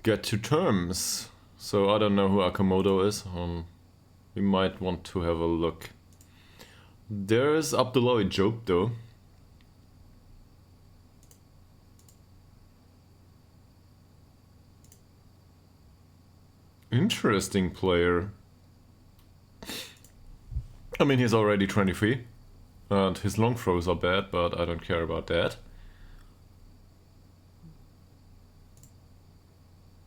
get to terms. So I don't know who Akamoto is. We might want to have a look. There's Abdullah Job though. Interesting player. I mean, he's already 23. And his long throws are bad, but I don't care about that.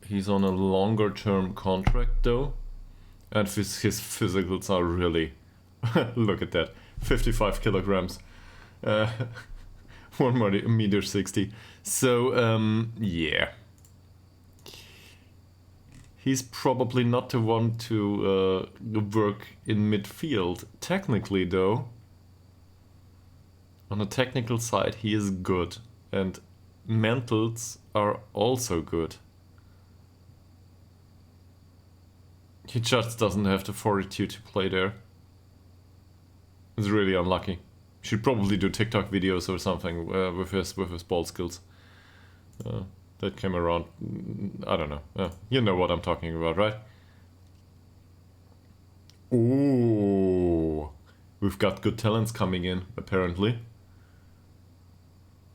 He's on a longer term contract though. And his physicals are really... Look at that. 55 kilograms. 1 meter 60. So, yeah. He's probably not the one to work in midfield. Technically though, on the technical side he is good. And mentals are also good. He just doesn't have the fortitude to play there. It's really unlucky. Should probably do TikTok videos or something with his ball skills. That came around, I don't know. You know what I'm talking about, right? Ooh, we've got good talents coming in, apparently.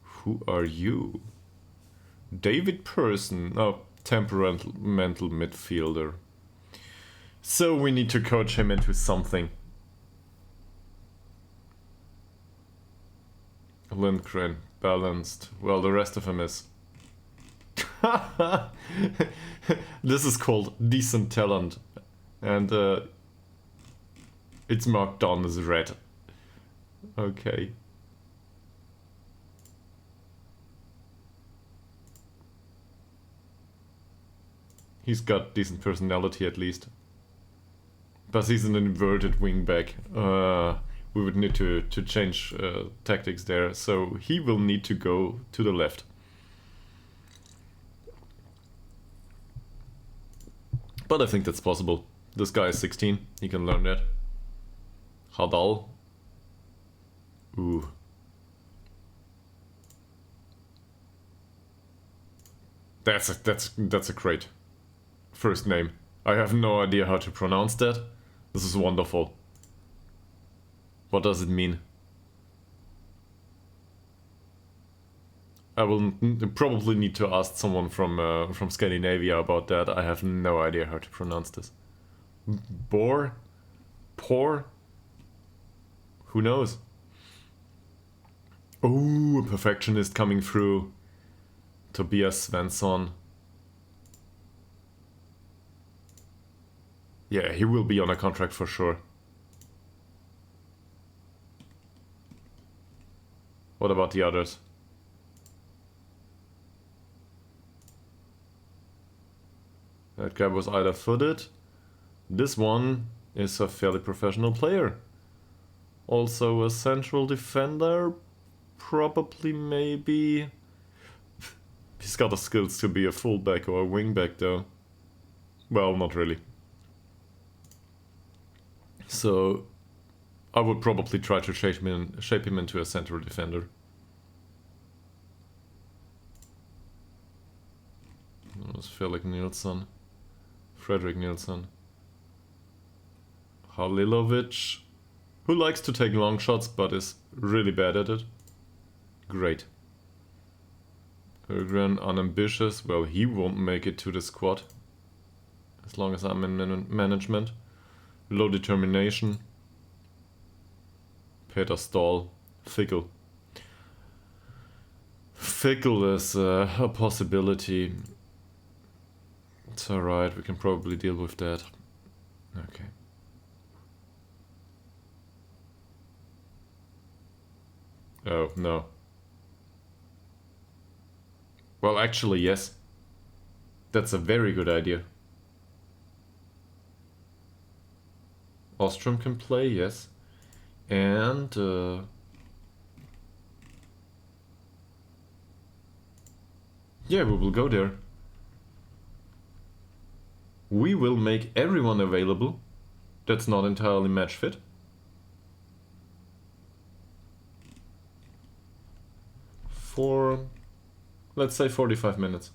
Who are you? David Person, temperamental midfielder. So we need to coach him into something. Lindgren, balanced. Well, the rest of him is... This is called decent talent, and it's marked down as red. Okay. He's got decent personality at least, but he's an inverted wingback. We would need to change tactics there, so he will need to go to the left. But I think that's possible. This guy is 16, he can learn that. Hadal. Ooh. That's a great first name. I have no idea how to pronounce that. This is wonderful. What does it mean? I will probably need to ask someone from Scandinavia about that. I have no idea how to pronounce this. Bor? Por? Who knows? Oh, a perfectionist coming through. Tobias Svensson. Yeah, he will be on a contract for sure. What about the others? That guy was either footed. This one is a fairly professional player. Also a central defender. Probably, maybe. He's got the skills to be a fullback or a wingback though. Well, not really. So I would probably try to shape him into a central defender. That was Felix Nilsson. Fredrik Nilsson. Halilovic, who likes to take long shots but is really bad at it. Great. Högren, unambitious. Well, he won't make it to the squad. As long as I'm in management. Low determination. Peter Stahl. Fickle. Fickle is a possibility. It's alright, we can probably deal with that. Okay. Oh, no. Well, actually, yes. That's a very good idea. Ostrom can play, yes. And... yeah, we will go there. We will make everyone available that's not entirely match fit. For, let's say, 45 minutes.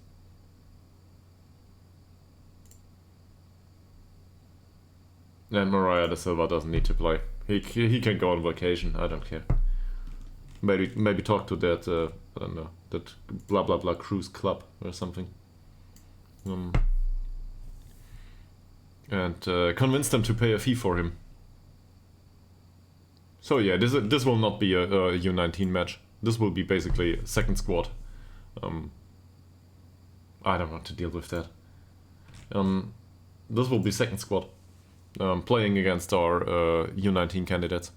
And Mariah da Silva doesn't need to play. He can go on vacation, I don't care. Maybe talk to that, I don't know, that blah blah blah cruise club or something. And convince them to pay a fee for him. So yeah, this will not be a U19 match. This will be basically second squad. I don't want to deal with that. This will be second squad. Playing against our U19 candidates.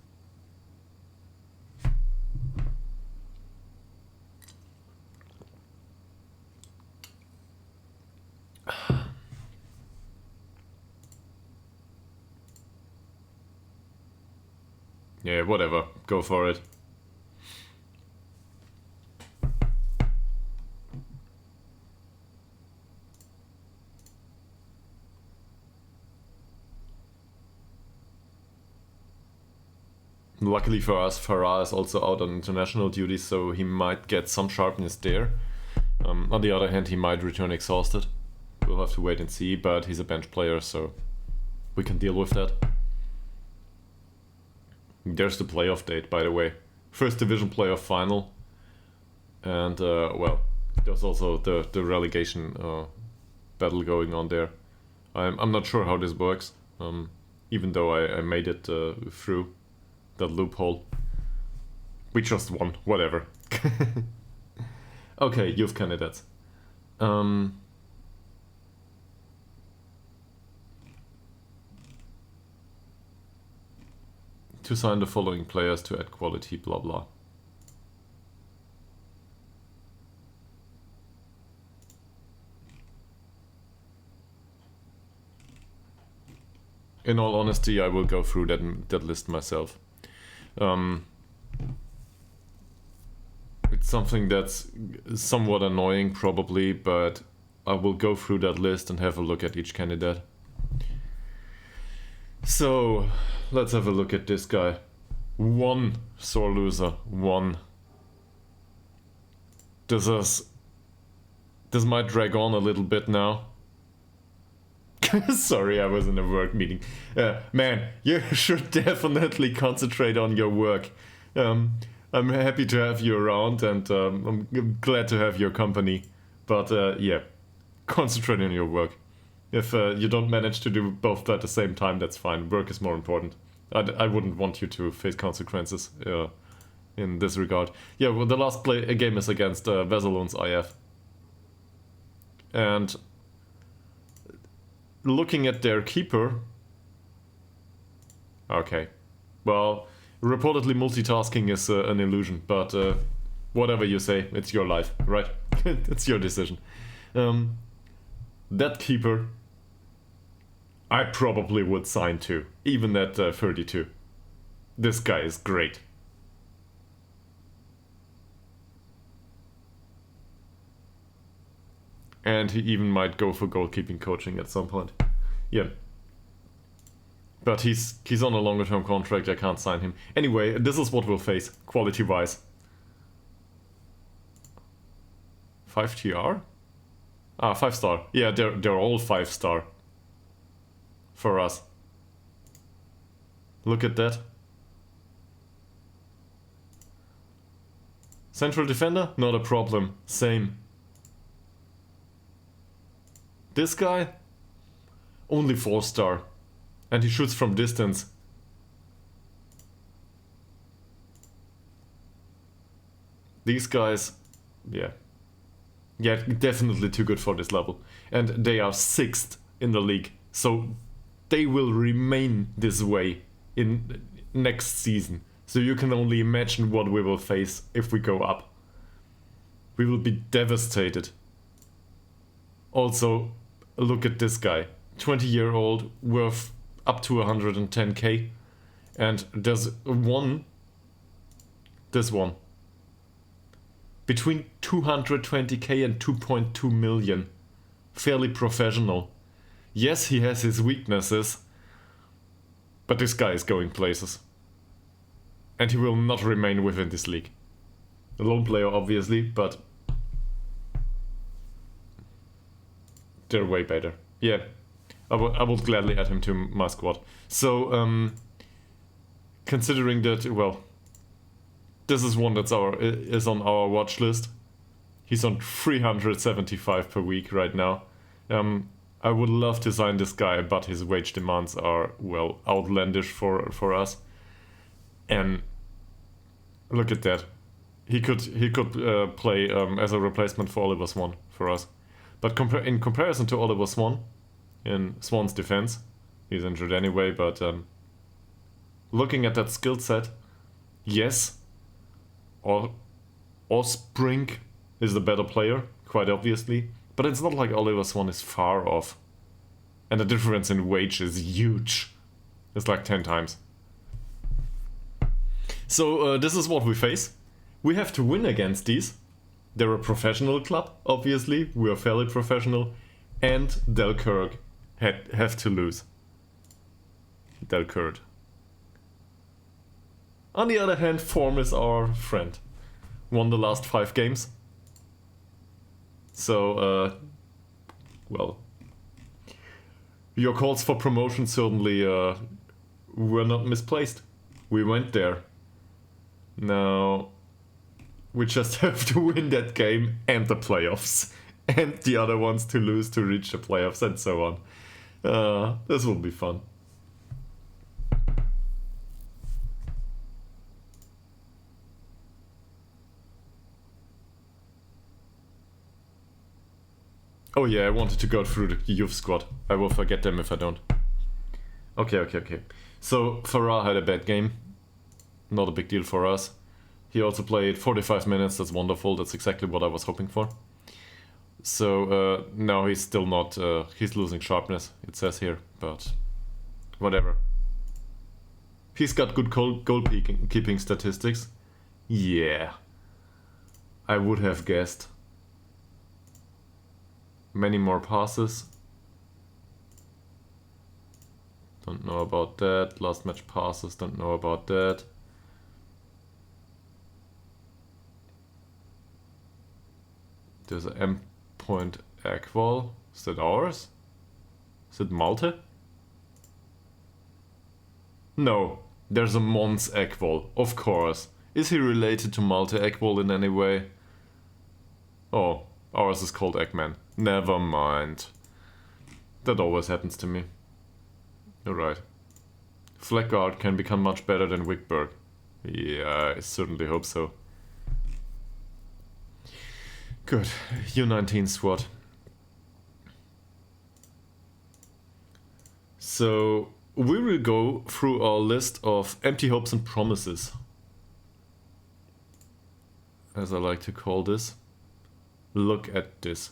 Yeah, whatever. Go for it. Luckily for us, Farah is also out on international duty, so he might get some sharpness there. On the other hand, he might return exhausted. We'll have to wait and see, but he's a bench player, so we can deal with that. There's the playoff date, by the way. First division playoff final. And, well, there's also the relegation battle going on there. I'm not sure how this works, even though I made it through that loophole. We just won, whatever. Okay, youth candidates. To sign the following players to add quality, blah blah. In all honesty, I will go through that list myself. It's something that's somewhat annoying probably, but I will go through that list and have a look at each candidate. So, let's have a look at this guy. One sore loser. One. This might drag on a little bit now. Sorry, I was in a work meeting. Man, you should definitely concentrate on your work. I'm happy to have you around, and I'm glad to have your company. But yeah, concentrate on your work. If you don't manage to do both at the same time, that's fine. Work is more important. I wouldn't want you to face consequences in this regard. Yeah, well, the last game is against Ytterhogdals IK. And looking at their keeper... Okay. Well, reportedly multitasking is an illusion, but whatever you say, it's your life, right? It's your decision. That keeper, I probably would sign too, even at 32. This guy is great. And he even might go for goalkeeping coaching at some point. Yeah. But he's on a longer term contract, I can't sign him. Anyway, this is what we'll face, quality-wise. 5 TR? Ah, 5-star. Yeah, they're all 5-star. For us. Look at that. Central defender? Not a problem. Same. This guy? Only 4-star. And he shoots from distance. These guys yeah. Yeah, definitely too good for this level. And they are 6th in the league. So they will remain this way in next season. So you can only imagine what we will face if we go up. We will be devastated. Also, look at this guy. 20-year-old worth up to 110k. And there's this one. Between 220k and 2.2 million. Fairly professional. Yes, he has his weaknesses. But this guy is going places. And he will not remain within this league. A lone player, obviously, but they're way better. Yeah, I would gladly add him to my squad. So, considering that, well, this is one that's is on our watch list. He's on 375 per week right now. I would love to sign this guy, but his wage demands are, well, outlandish for us. And look at that. He could play as a replacement for Oliver Swan for us. But in comparison to Oliver Swan, in Swan's defense, he's injured anyway, but looking at that skill set, yes, or Spring is the better player, quite obviously, but it's not like Oliver Swan is far off. And the difference in wage is huge. It's like 10 times. So this is what we face. We have to win against these. They're a professional club, obviously. We are fairly professional. And Delkirk have to lose. Delkirk. On the other hand, form is our friend. Won the last 5 games. So, well, your calls for promotion certainly were not misplaced. We went there. Now, we just have to win that game and the playoffs. And the other ones to lose to reach the playoffs and so on. This will be fun. Oh yeah, I wanted to go through the youth squad. I will forget them if I don't. Okay. So, Farah had a bad game. Not a big deal for us. He also played 45 minutes, that's wonderful, that's exactly what I was hoping for. So, now he's still not, he's losing sharpness, it says here, but whatever. He's got good goal-keeping statistics. Yeah. I would have guessed. Many more passes. Don't know about that. Last match passes, don't know about that. There's an M. Ekval. Is that ours? Is it Malte? No, there's a Mons Ekval, of course. Is he related to Malte Ekval in any way? Oh, ours is called Eggman. Never mind. That always happens to me. Alright. Fleckguard can become much better than Wickberg. Yeah, I certainly hope so. Good. U19 squad. So, we will go through our list of empty hopes and promises. As I like to call this. Look at this.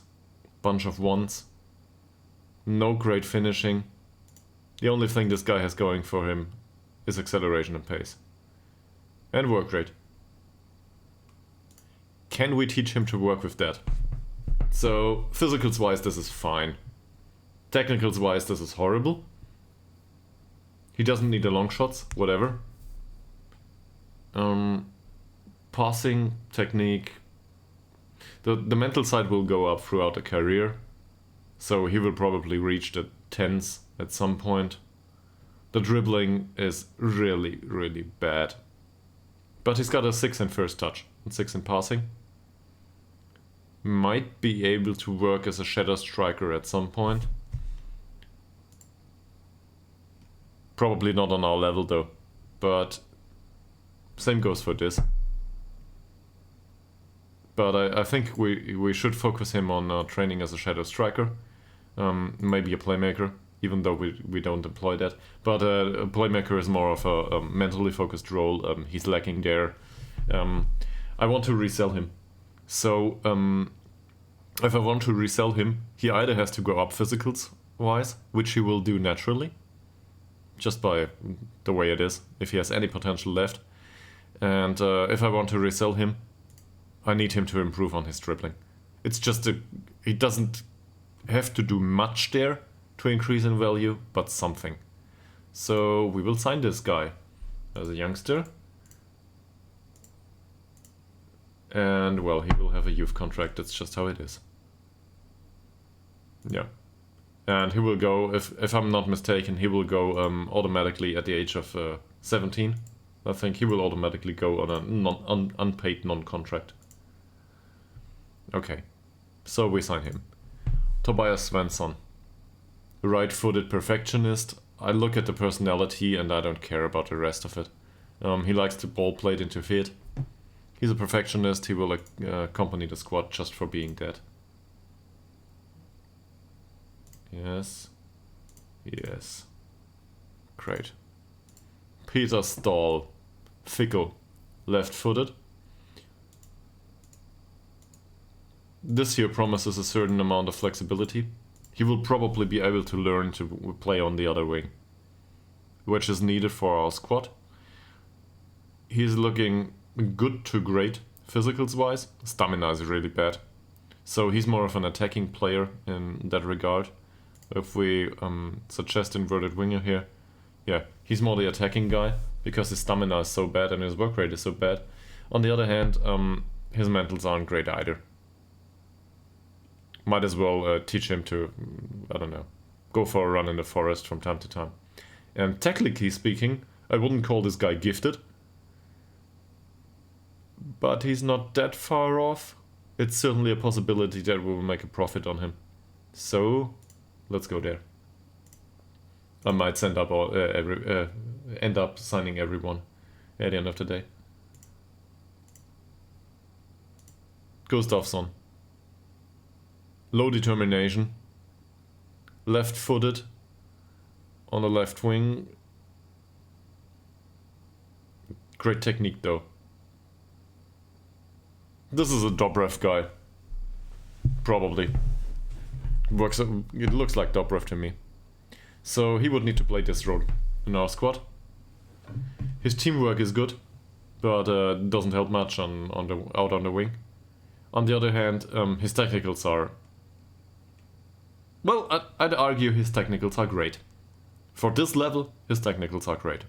Bunch of ones. No great finishing. The only thing this guy has going for him is acceleration and pace. And work rate. Can we teach him to work with that? So, physicals wise this is fine. Technicals wise this is horrible. He doesn't need the long shots, whatever. Passing, technique. The mental side will go up throughout the career. So he will probably reach the 10s at some point. The dribbling is really, really bad. But he's got a 6 in first touch and 6 in passing. Might be able to work as a shadow striker at some point. Probably not on our level though. But same goes for this. But I think we should focus him on training as a shadow striker, maybe a playmaker, even though we don't employ that. But a playmaker is more of a mentally focused role. He's lacking there. I want to resell him. So if I want to resell him, he either has to go up physicals wise, which he will do naturally, just by the way it is, if he has any potential left. And if I want to resell him, I need him to improve on his dribbling. It's just he doesn't have to do much there to increase in value, but something. So we will sign this guy as a youngster. And well, he will have a youth contract, that's just how it is. Yeah. And he will go, if I'm not mistaken, he will go automatically at the age of 17. I think he will automatically go on an unpaid non-contract. Okay, so we sign him. Tobias Svensson. Right-footed perfectionist. I look at the personality and I don't care about the rest of it. He likes the ball played into feet. He's a perfectionist. He will accompany the squad just for being dead. Yes. Yes. Great. Peter Stahl. Fickle. Left-footed. This here promises a certain amount of flexibility. He will probably be able to learn to play on the other wing, which is needed for our squad. He's looking good to great physicals wise. Stamina is really bad. So he's more of an attacking player in that regard. If we suggest inverted winger here, yeah, he's more the attacking guy because his stamina is so bad and his work rate is so bad. On the other hand, his mentals aren't great either. Might as well teach him to, I don't know, go for a run in the forest from time to time. And technically speaking, I wouldn't call this guy gifted, but he's not that far off. It's certainly a possibility that we will make a profit on him. So, let's go there. I might end up signing everyone at the end of the day. Gustafsson. Low determination. Left-footed. On the left wing. Great technique though. This is a Dobrev guy. Probably. It looks like Dobrev to me. So he would need to play this role in our squad. His teamwork is good, but doesn't help much out on the wing. On the other hand, his technicals are... Well, I'd argue his technicals are great. For this level, his technicals are great.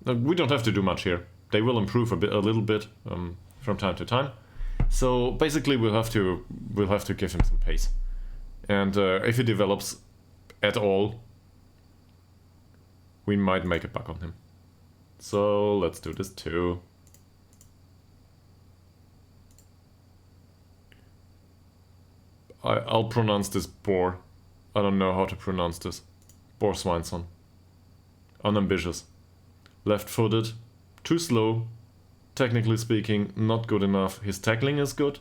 We don't have to do much here. They will improve a little bit from time to time. So basically, we'll have to give him some pace. And if he develops at all, we might make a buck on him. So let's do this too. I'll pronounce this Bor. I don't know how to pronounce this. Bor Svensson. Unambitious. Left-footed. Too slow. Technically speaking, not good enough. His tackling is good.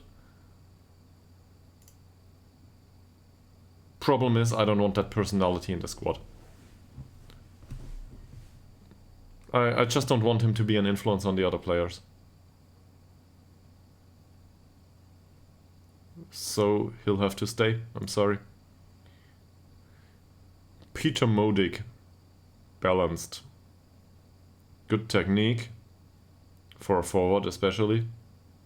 Problem is, I don't want that personality in the squad. I just don't want him to be an influence on the other players. So he'll have to stay. I'm sorry. Peter Modig. Balanced. Good technique. For a forward especially.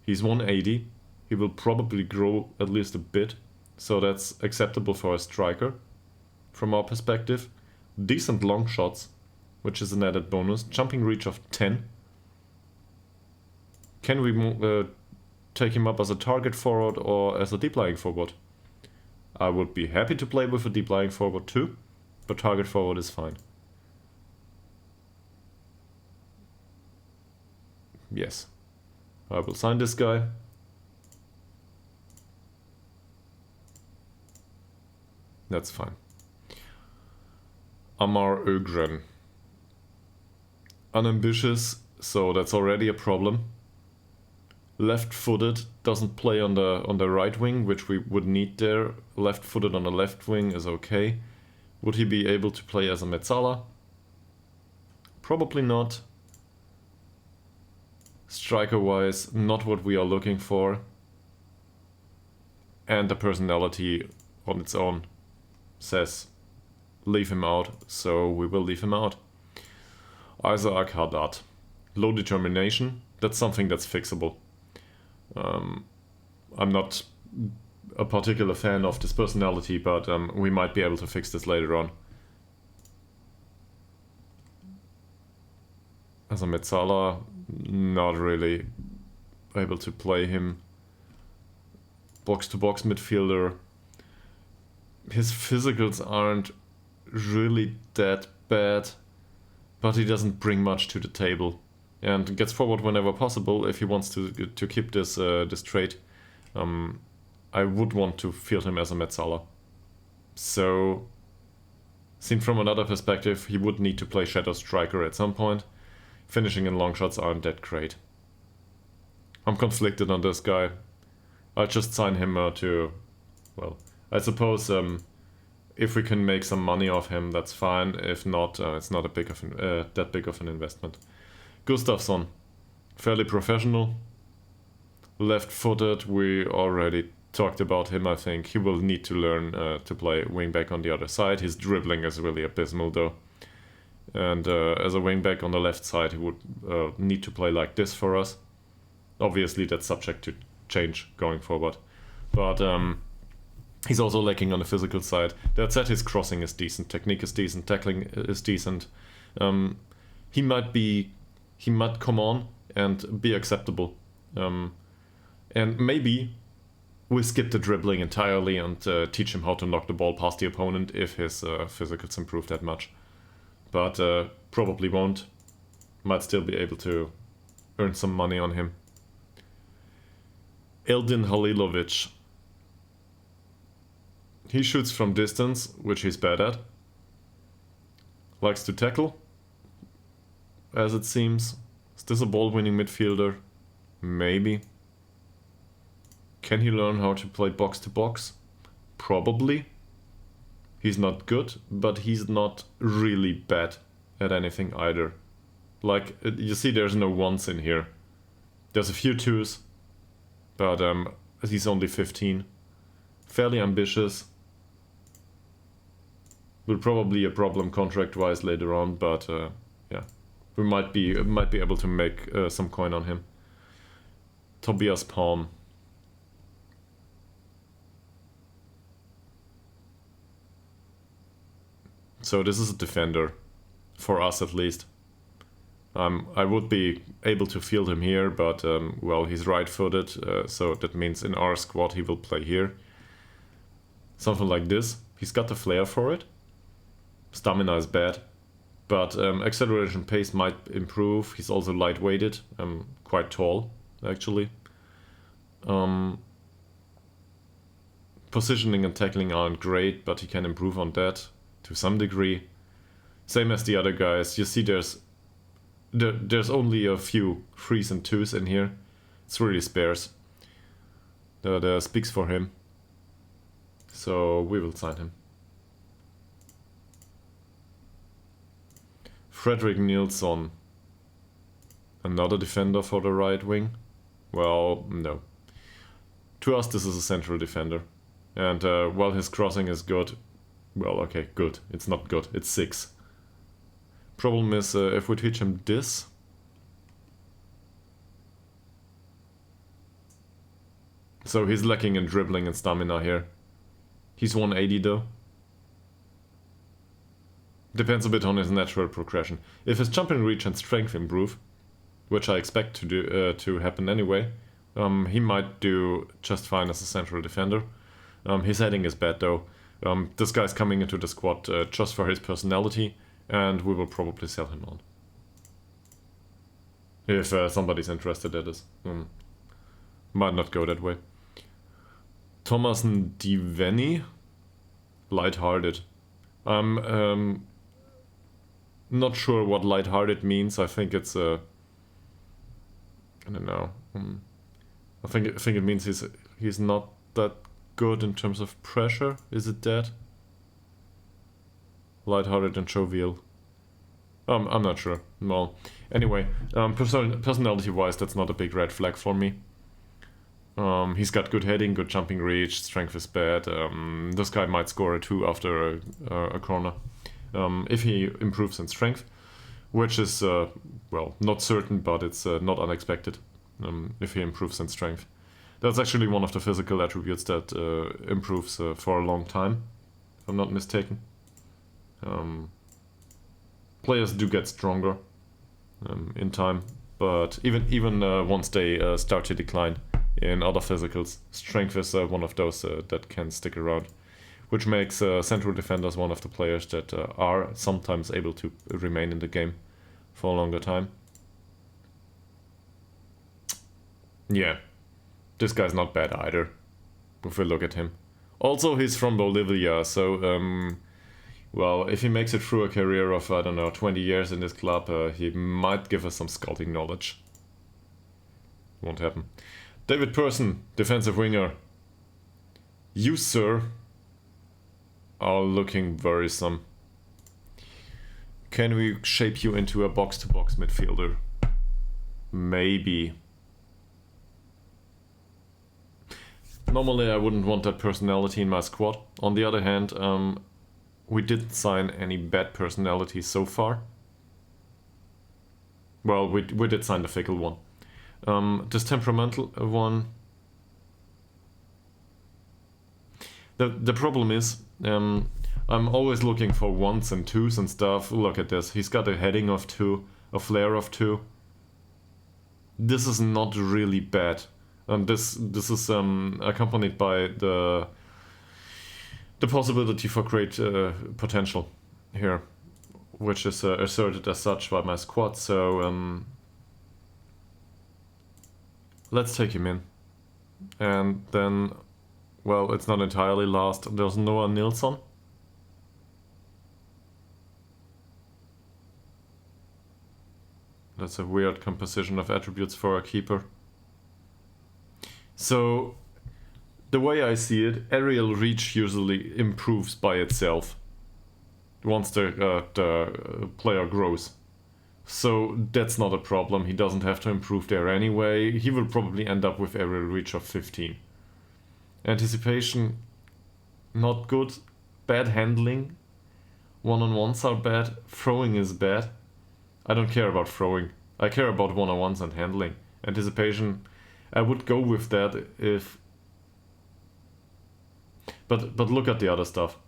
He's 180. He will probably grow at least a bit. So that's acceptable for a striker. From our perspective. Decent long shots. Which is an added bonus. Jumping reach of 10. Can we take him up as a target forward or as a deep lying forward? I would be happy to play with a deep lying forward too. But target forward is fine. Yes. I will sign this guy. That's fine. Amar Ögren. Unambitious, so that's already a problem. Left-footed, doesn't play on the right wing, which we would need there. Left-footed on the left wing is okay. Would he be able to play as a mezzala? Probably not. Striker-wise, not what we are looking for. And the personality on its own says leave him out, so we will leave him out. Ytterhogdals. Low determination, that's something that's fixable. I'm not a particular fan of this personality, but we might be able to fix this later on. As a mezzala, not really able to play him. Box-to-box midfielder. His physicals aren't really that bad, but he doesn't bring much to the table. And gets forward whenever possible if he wants to keep this this trait. I would want to field him as a mezzala. So, seen from another perspective, he would need to play shadow striker at some point. Finishing in long shots aren't that great. I'm conflicted on this guy. I'll just sign him to, well, I suppose if we can make some money off him, that's fine. If not, it's not that big of an investment. Gustafsson, fairly professional. Left-footed, we already talked about him, I think. He will need to learn to play wingback on the other side. His dribbling is really abysmal though. And as a wingback on the left side, he would need to play like this for us. Obviously, that's subject to change going forward. But he's also lacking on the physical side. That said, his crossing is decent, technique is decent, tackling is decent. He might come on and be acceptable. And maybe we skip the dribbling entirely and teach him how to knock the ball past the opponent if his physicals improve that much. But probably won't. Might still be able to earn some money on him. Eldin Halilovic. He shoots from distance, which he's bad at. Likes to tackle, as it seems. Is this a ball-winning midfielder? Maybe. Can he learn how to play box-to-box? Probably. He's not good, but he's not really bad at anything either. Like, you see there's no ones in here. There's a few twos, but he's only 15. Fairly ambitious. Will probably be a problem contract-wise later on, but yeah. We might be able to make some coin on him. Tobias Palm. So this is a defender, for us at least. I would be able to field him here, but well, he's right-footed, so that means in our squad he will play here. Something like this. He's got the flair for it. Stamina is bad, but acceleration pace might improve. He's also light-weighted, quite tall, actually. Positioning and tackling aren't great, but he can improve on that to some degree. Same as the other guys. You see there's only a few 3s and 2s in here. It's really sparse. That speaks for him. So we will sign him. Fredrik Nilsson. Another defender for the right wing? Well, no. To us this is a central defender. And while his crossing is good, well, okay, good. It's not good. It's 6. Problem is, if we teach him this... So he's lacking in dribbling and stamina here. He's 180 though. Depends a bit on his natural progression. If his jumping reach and strength improve, which I expect to happen anyway, he might do just fine as a central defender. His heading is bad though. This guy's coming into the squad just for his personality, and we will probably sell him on. If somebody's interested, that is. Might not go that way. Thomas Diveni, light-hearted. I'm not sure what light-hearted means. I think it's I don't know. I think it means he's not that good in terms of pressure. Is it that? Lighthearted and jovial. I'm not sure. Well, anyway, personality-wise, that's not a big red flag for me. He's got good heading, good jumping reach, strength is bad. This guy might score a 2 after a corner. If he improves in strength, which is, well, not certain, but it's not unexpected if he improves in strength. That's actually one of the physical attributes that improves for a long time, if I'm not mistaken. Players do get stronger in time, but even once they start to decline in other physicals, strength is one of those that can stick around, which makes central defenders one of the players that are sometimes able to remain in the game for a longer time. Yeah, this guy's not bad either, if we look at him. Also, he's from Bolivia, so well, if he makes it through a career of, I don't know, 20 years in this club, he might give us some scouting knowledge. Won't happen. David Person, defensive winger. You, sir, are looking worrisome. Can we shape you into a box-to-box midfielder? Maybe. Normally I wouldn't want that personality in my squad. On the other hand, we didn't sign any bad personalities so far. Well, we did sign the fickle one. This temperamental one... The problem is, I'm always looking for 1s and 2s and stuff. Look at this, he's got a heading of 2, a flair of 2. This is not really bad. And this is accompanied by the possibility for great potential here, which is asserted as such by my squad. So let's take him in. And then, well, it's not entirely lost. There's Noah Nilsson. That's a weird composition of attributes for a keeper. So, the way I see it, aerial reach usually improves by itself once the player grows. So that's not a problem, he doesn't have to improve there anyway. He will probably end up with aerial reach of 15. Anticipation, not good. Bad handling. One-on-ones are bad. Throwing is bad. I don't care about throwing. I care about one-on-ones and handling. Anticipation, I would go with that if... But look at the other stuff.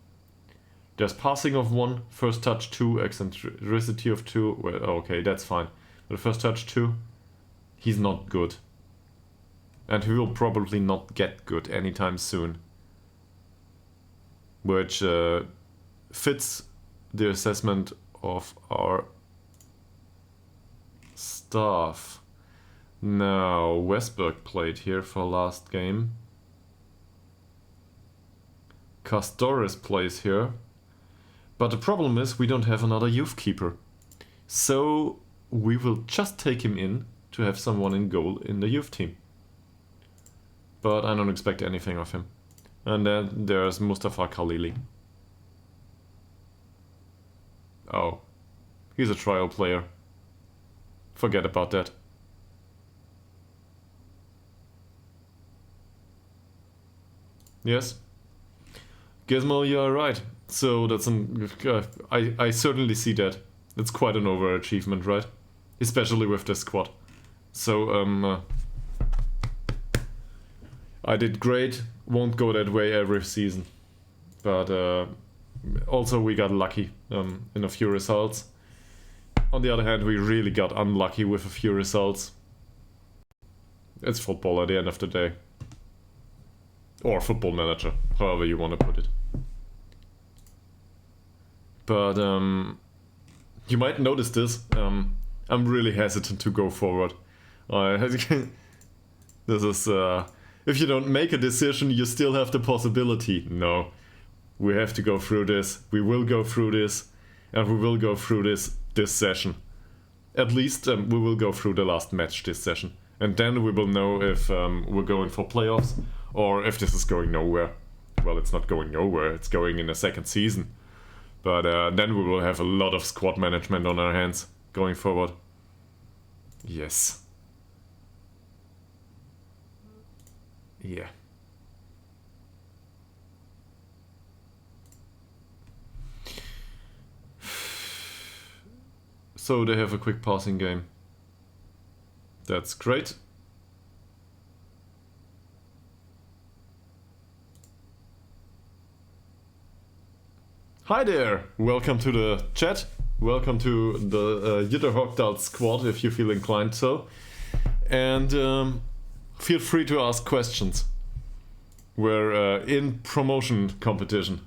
There's passing of 1, first touch 2, eccentricity of 2. Well, okay, that's fine. But first touch 2, he's not good. And he will probably not get good anytime soon. Which fits the assessment of our staff. Now, Westberg played here for last game. Castores plays here. But the problem is we don't have another youth keeper. So we will just take him in to have someone in goal in the youth team. But I don't expect anything of him. And then there's Mustafa Khalili. Oh, he's a trial player. Forget about that. Yes. Gizmo, you are right. So that's an... I certainly see that. It's quite an overachievement, right? Especially with this squad. So, I did great. Won't go that way every season. But also we got lucky in a few results. On the other hand, we really got unlucky with a few results. It's football at the end of the day. Or Football Manager, however you want to put it. But you might notice this. I'm really hesitant to go forward. This is if you don't make a decision, you still have the possibility. No, we have to go through this. We will go through this, and we will go through this session. At least we will go through the last match this session. And then we will know if we're going for playoffs or if this is going nowhere. Well, it's not going nowhere, it's going in a second season. But then we will have a lot of squad management on our hands going forward. Yes. Yeah. So they have a quick passing game. That's great. Hi there! Welcome to the chat. Welcome to the Ytterhogdals squad if you feel inclined so. And feel free to ask questions. We're in promotion competition.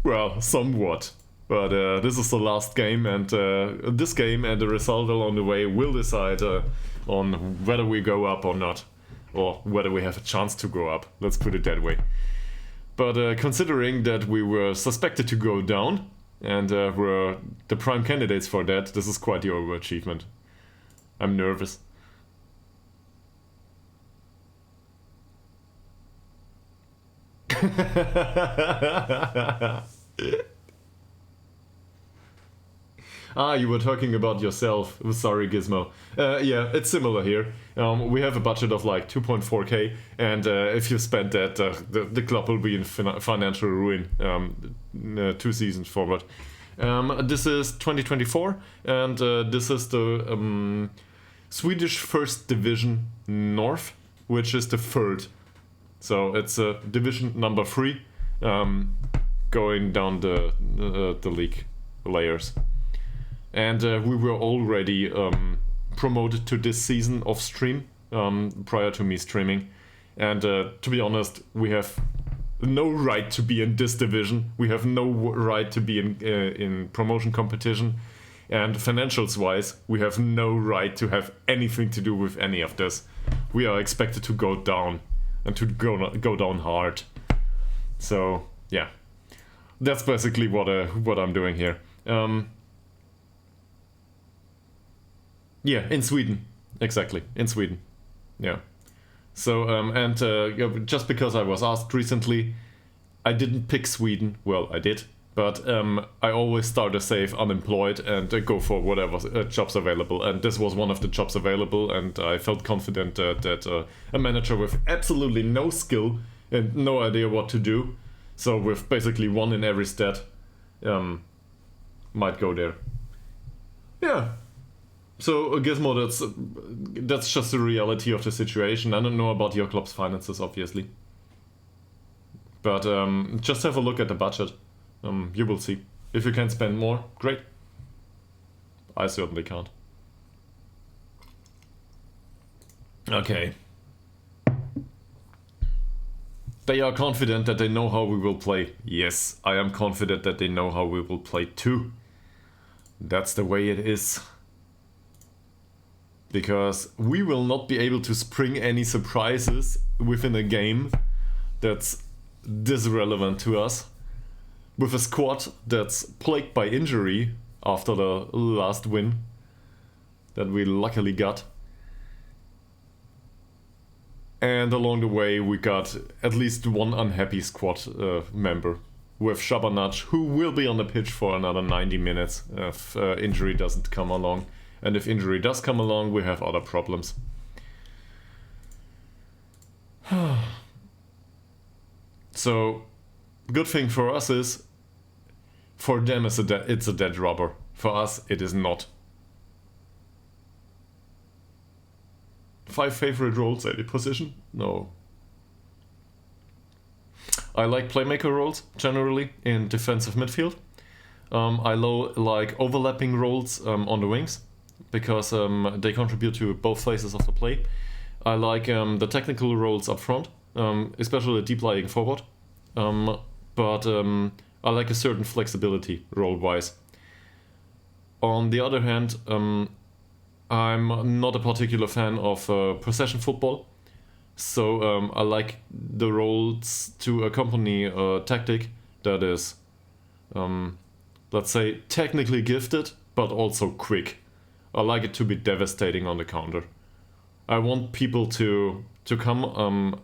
Well, somewhat. But this is the last game, and this game and the result along the way will decide on whether we go up or not. Or whether we have a chance to go up, let's put it that way. But considering that we were suspected to go down, and were the prime candidates for that, this is quite the overachievement. I'm nervous. Ah, you were talking about yourself. Sorry, Gizmo. Yeah, it's similar here. We have a budget of like 2.4k, and if you spend that, the club will be in financial ruin 2 seasons forward. This is 2024, and this is the Swedish First Division North, which is the third. So it's division number 3, going down the league layers. And we were already promoted to this season off stream prior to me streaming. And to be honest, we have no right to be in this division. We have no right to be in promotion competition. And financials wise, we have no right to have anything to do with any of this. We are expected to go down, and to go down hard. So yeah, that's basically what I'm doing here. Yeah, in Sweden. Exactly, in Sweden. Yeah. So, just because I was asked recently, I didn't pick Sweden. Well, I did. But I always start a save unemployed and go for whatever jobs available. And this was one of the jobs available, and I felt confident that a manager with absolutely no skill and no idea what to do, so with basically 1 in every stat, might go there. Yeah. So, Gizmo, that's just the reality of the situation. I don't know about your club's finances, obviously. But just have a look at the budget. You will see. If you can spend more, great. I certainly can't. Okay. They are confident that they know how we will play. Yes, I am confident that they know how we will play too. That's the way it is. Because we will not be able to spring any surprises within a game that's this relevant to us. With a squad that's plagued by injury after the last win that we luckily got. And along the way we got at least one unhappy squad member with Shabanach, who will be on the pitch for another 90 minutes if injury doesn't come along. And if injury does come along, we have other problems. So, good thing for us is, for them it's a dead rubber. For us, it is not. 5 favorite roles at the position? No. I like playmaker roles, generally, in defensive midfield. I like overlapping roles on the wings, because they contribute to both phases of the play. I like the technical roles up front, especially deep lying forward. But I like a certain flexibility role-wise. On the other hand, I'm not a particular fan of possession football. So I like the roles to accompany a tactic that is, let's say, technically gifted, but also quick. I like it to be devastating on the counter. I want people to come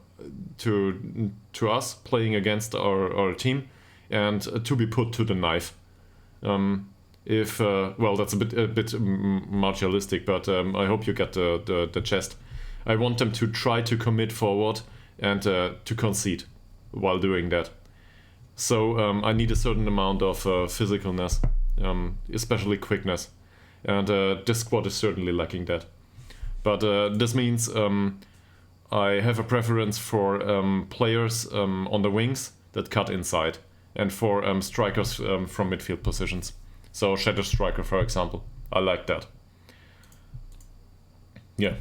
to us playing against our team and to be put to the knife. If well, that's a bit martialistic, but I hope you get the gist. I want them to try to commit forward and to concede while doing that. So I need a certain amount of physicalness, especially quickness, and this squad is certainly lacking that. But this means I have a preference for players on the wings that cut inside, and for strikers from midfield positions. So shadow striker, for example. I like that. Yeah,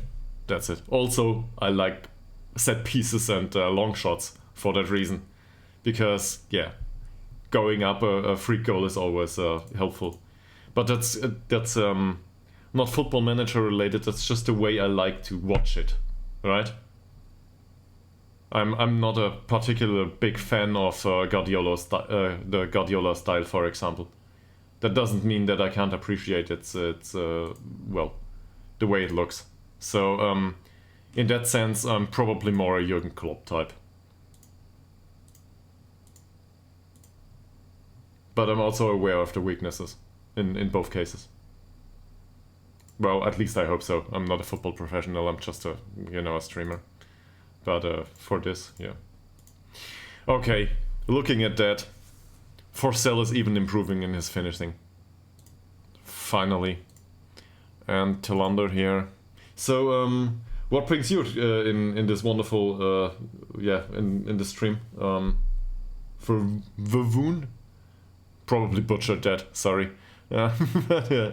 that's it. Also, I like set pieces and long shots for that reason. Because, yeah, going up a free goal is always helpful. But that's not Football Manager related, that's just the way I like to watch it, right? I'm not a particular big fan of the Guardiola style, for example. That doesn't mean that I can't appreciate its well, the way it looks. So in that sense, I'm probably more a Jurgen Klopp type. But I'm also aware of the weaknesses in both cases. Well, at least I hope so. I'm not a football professional. I'm just a streamer. But for this, yeah. Okay, looking at that, Forsell is even improving in his finishing. Finally. And Tillander here. So, what brings you in this wonderful, in the stream? For Vavoon? Probably butchered that, sorry. But, yeah.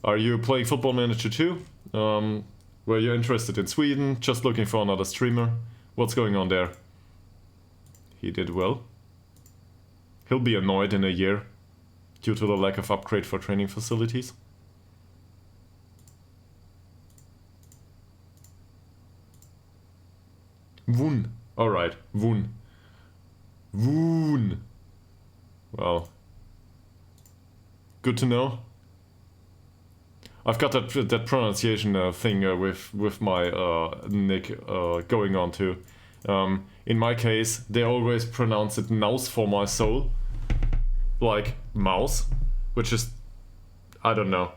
Are you playing Football Manager 2? Were you interested in Sweden? Just looking for another streamer? What's going on there? He did well. He'll be annoyed in a year due to the lack of upgrade for training facilities. Woon. Alright, Woon. Woon. Well. Good to know. I've got that pronunciation thing with my nick going on too. In my case, they always pronounce it "mouse" for my soul, like mouse, which is, I don't know.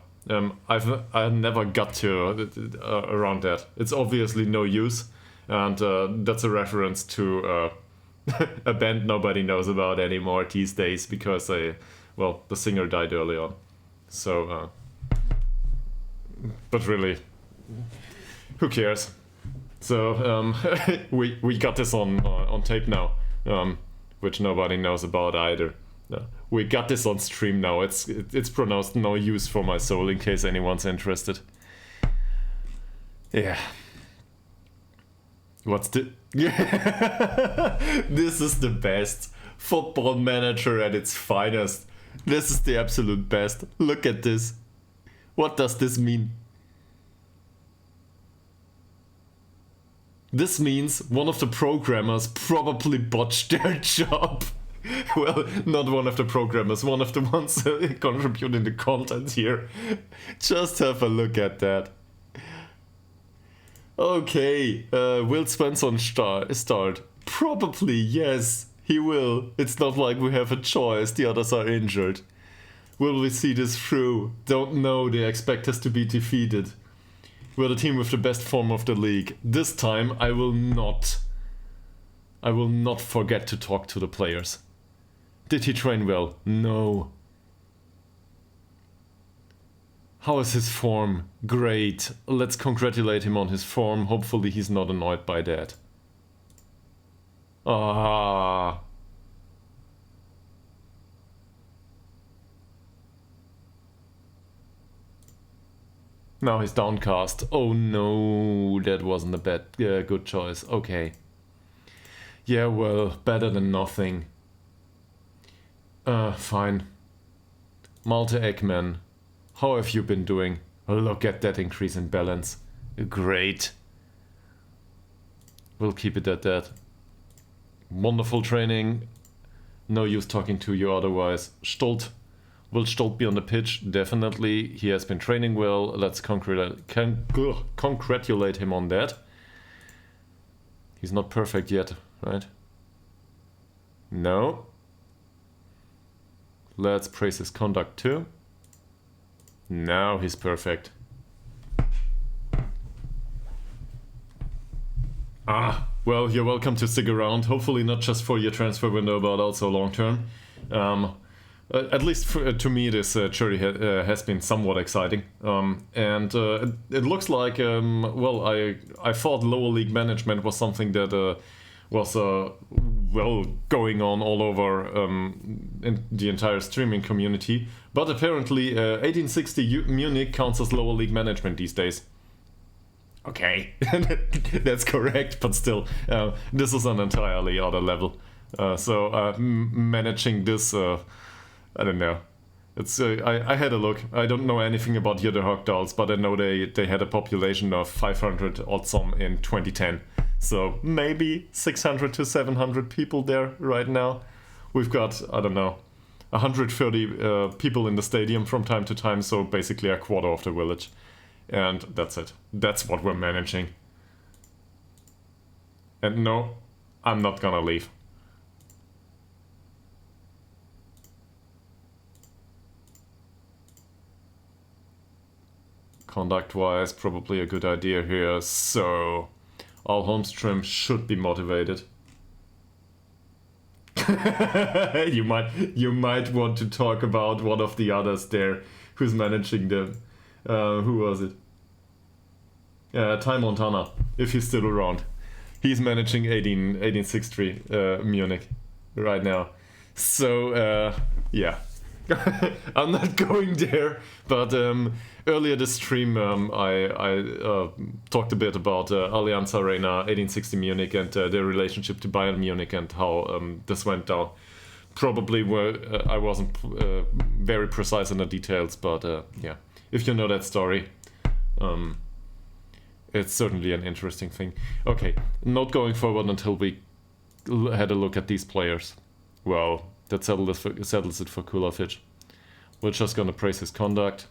I've never got to around that. It's obviously no use, and that's a reference to a band nobody knows about anymore these days because the singer died early on. So. But really, who cares? So we got this on tape now, which nobody knows about either. We got this on stream now. It's pronounced "no use for my soul" in case anyone's interested. Yeah. What's the? This is the best Football Manager at its finest. This is the absolute best. Look at this. What does this mean? This means one of the programmers probably botched their job. Well, not one of the programmers, one of the ones contributing the content here. Just have a look at that. Okay, will Svensson start? Probably, yes, he will. It's not like we have a choice, the others are injured. Will we see this through? Don't know, they expect us to be defeated. We're the team with the best form of the league. This time I will not forget to talk to the players. Did he train well? No. How is his form? Great. Let's congratulate him on his form. Hopefully he's not annoyed by that. Ah. Now he's downcast. Oh no, that wasn't a good choice. Okay. Yeah, well, better than nothing. Fine. Malte Ekman, how have you been doing? Look at that increase in balance. Great. We'll keep it at that. Wonderful training. No use talking to you otherwise. Stolt, Will Stolt be on the pitch? Definitely. He has been training well. Let's congratulate him on that. He's not perfect yet, right? No. Let's praise his conduct too. Now he's perfect. Well, you're welcome to stick around. Hopefully not just for your transfer window, but also long term. At least to me, this jury has been somewhat exciting. And it looks like, well, I thought lower league management was something that was, well, going on all over in the entire streaming community. But apparently 1860 Munich counts as lower league management these days. Okay, that's correct, but still, this is an entirely other level. So managing this, I don't know. It's I had a look. I don't know anything about Ytterhogdals, but I know they had a population of 500 odd some in 2010. So maybe 600 to 700 people there right now. We've got, I don't know, 130 people in the stadium from time to time, so basically a quarter of the village. And that's it. That's what we're managing. And no, I'm not gonna leave. Conduct-wise, probably a good idea here. So, Al Holmstrom should be motivated. You might want to talk about one of the others there who's managing them. Who was it? Ty Montana, if he's still around. He's managing 1863 Munich right now. So, yeah. I'm not going there, but earlier this stream I talked a bit about Allianz Arena, 1860 Munich, and their relationship to Bayern Munich and how this went down. Probably I wasn't very precise in the details, but yeah. If you know that story, it's certainly an interesting thing. Okay, not going forward until we had a look at these players. Well, that settles it for Kulafich. We're just gonna praise his conduct.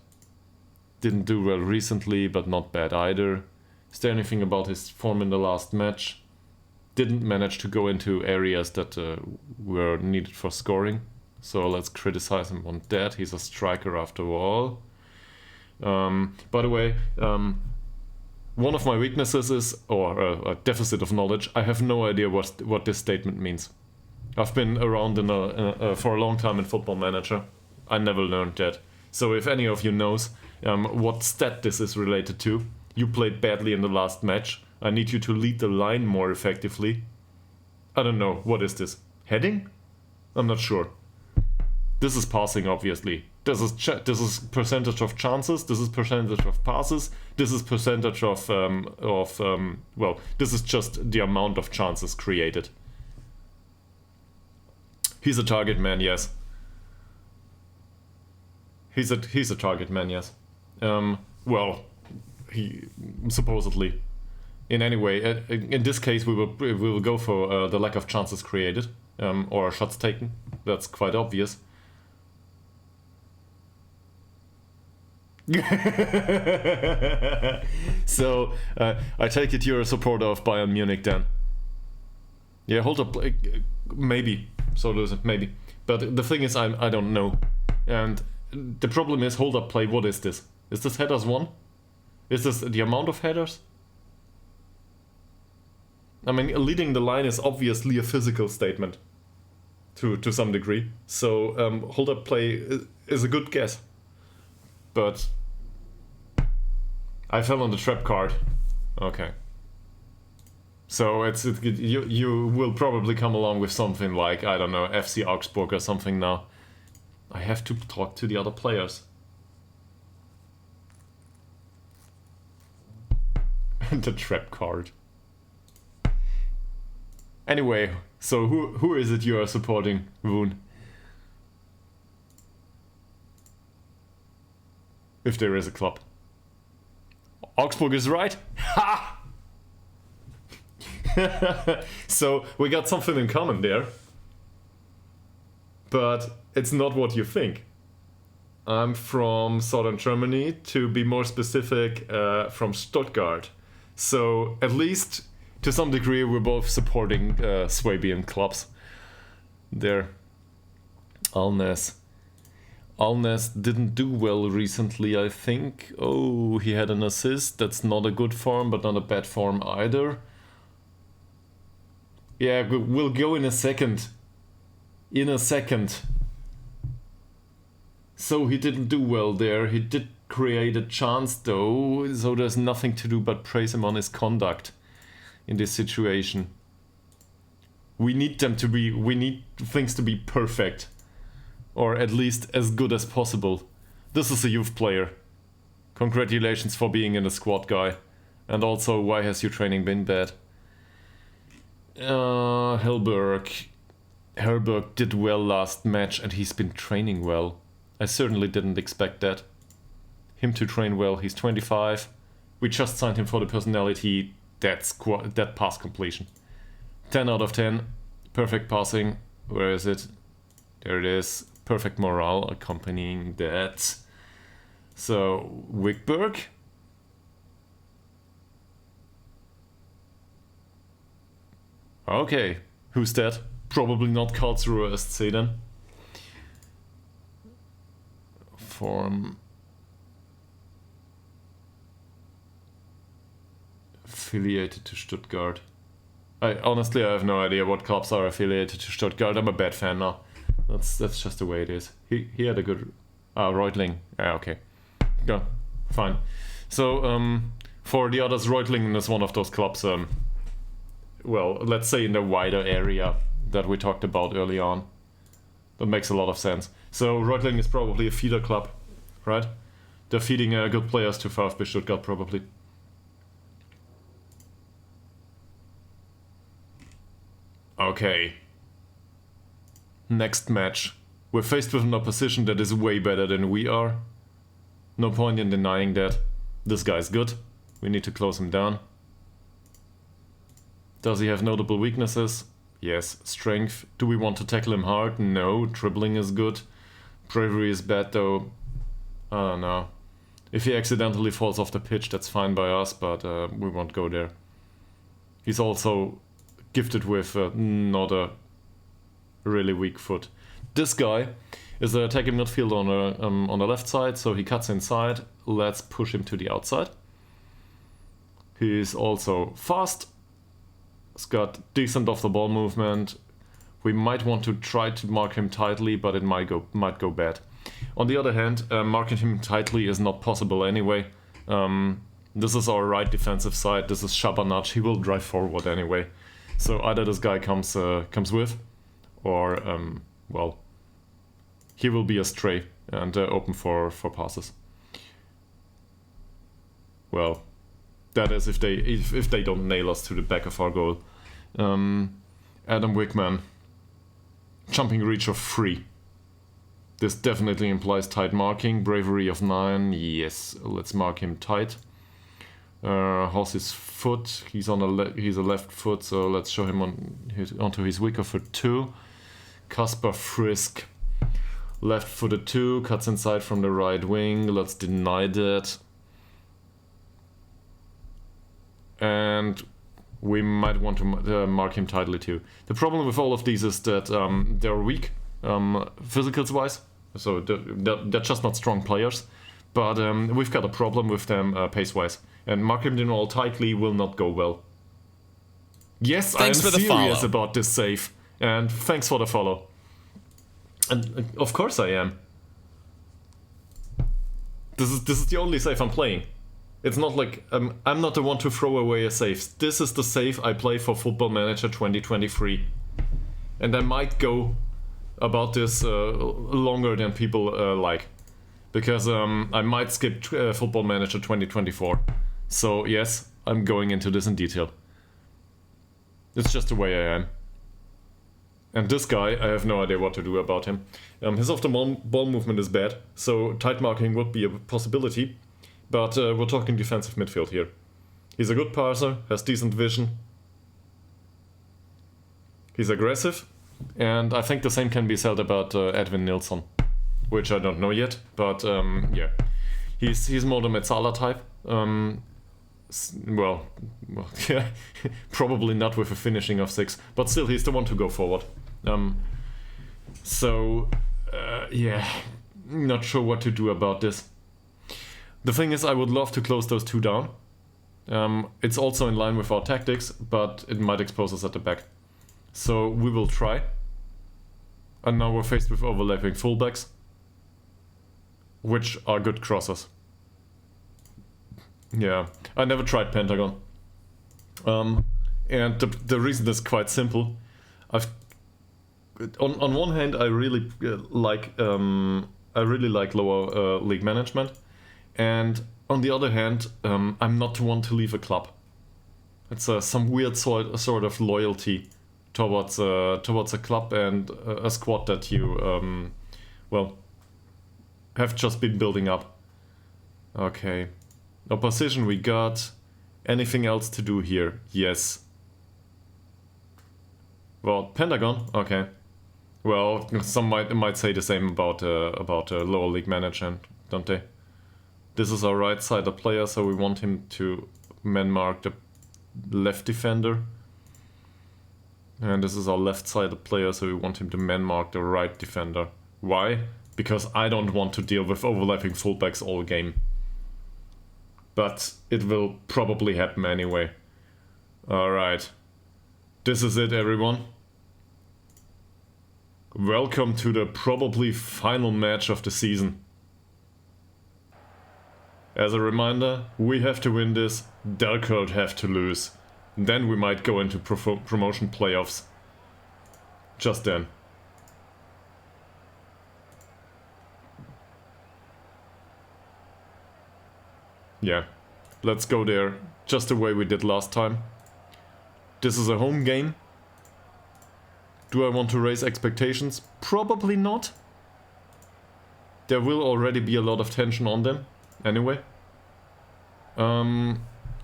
Didn't do well recently, but not bad either. Is there anything about his form in the last match? Didn't manage to go into areas that were needed for scoring. So let's criticize him on that. He's a striker after all. By the way, one of my weaknesses is, or a deficit of knowledge. I have no idea what this statement means. I've been around for a long time in Football Manager. I never learned that. So if any of you knows what stat this is related to, you played badly in the last match. I need you to lead the line more effectively. I don't know. What is this? Heading? I'm not sure. This is passing, obviously. This is percentage of chances. This is percentage of passes. This is percentage of well, this is just the amount of chances created. He's a target man, yes. He's a target man, yes. Well, he supposedly. In any way, in this case, we will go for the lack of chances created or shots taken. That's quite obvious. So I take it you're a supporter of Bayern Munich then. Yeah, hold up, maybe. So lose it, maybe. But the thing is, I don't know. And the problem is, hold up play. What is this? Is this headers 1? Is this the amount of headers? I mean, leading the line is obviously a physical statement, to some degree. So hold up play is a good guess. But I fell on the trap card. Okay. So you will probably come along with something like, I don't know, FC Augsburg or something now. I have to talk to the other players. The trap card. Anyway, so who is it you are supporting, Woon? If there is a club. Augsburg is right? Ha! So we got something in common there. But it's not what you think. I'm from southern Germany, to be more specific, from Stuttgart. So at least to some degree we're both supporting Swabian clubs there. Alnes didn't do well recently, I think. Oh, he had an assist. That's not a good form, but not a bad form either. Yeah, we'll go in a second. So he didn't do well there. He did create a chance though, so there's nothing to do but praise him on his conduct in this situation. We need things to be perfect, or at least as good as possible. This is a youth player. Congratulations for being in the squad, guy. And also, why has your training been bad? Helberg did well last match and he's been training well. I certainly didn't expect that. Him to train well. He's 25. We just signed him for the personality. That pass completion. 10 out of 10. Perfect passing. Where is it? There it is. Perfect morale accompanying that. So, Wickberg. Okay. Who's that? Probably not Karlsruhe SC then. Form affiliated to Stuttgart. I have no idea what clubs are affiliated to Stuttgart. I'm a bad fan now. That's just the way it is. He had a good Reutling. Okay. Yeah, fine. So for the others, Reutlingen is one of those clubs. Well, let's say in the wider area that we talked about early on. That makes a lot of sense. So Reutlingen is probably a feeder club, right? They're feeding good players to VfB Stuttgart, probably. Okay. Next match. We're faced with an opposition that is way better than we are. No point in denying that. This guy's good. We need to close him down. Does he have notable weaknesses? Yes. Strength. Do we want to tackle him hard? No. Dribbling is good. Bravery is bad though. I don't know. If he accidentally falls off the pitch, that's fine by us, but we won't go there. He's also gifted with not a really weak foot. This guy is an attacking midfielder on the left side, so he cuts inside. Let's push him to the outside. He's also fast. He's got decent off-the-ball movement. We might want to try to mark him tightly, but it might go bad. On the other hand, marking him tightly is not possible anyway. This is our right defensive side. This is Shabanach. He will drive forward anyway. So either this guy comes with, or well, he will be astray and open for passes. Well, that is if they don't nail us to the back of our goal. Adam Wickman, jumping reach of 3. This definitely implies tight marking. Bravery of 9. Yes, let's mark him tight. How's his foot? He's a left foot, so let's show him onto his weaker foot too. Kasper Frisk, left-footed too, cuts inside from the right wing. Let's deny that. And we might want to mark him tightly too. The problem with all of these is that they're weak, physicals-wise. So they're just not strong players. But we've got a problem with them pace-wise. And marking them all tightly will not go well. Yes, I'm serious about this save. And thanks for the follow. And of course I am. This is the only save I'm playing. It's not like I'm not the one to throw away a save. This is the save I play for Football Manager 2023. And I might go about this longer than people like. Because I might skip Football Manager 2024. So yes, I'm going into this in detail. It's just the way I am. And this guy, I have no idea what to do about him. His off-the-ball movement is bad, so tight marking would be a possibility. But we're talking defensive midfield here. He's a good passer, has decent vision. He's aggressive. And I think the same can be said about Edwin Nilsson. which I don't know yet, but yeah. He's more the Metzala type. Well, yeah, probably not with a finishing of 6, but still he's the one to go forward. Yeah, not sure what to do about this. The thing is, I would love to close those 2 down. It's also in line with our tactics, but it might expose us at the back. So we will try. And now we're faced with overlapping fullbacks, which are good crossers. Yeah, I never tried Pentagon. And the reason is quite simple. On one hand, I really like lower league management, and on the other hand, I'm not one to leave a club. It's some weird sort of loyalty towards a club and a squad that you have just been building up. Okay, opposition we got. Anything else to do here? Yes. Well, Pentagon. Okay. Well, some might say the same about lower league management, don't they? This is our right-sided player, so we want him to man-mark the left defender. And this is our left-sided player, so we want him to man-mark the right defender. Why? Because I don't want to deal with overlapping fullbacks all game. But it will probably happen anyway. Alright. This is it, everyone. Welcome to the probably final match of the season. As a reminder, we have to win this, Ytterhogdals have to lose. Then we might go into promotion playoffs. Just then. Yeah, let's go there, just the way we did last time. This is a home game. Do I want to raise expectations? Probably not. There will already be a lot of tension on them, anyway.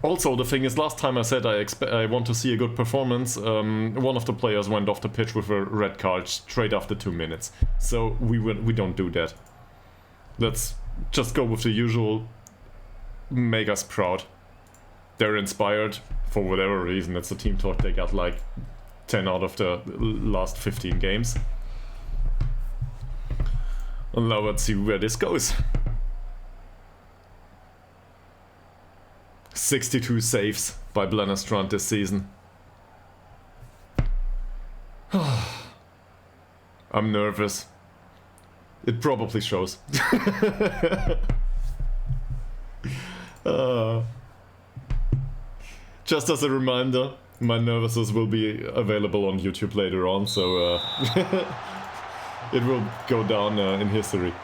Also, the thing is, last time I said I want to see a good performance, one of the players went off the pitch with a red card straight after 2 minutes. So we don't do that. Let's just go with the usual, make us proud. They're inspired, for whatever reason. It's a team talk, they got like 10 out of the last 15 games. And now let's see where this goes. 62 saves by Blennerstrand this season. I'm nervous. It probably shows. Just as a reminder, my nervousness will be available on YouTube later on, so it will go down in history.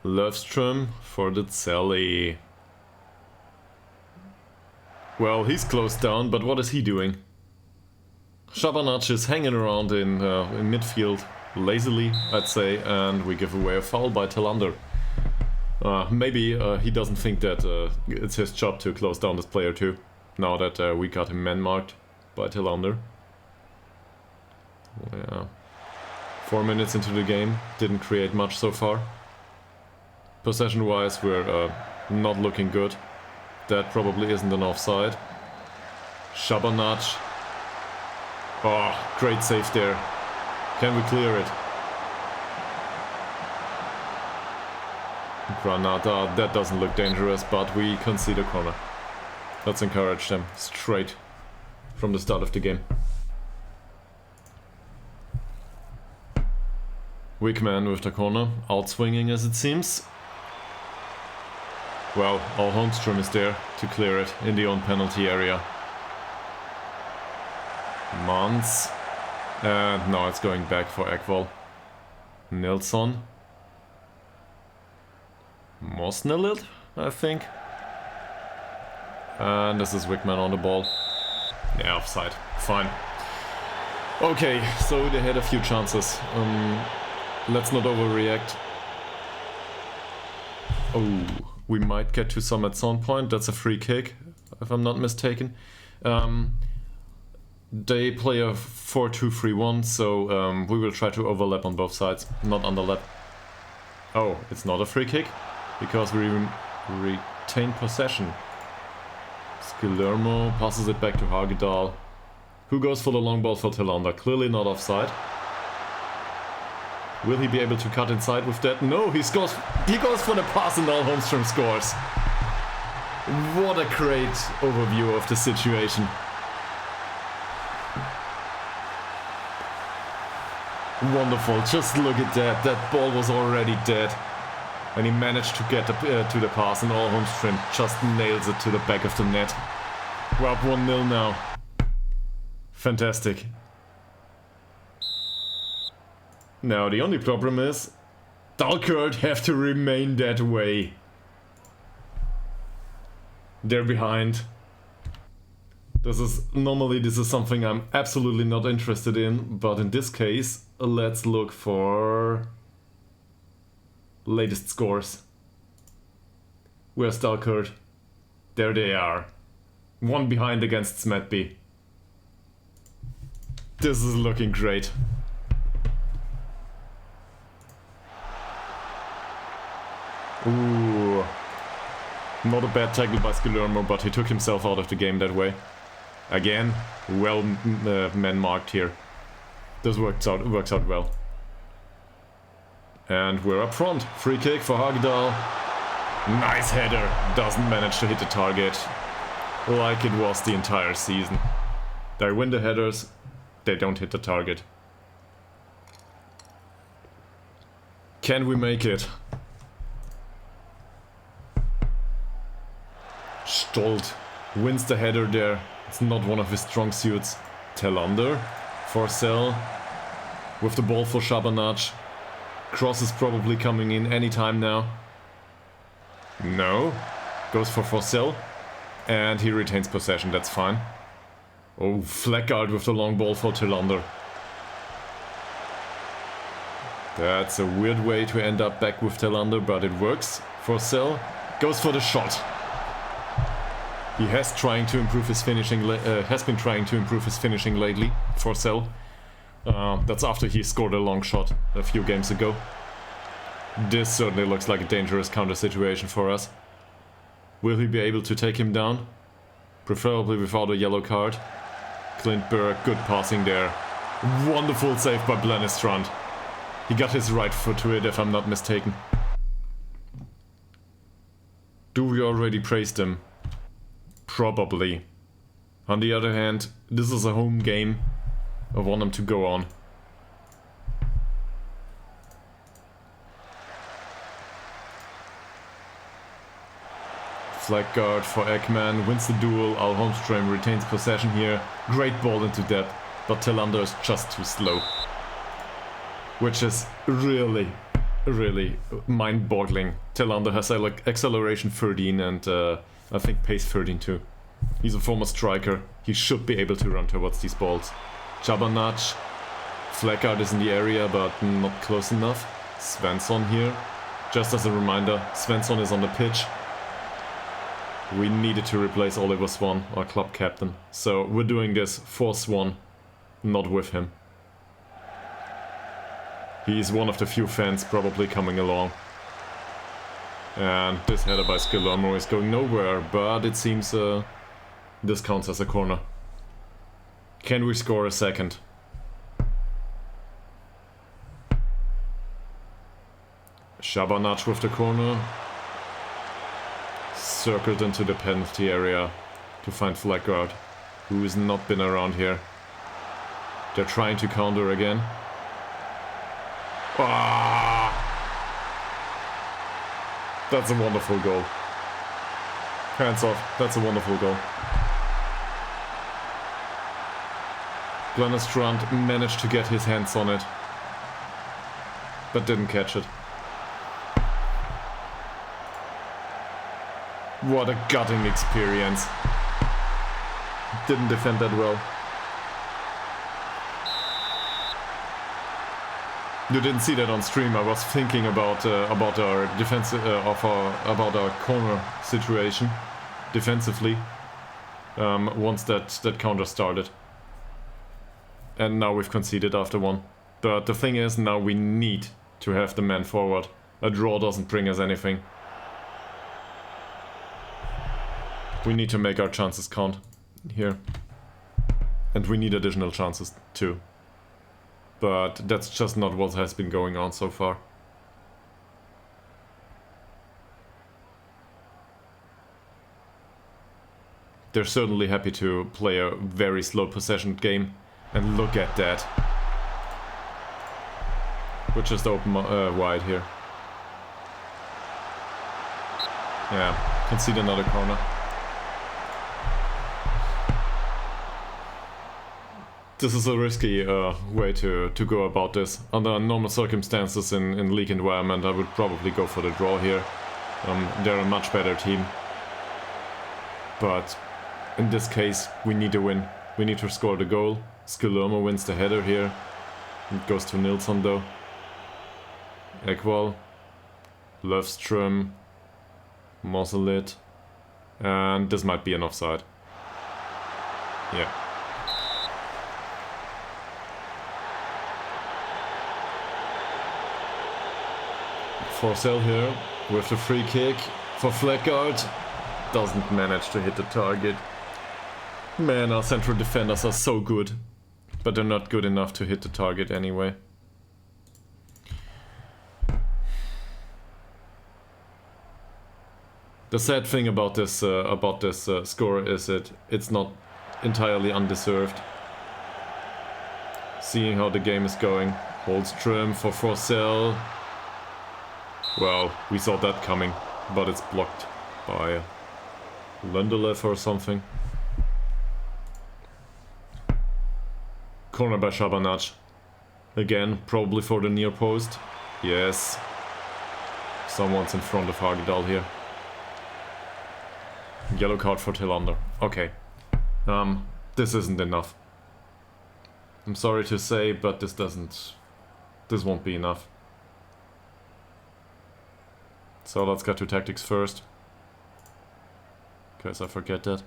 Löfström for the Zelly. Well, he's closed down, but what is he doing? Shabanac is hanging around in midfield, lazily, I'd say, and we give away a foul by Tillander. Maybe he doesn't think that it's his job to close down this player too, now that we got him man-marked by Tillander. Yeah. 4 minutes into the game, didn't create much so far. Possession-wise, we're not looking good. That probably isn't an offside. Shabanac. Oh, great save there. Can we clear it? Granada, that doesn't look dangerous, but we concede a corner. Let's encourage them straight from the start of the game. Weak man with the corner, outswinging as it seems. Well, our Holmström is there to clear it in the own penalty area. Mans. And now it's going back for Ekval. Nilsson. Mosnelid, I think. And this is Wickman on the ball. Yeah, offside. Fine. Okay, so they had a few chances. Let's not overreact. Oh, we might get to some at some point. That's a free kick. if I'm not mistaken. They play a 4-2-3-1, so we will try to overlap on both sides, not underlap. Oh, it's not a free kick, because we retain possession. Guillermo passes it back to Ytterhogdals, who goes for the long ball for Ytterhogdals, clearly not offside. Will he be able to cut inside with that? No, he goes for the pass and now Holmström scores. What a great overview of the situation. Wonderful, just look at that. That ball was already dead. And he managed to get to the pass, and all Holmström just nails it to the back of the net. We're up 1-0 now. Fantastic. Now the only problem is Dalkurd have to remain that way. They're behind. This is something I'm absolutely not interested in, but in this case, let's look for latest scores. Where's Dalkurd? There they are. One behind against Smetby. This is looking great. Ooh. Not a bad tackle by Guillermo, but he took himself out of the game that way. Again, well man marked here. This works out well. And we're up front. Free kick for Ytterhogdals. Nice header. Doesn't manage to hit the target. Like it was the entire season. They win the headers. They don't hit the target. Can we make it? Stolt wins the header there. It's not one of his strong suits. Ytterhogdals. Forssell with the ball for Shabanac. Cross is probably coming in any time now. No. Goes for Forssell. And he retains possession, that's fine. Oh, Fleckard with the long ball for Ytterhogdals. That's a weird way to end up back with Ytterhogdals, but it works. Forssell goes for the shot. He has been trying to improve his finishing lately, Forssell. That's after he scored a long shot a few games ago. This certainly looks like a dangerous counter situation for us. Will he be able to take him down? Preferably without a yellow card. Klintberg, good passing there. Wonderful save by Blennestrand. He got his right foot to it, if I'm not mistaken. Do we already praise him? Probably. On the other hand, this is a home game. I want him to go on. Flag guard for Ekman, wins the duel. Al Holmström retains possession here. Great ball into depth, but Ytterhogdals is just too slow. Which is really mind-boggling. Ytterhogdals has acceleration 13 and I think pace 13 too. He's a former striker. He should be able to run towards these balls. Jabanac. Fleckard is in the area, but not close enough. Svensson here. Just as a reminder, Svensson is on the pitch. We needed to replace Oliver Swan, our club captain. So we're doing this for Swan, not with him. He's one of the few fans probably coming along. And this header by Guillermo is going nowhere, but it seems this counts as a corner. Can we score a second? Shabanac with the corner. Circled into the penalty area to find Fleckard, who has not been around here. They're trying to counter again. Ah! That's a wonderful goal. Hands off, that's a wonderful goal. Blennestrand managed to get his hands on it, but didn't catch it. What a gutting experience. Didn't defend that well. You didn't see that on stream. I was thinking about our defense, about our corner situation defensively. once that counter started. And now we've conceded after one. But the thing is, now we need to have the man forward. A draw doesn't bring us anything. We need to make our chances count here. And we need additional chances too. But that's just not what has been going on so far. They're certainly happy to play a very slow possession game. And look at that. We're just open wide here. Yeah, concede another corner. This is a risky way to go about this. Under normal circumstances in league environment, I would probably go for the draw here. They're a much better team. But in this case, we need to win. We need to score the goal. Skillermo wins the header here. It goes to Nilsson though. Ekvall. Löfström. Moselit. And this might be an offside. Yeah. Forsell here with the free kick for Fleckard. Doesn't manage to hit the target. Man, our central defenders are so good. But they're not good enough to hit the target anyway. The sad thing about this score is it's not entirely undeserved. Seeing how the game is going. Holmström for Forsell. Well, we saw that coming, but it's blocked by Lundelev or something. Corner by Shabanac. Again, probably for the near post. Yes. Someone's in front of Hagedal here. Yellow card for Tillander. Okay. This isn't enough. I'm sorry to say, but this won't be enough. So let's get to tactics first. Because I forget that.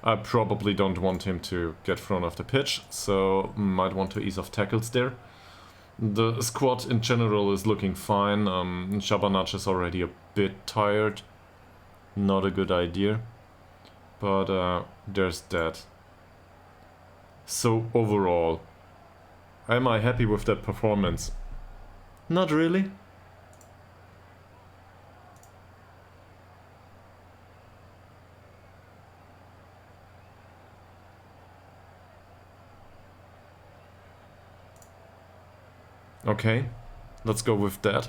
I probably don't want him to get thrown off the pitch, so might want to ease off tackles there. The squad in general is looking fine. Shabanac is already a bit tired. Not a good idea. But there's that. So overall, am I happy with that performance? Not really. Okay, let's go with that.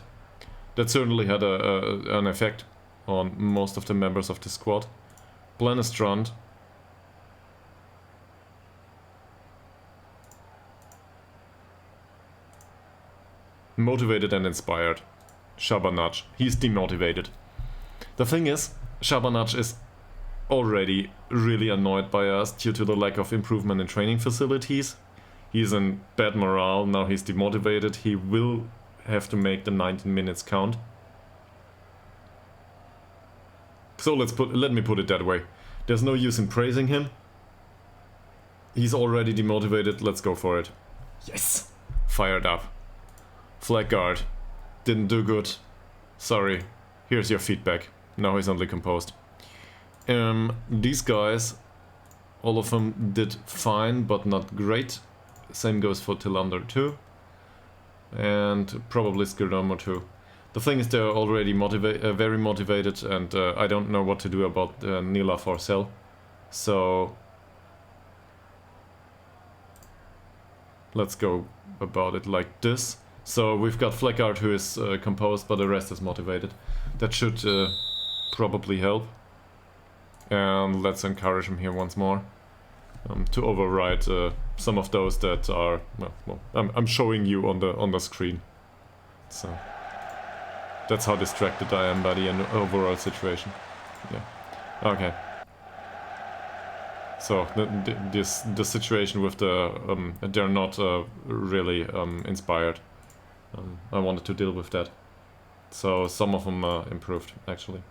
That certainly had an effect on most of the members of the squad. Blenestrand. Motivated and inspired. Shabanac. He's demotivated. The thing is, Shabanac is already really annoyed by us due to the lack of improvement in training facilities. He's in bad morale, now he's demotivated. He will have to make the 19 minutes count. So let me put it that way. There's no use in praising him. He's already demotivated, let's go for it. Yes! Fired up. Flag guard. Didn't do good. Sorry. Here's your feedback. Now he's only composed. These guys, all of them did fine, but not great. Same goes for Tillander too. And probably Skirdomo too. The thing is, they're already very motivated, and I don't know what to do about Nila Forsell. So let's go about it like this. So we've got Fleckard who is composed, but the rest is motivated. That should probably help. And let's encourage him here once more to override some of those that are well, I'm showing you on the screen. So that's how distracted I am by the overall situation. Yeah. Okay. So the situation with the they're not really inspired. I wanted to deal with that. So some of them improved actually.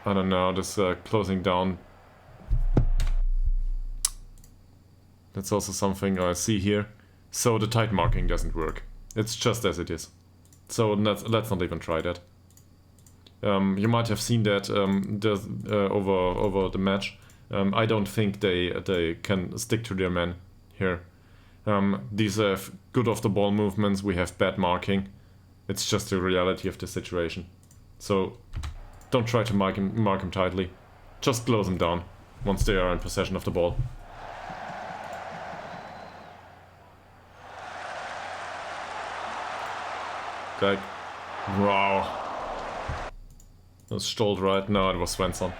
I don't know, this closing down. That's also something I see here. So the tight marking doesn't work. It's just as it is. So let's not even try that. You might have seen that over the match. I don't think they can stick to their men here. These have good off the ball movements, we have bad marking. It's just the reality of the situation. So don't try to mark him tightly. Just close him down once they are in possession of the ball. Like, wow. That was Stolt, right? No, it was Svensson.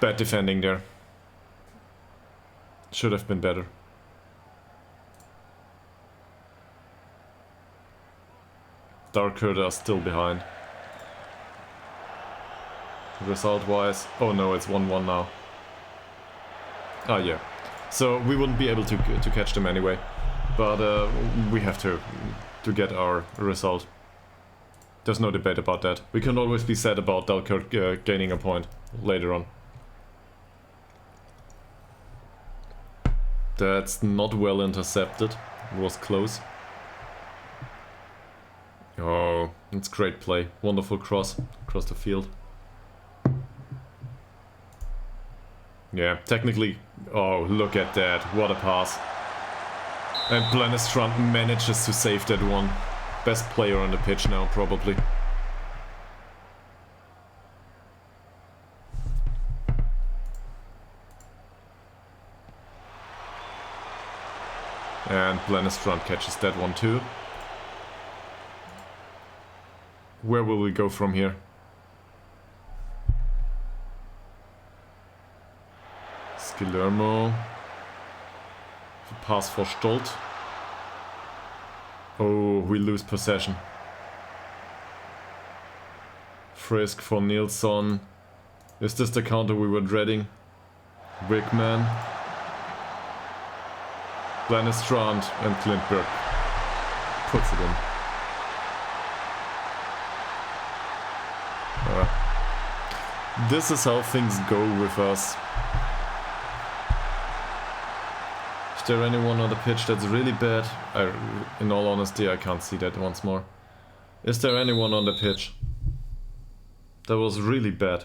Bad defending there. Should have been better. Darker are still behind. Result-wise, oh no, it's 1-1 now. Ah, yeah. So we wouldn't be able to catch them anyway, but we have to get our result. There's no debate about that. We can always be sad about Dalkurd gaining a point later on. That's not well intercepted. It was close. Oh, it's great play. Wonderful cross across the field. Yeah, technically... Oh, look at that. What a pass. And Blennestrand manages to save that one. Best player on the pitch now, probably. And Blennestrand catches that one too. Where will we go from here? Skilermo. Pass for Stolt. Oh, we lose possession. Frisk for Nilsson. Is this the counter we were dreading? Wickman. Blennestrand and Klintberg puts it in. This is how things go with us. Is there anyone on the pitch that's really bad? In all honesty, I can't see that once more. Is there anyone on the pitch that was really bad?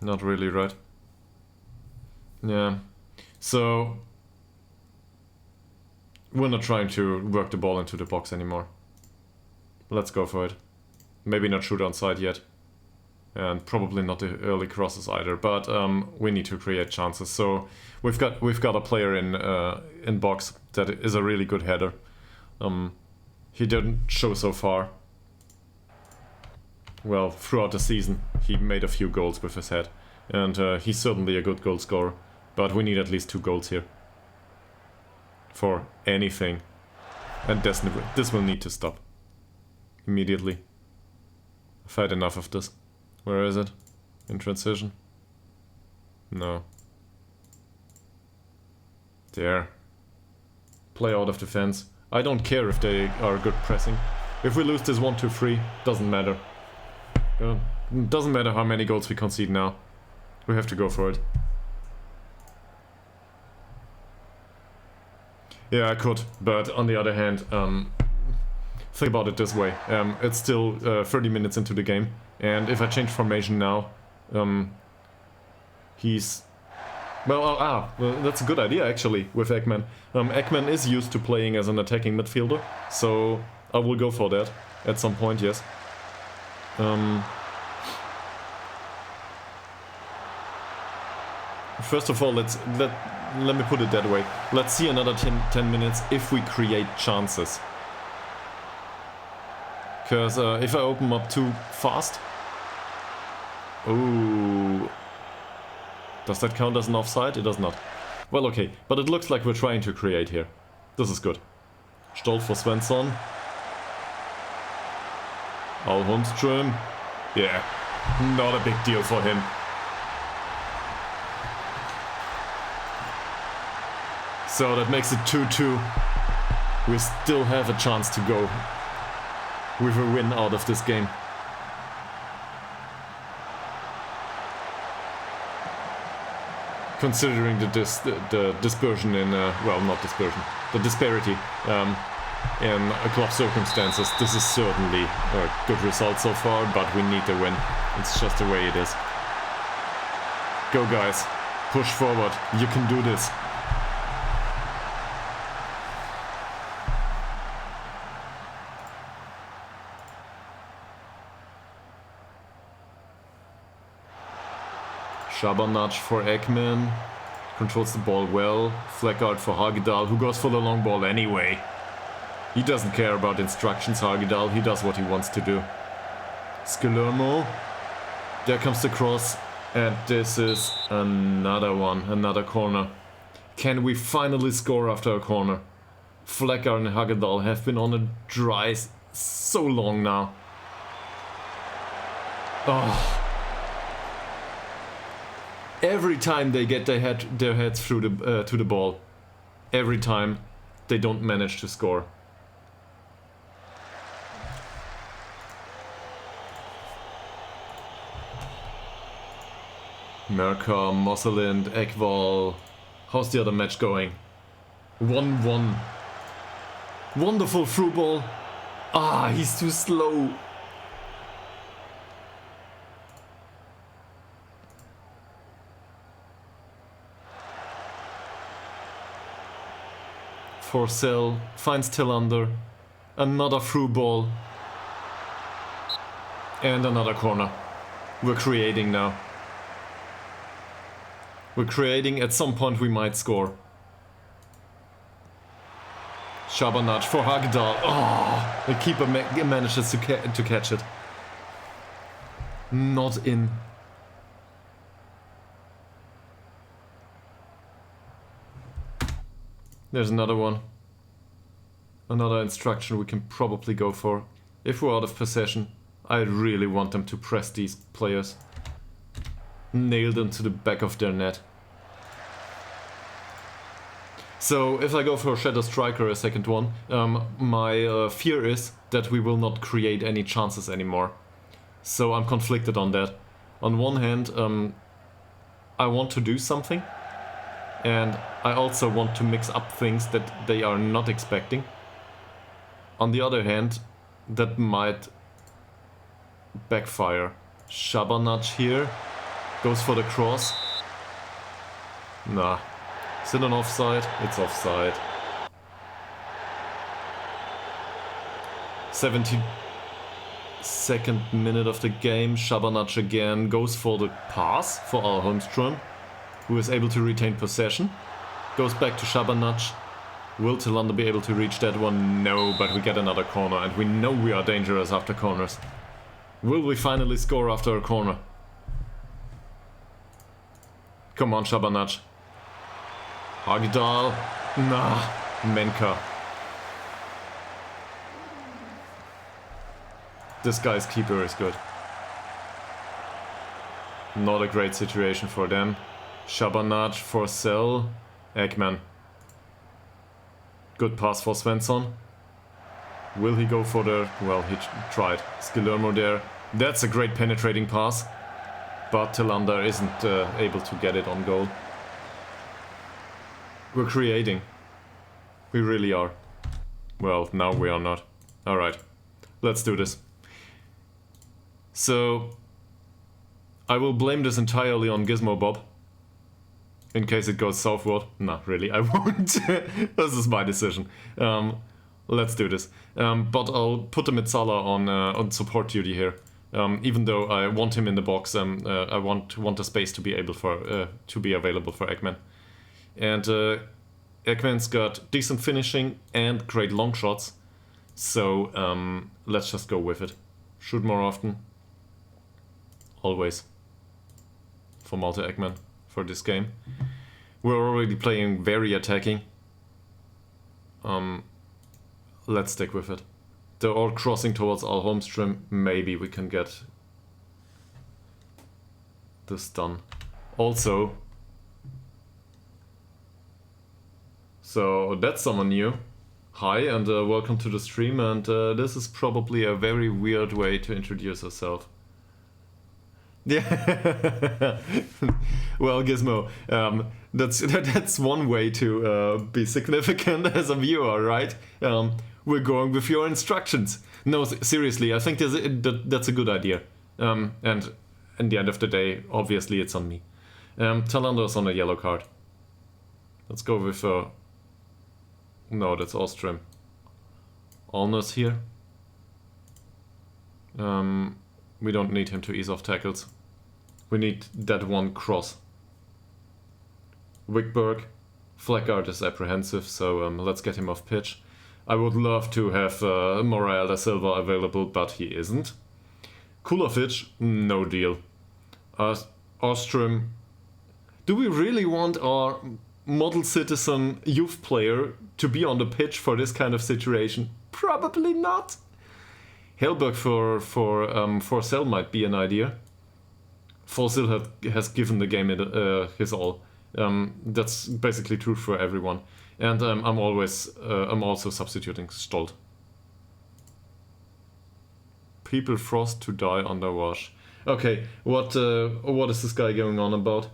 Not really, right? Yeah. So we're not trying to work the ball into the box anymore. Let's go for it. Maybe not shoot on side yet. And probably not the early crosses either, but we need to create chances. So we've got a player in box that is a really good header. He didn't show so far. Well, throughout the season, he made a few goals with his head, and he's certainly a good goal scorer. But we need at least 2 goals here for anything, and this will need to stop immediately. I've had enough of this. Where is it? In transition? No. There. Play out of defense. I don't care if they are good pressing. If we lose this 1-2-3, doesn't matter. Doesn't matter how many goals we concede now. We have to go for it. Yeah, I could, but on the other hand, think about it this way. It's still 30 minutes into the game. And if I change formation now, he's... Well, that's a good idea actually with Ekman. Ekman is used to playing as an attacking midfielder, so I will go for that at some point, yes. First of all, let me put it that way. Let's see another 10 minutes if we create chances. Because if I open up too fast... Oh, does that count as an offside? It does not. Well, okay, but it looks like we're trying to create here. This is good. Stolt for Svensson. Al Holmström. Yeah, not a big deal for him. So that makes it 2-2. We still have a chance to go with a win out of this game. considering the dispersion in, well, not dispersion, the disparity in club circumstances. This is certainly a good result so far, but we need the win. It's just the way it is. Go guys, push forward, you can do this. Shabanach for Ekman, controls the ball well. Fleckard for Hagedal, who goes for the long ball anyway. He doesn't care about instructions, Hagedal, he does what he wants to do. Skilermo, there comes the cross, and this is another one, another corner. Can we finally score after a corner? Fleckard and Hagedal have been on a dry so long now. Oh. Every time they get their heads through the to the ball, every time they don't manage to score. Merka, Mosselind, Ekval. How's the other match going? 1-1. Wonderful through ball. Ah, he's too slow. Forsell finds Tillander, another through ball, and another corner. We're creating now. We're creating, at some point we might score. Shabanach for Hagedal. Oh, the keeper manages to catch it. Not in. There's another one. Another instruction we can probably go for. If we're out of possession, I really want them to press these players. Nail them to the back of their net. So if I go for a Shadow Striker, a second one, my fear is that we will not create any chances anymore. So I'm conflicted on that. On one hand, I want to do something. And I also want to mix up things that they are not expecting. On the other hand, that might backfire. Shabanach here goes for the cross. Nah. Is it an offside? It's offside. 72nd minute of the game. Shabanach again goes for the pass for Al Holmström, who is able to retain possession. Goes back to Shabanach. Will Tillander be able to reach that one? No, but we get another corner, and we know we are dangerous after corners. Will we finally score after a corner? Come on, Shabanach. Hagedal. Nah, Menka. This guy's keeper is good. Not a great situation for them. Shabanach for Sell. Ekman. Good pass for Svensson. Will he go for the... well, he tried. Skilermo there. That's a great penetrating pass. But Tillander isn't able to get it on goal. We're creating. We really are. Well, now we are not. Alright. Let's do this. So... I will blame this entirely on Gizmo Bob. In case it goes southward. Not really, I won't. This is my decision. Let's do this. But I'll put the Mitsala on support duty here. Even though I want him in the box, I want the space to be able for to be available for Ekman. And Ekman's got decent finishing and great long shots. So let's just go with it. Shoot more often. Always. For Malte Ekman. For this game. We're already playing very attacking. Let's stick with it. They're all crossing towards Al Holmström. Maybe we can get this done. Also, so that's someone new. Hi and welcome to the stream, and this is probably a very weird way to introduce yourself. Yeah. Well, Gizmo, that's one way to be significant as a viewer, right? We're going with your instructions. No, seriously, I think that's a good idea. And in the end of the day, obviously it's on me. Talando's on a yellow card. Let's go with no, that's Ostrom. Allness here. We don't need him to ease off tackles. We need that one cross. Wickberg. Flackard is apprehensive, so let's get him off pitch. I would love to have Morael da Silva available, but he isn't. Kulovic, no deal. Ostrom. Do we really want our model citizen youth player to be on the pitch for this kind of situation? Probably not. Hellberg for Forsell might be an idea. Forsell has given the game his all. That's basically true for everyone. And I'm also substituting Stolt. People frost to die under wash. Okay, what is this guy going on about?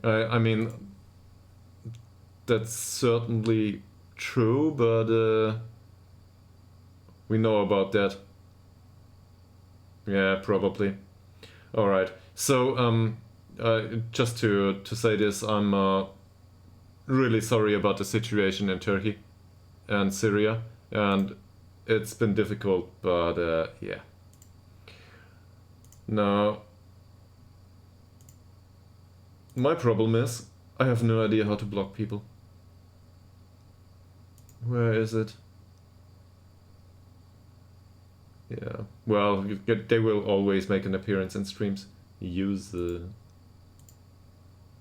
I mean, that's certainly true, but we know about that. Yeah, probably. All right. So just to say this, I'm really sorry about the situation in Turkey and Syria, and it's been difficult, but yeah. Now, my problem is I have no idea how to block people. Where is it? Yeah, well, they will always make an appearance in streams. Use the...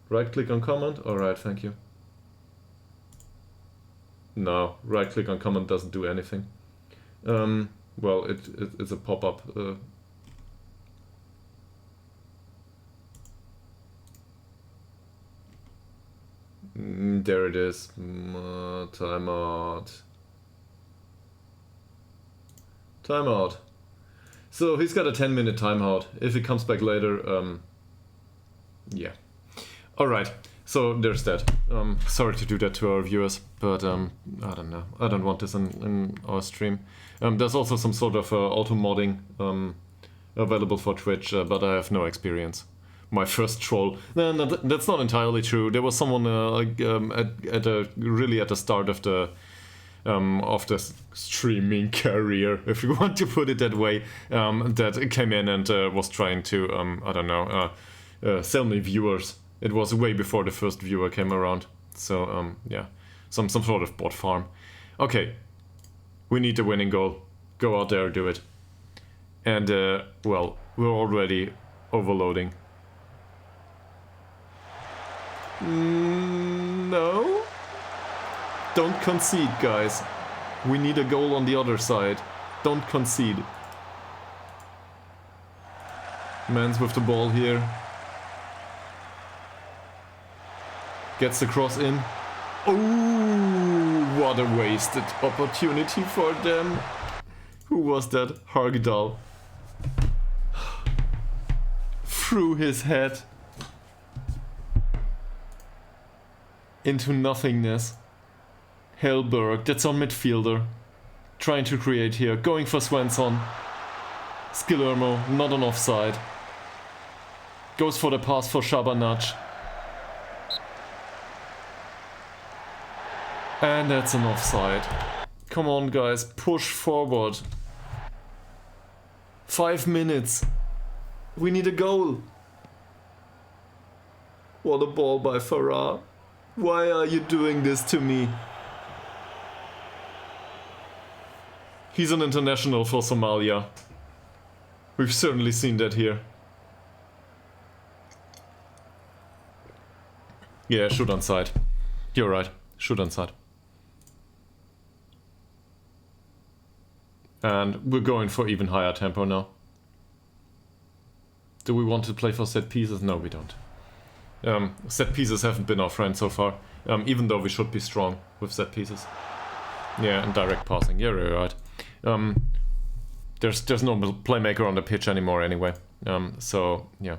Right click on comment? Alright, thank you. No, right click on comment doesn't do anything. Well, it's a pop-up. There it is. Timeout. Timeout. So he's got a 10-minute timeout. If he comes back later, yeah. Alright, so there's that. Sorry to do that to our viewers, but I don't know. I don't want this in our stream. There's also some sort of auto-modding available for Twitch, but I have no experience. My first troll. No, that's not entirely true. There was someone at the start of the streaming career, if you want to put it that way, that came in and was trying to I don't know, sell me viewers. It was way before the first viewer came around. So yeah, some sort of bot farm. Okay, we need the winning goal. Go out there, do it. And well, we're already overloading. No? Don't concede, guys. We need a goal on the other side. Don't concede. Mans with the ball here. Gets the cross in. Oh, what a wasted opportunity for them. Who was that? Ytterhogdals. Through his head. Into nothingness. Hellberg, that's our midfielder. Trying to create here. Going for Svensson. Skillermo, not on offside. Goes for the pass for Shabanac. And that's an offside. Come on, guys, push forward. 5 minutes. We need a goal. What a ball by Farah. Why are you doing this to me? He's an international for Somalia. We've certainly seen that here. Yeah, shoot on side. You're right. Shoot on side. And we're going for even higher tempo now. Do we want to play for set pieces? No, we don't. Set pieces haven't been our friend so far, even though we should be strong with set pieces. Yeah, and direct passing. Yeah, you're right. There's no playmaker on the pitch anymore anyway. So yeah.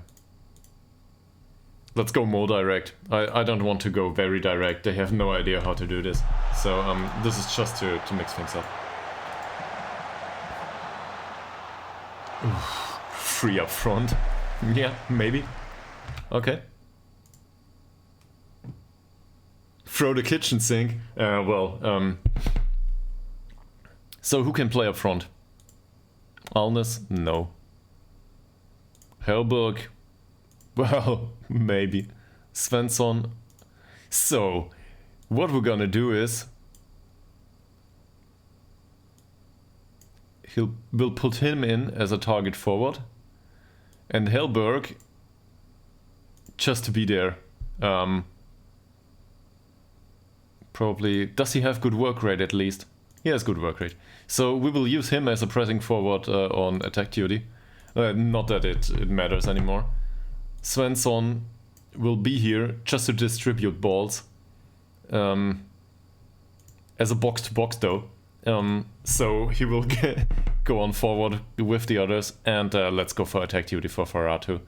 Let's go more direct. I don't want to go very direct. They have no idea how to do this. So this is just to mix things up. Oof, free up front. Yeah, maybe. Okay. Throw the kitchen sink. So who can play up front? Alnes? No. Hellberg? Well, maybe. Svensson? So, what we're gonna do is... We'll put him in as a target forward. And Hellberg, just to be there. Probably... Does he have good work rate at least? He has good work rate. So we will use him as a pressing forward on attack duty. Not that it matters anymore. Svensson will be here just to distribute balls. As a box-to-box though. So he will go on forward with the others. And let's go for attack duty for Faratu.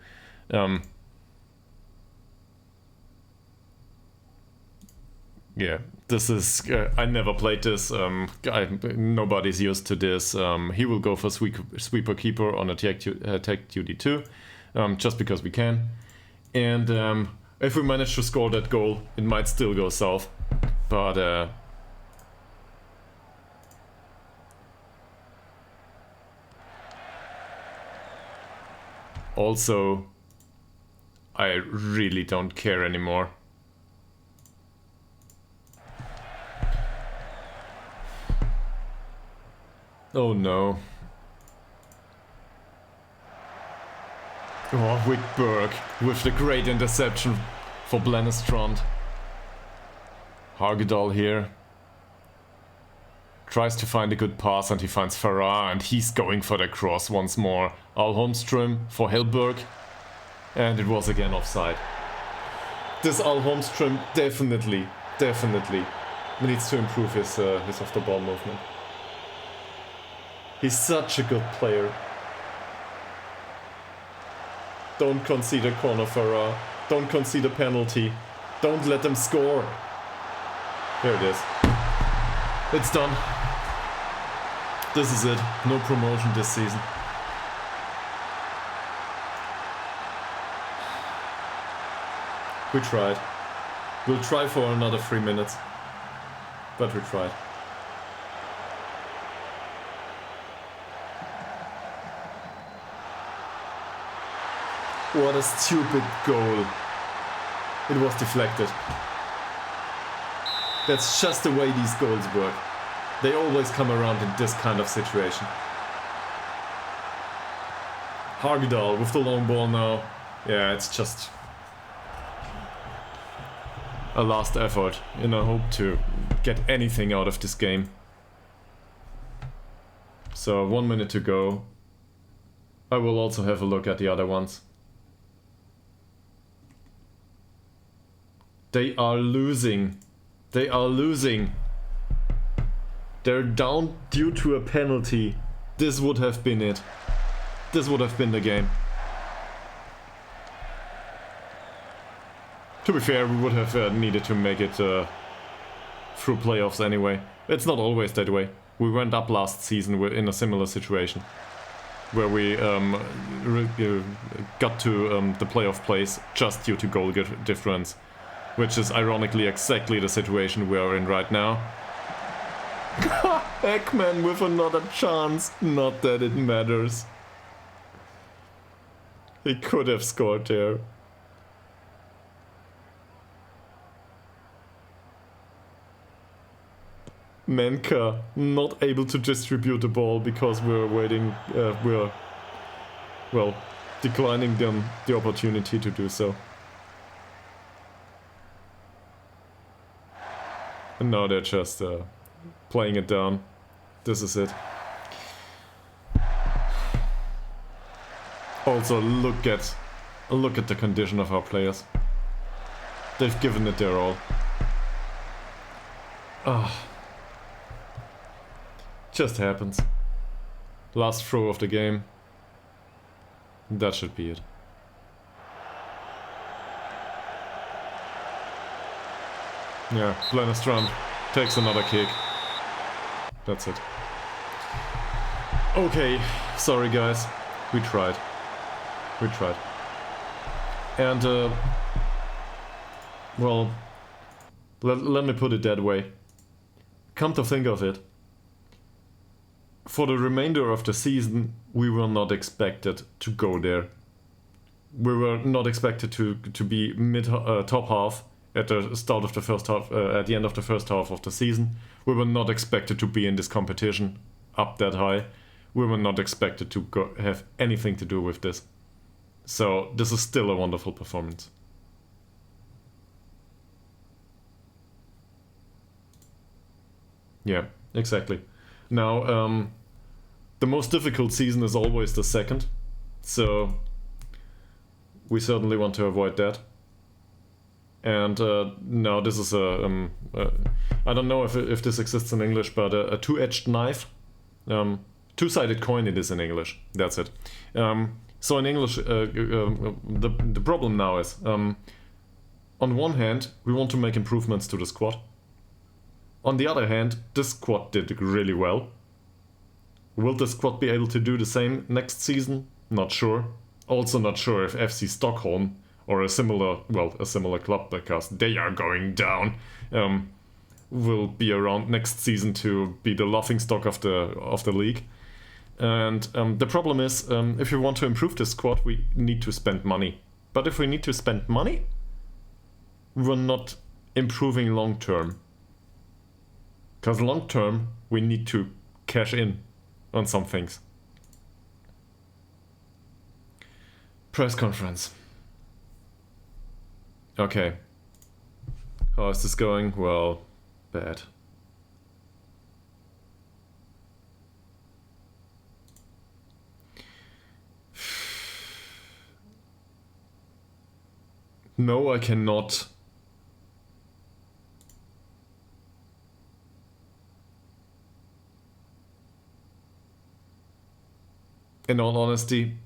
Yeah, this is... I never played this. Nobody's used to this. He will go for sweeper keeper on attack duty too. Just because we can. And if we manage to score that goal, it might still go south. But... also, I really don't care anymore. Oh no. Oh, Wickberg with the great interception for Blennestrand. Hagedal here. Tries to find a good pass and he finds Farah and he's going for the cross once more. Al Holmström for Hellberg. And it was again offside. This Al Holmström definitely needs to improve his off the ball movement. He's such a good player. Don't concede a corner, Farah. Don't concede a penalty. Don't let them score. There it is. It's done. This is it. No promotion this season. We tried. We'll try for another 3 minutes. But we tried. What a stupid goal. It was deflected. That's just the way these goals work. They always come around in this kind of situation. Hagedal with the long ball now. Yeah, it's just a last effort in a hope to get anything out of this game. So 1 minute to go. I will also have a look at the other ones. They are losing. They are losing. They're down due to a penalty. This would have been it. This would have been the game. To be fair, we would have needed to make it through playoffs anyway. It's not always that way. We went up last season in a similar situation. Where we got to the playoff place just due to goal difference. Which is ironically exactly the situation we are in right now. Ekman with another chance. Not that it matters. He could have scored there. Menka not able to distribute the ball because we're waiting. We're declining them the opportunity to do so. And now they're just playing it down. This is it. Also, look at the condition of our players. They've given it their all. Just happens. Last throw of the game. That should be it. Yeah, Glennis Trump takes another kick. That's it. Okay, sorry guys. We tried. We tried. And, well, let me put it that way. Come to think of it, for the remainder of the season, we were not expected to go there. We were not expected to be top half at the start of the first half, at the end of the first half of the season. We were not expected to be in this competition up that high. We were not expected to have anything to do with this. So this is still a wonderful performance. Yeah, exactly. Now, the most difficult season is always the second, so we certainly want to avoid that. And now this is I don't know if this exists in English, but a two-edged knife, two-sided coin it is in English, that's it. So in English, the problem now is, on one hand, we want to make improvements to the squad. On the other hand, this squad did really well. Will the squad be able to do the same next season? Not sure. Also not sure if FC Stockholm or a similar club, because they are going down, will be around next season to be the laughingstock of the league. And the problem is, if we want to improve the squad, we need to spend money. But if we need to spend money, we're not improving long term. Because long term, we need to cash in on some things. Press conference. Okay. How is this going? Well, bad. No, I cannot. In all honesty,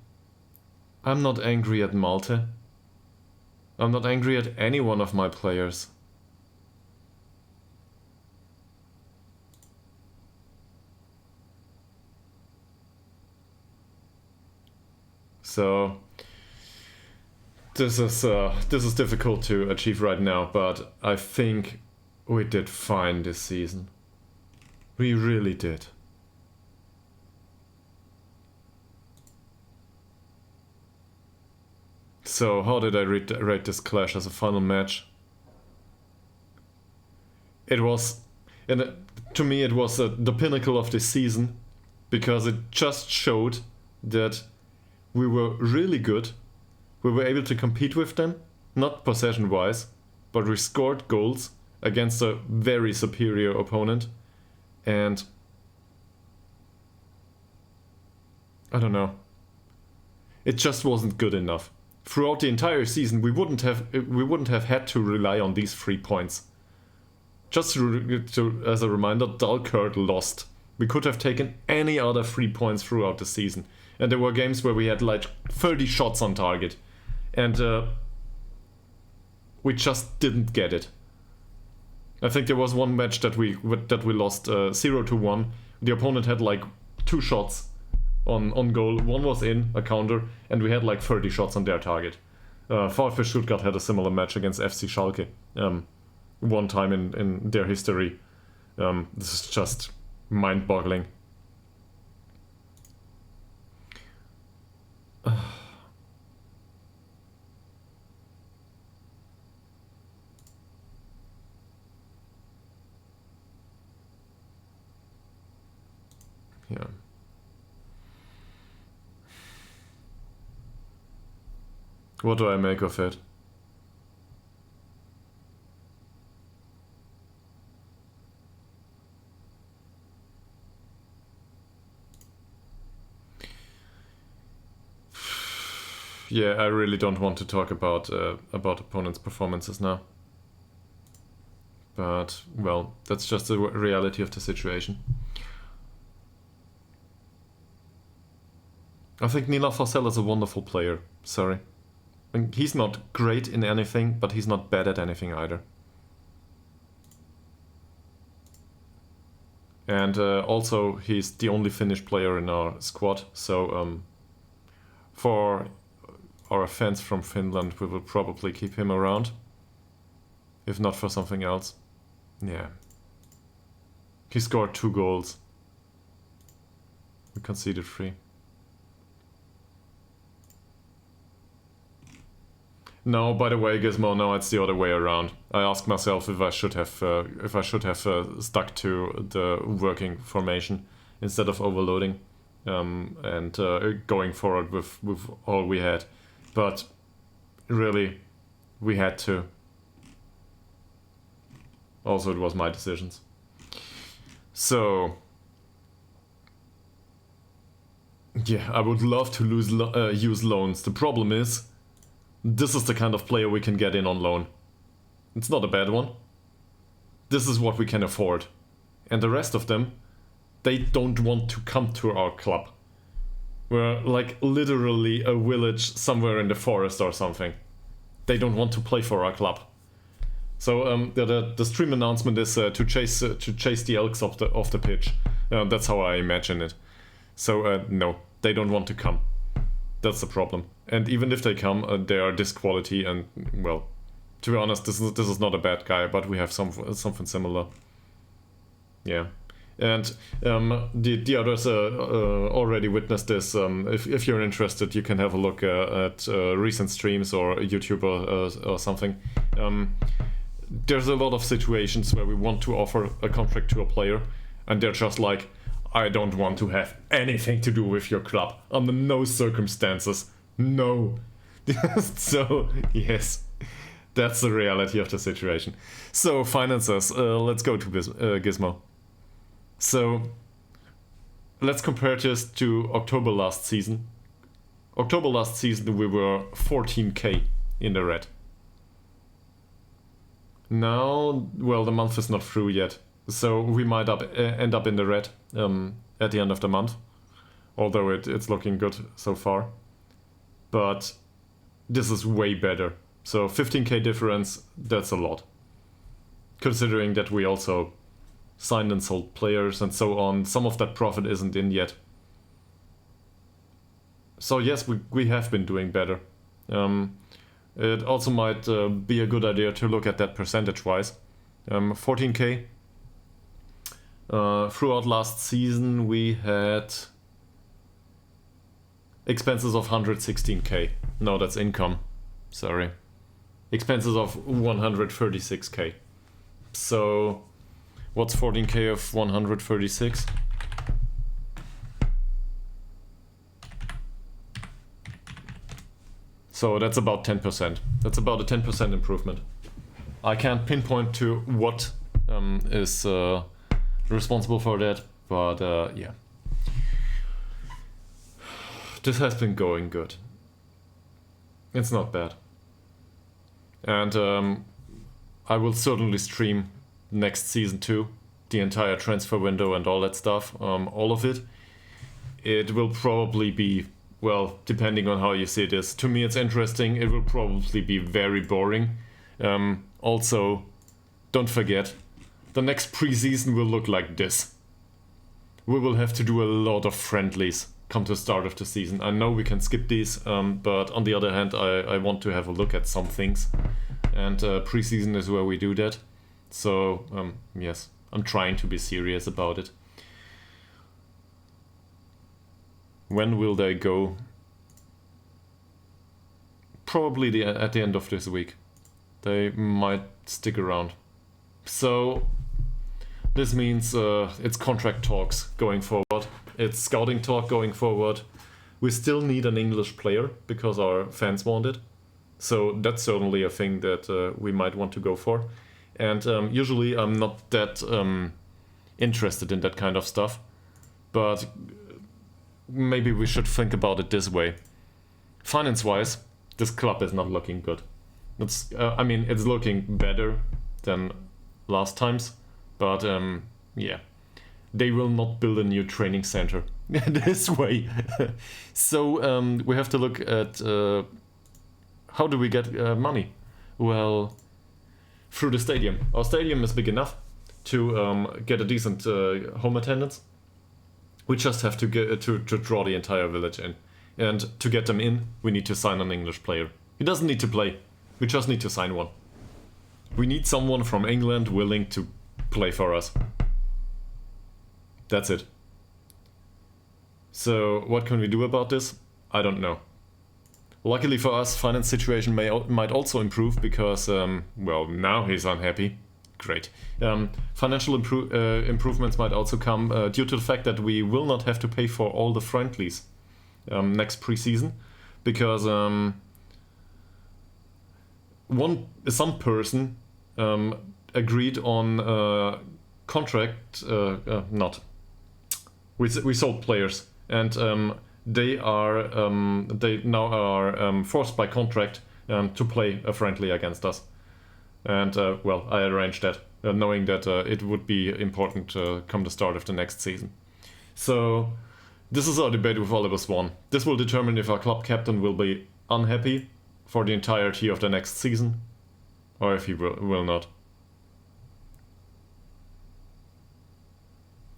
I'm not angry at Malte. I'm not angry at any one of my players. So this is difficult to achieve right now, but I think we did fine this season. We really did. So how did I rate this clash as a final match? It was, to me it was the pinnacle of this season, because it just showed that we were really good. We were able to compete with them, not possession-wise, but we scored goals against a very superior opponent. And I don't know. It just wasn't good enough. Throughout the entire season, we wouldn't have had to rely on these 3 points. Just as a reminder, Dunkirk lost. We could have taken any other 3 points throughout the season. And there were games where we had like 30 shots on target. And we just didn't get it. I think there was one match that we lost 0-1. The opponent had like 2 shots on goal. One was in, a counter, and we had like 30 shots on their target. VfB Stuttgart had a similar match against FC Schalke one time in their history. This is just mind-boggling. Yeah. What do I make of it? Yeah, I really don't want to talk about opponents' performances now. But, well, that's just the reality of the situation. I think Nila Forsell is a wonderful player. Sorry. And he's not great in anything, but he's not bad at anything either. And also, he's the only Finnish player in our squad. So for our fans from Finland, we will probably keep him around. If not for something else. Yeah. He scored 2 goals. We conceded 3. No, by the way, Gizmo, no, it's the other way around. I asked myself if I should have stuck to the working formation instead of overloading and going forward with all we had. But really, we had to. Also, it was my decisions. So, yeah, I would love to use loans. The problem is, this is the kind of player we can get in on loan. It's not a bad one. This is what we can afford. And the rest of them, they don't want to come to our club. We're like literally a village somewhere in the forest or something. They don't want to play for our club. So the stream announcement is to chase the elks off the pitch. That's how I imagine it. So no, they don't want to come. That's the problem. And even if they come, they are this quality. And well, to be honest, this is not a bad guy, but we have something similar. Yeah. And the others already witnessed this. If you're interested, you can have a look at recent streams or YouTube or something. There's a lot of situations where we want to offer a contract to a player, and they're just like, I don't want to have anything to do with your club under no circumstances. No. So, yes, that's the reality of the situation. So, finances. Let's go to Gizmo. So, let's compare this to October last season. October last season, we were 14k in the red. Now, well, the month is not through yet. So we might end up in the red at the end of the month. Although it's looking good so far. But this is way better. So 15k difference, that's a lot. Considering that we also signed and sold players and so on. Some of that profit isn't in yet. So yes, we have been doing better. It also might be a good idea to look at that percentage-wise. 14k. Throughout last season, we had expenses of 116k. No, that's income. Sorry. Expenses of 136k. So, what's 14k of 136? So that's about 10%. That's about a 10% improvement. I can't pinpoint to what is responsible for that, but yeah. This has been going good. It's not bad. And I will certainly stream next season too, the entire transfer window and all that stuff, all of it. It will probably be, well, depending on how you see this. To me it's interesting, it will probably be very boring. Also, don't forget, the next preseason will look like this. We will have to do a lot of friendlies come to the start of the season. I know we can skip these, but on the other hand, I want to have a look at some things. And preseason is where we do that. So, yes, I'm trying to be serious about it. When will they go? Probably at the end of this week. They might stick around. So, this means it's contract talks going forward. It's scouting talk going forward. We still need an English player because our fans want it. So that's certainly a thing that we might want to go for. And usually I'm not that interested in that kind of stuff. But maybe we should think about it this way. Finance-wise, this club is not looking good. I mean, it's looking better than last times. But yeah, they will not build a new training center. this way. So we have to look at how do we get money? Well, through the stadium. Our stadium is big enough to get a decent home attendance. We just have to get to draw the entire village in. And to get them in, we need to sign an English player. He doesn't need to play. We just need to sign one. We need someone from England willing to play for us. That's it. So what can we do about this? I don't know. Luckily for us, finance situation might also improve because, well, now he's unhappy. Great. Financial improvements might also come due to the fact that we will not have to pay for all the friendlies next preseason, because some person agreed on contract. We sold players, and they now are forced by contract to play a friendly against us. And well, I arranged that, knowing that it would be important come the start of the next season. So this is our debate with Oliver Swan. This will determine if our club captain will be unhappy for the entirety of the next season, or if he will not.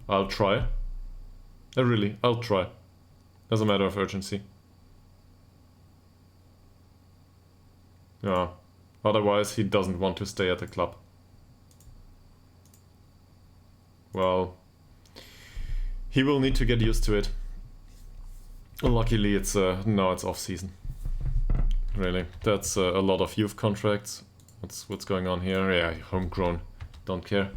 I'll try. I'll try. As a matter of urgency. Yeah. Otherwise, he doesn't want to stay at the club. Well, he will need to get used to it. Luckily, it's now it's off season. Really, that's a lot of youth contracts. What's going on here? Yeah, homegrown. Don't care.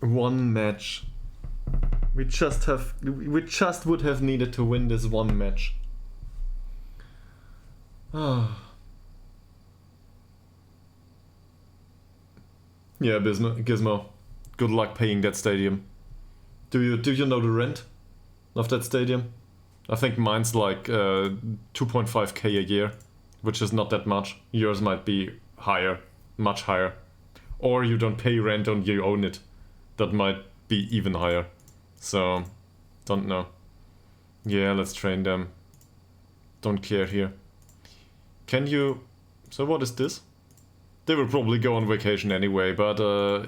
One match. We just would have needed to win this one match. Ah. Yeah, Gizmo. Good luck paying that stadium. Do you know the rent of that stadium? I think mine's like 2.5k a year, which is not that much. Yours might be higher, much higher. Or you don't pay rent and you own it. That might be even higher. So, don't know. Yeah, let's train them. Don't care here. Can you... So what is this? They will probably go on vacation anyway, but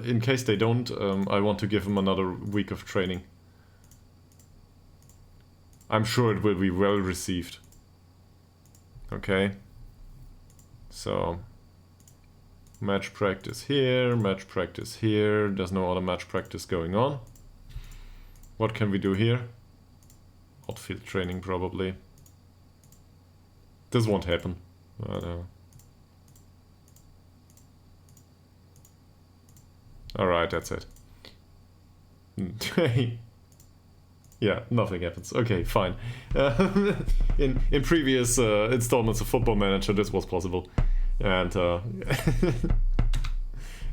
in case they don't, I want to give them another week of training. I'm sure it will be well received. Okay. So... match practice here, match practice here. There's no other match practice going on. What can we do here? Outfield training probably. This won't happen. Alright, that's it. Yeah, nothing happens. Okay, fine. In previous installments of Football Manager, this was possible. And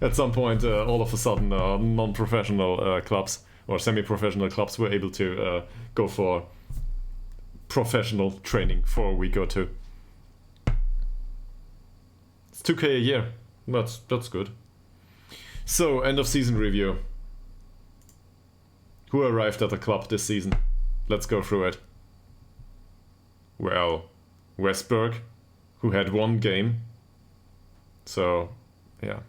at some point, all of a sudden, non-professional clubs or semi-professional clubs were able to go for professional training for a week or two. It's 2k a year. That's good. So, end of season review. Who arrived at the club this season? Let's go through it. Well, Westberg, who had one game. So, yeah.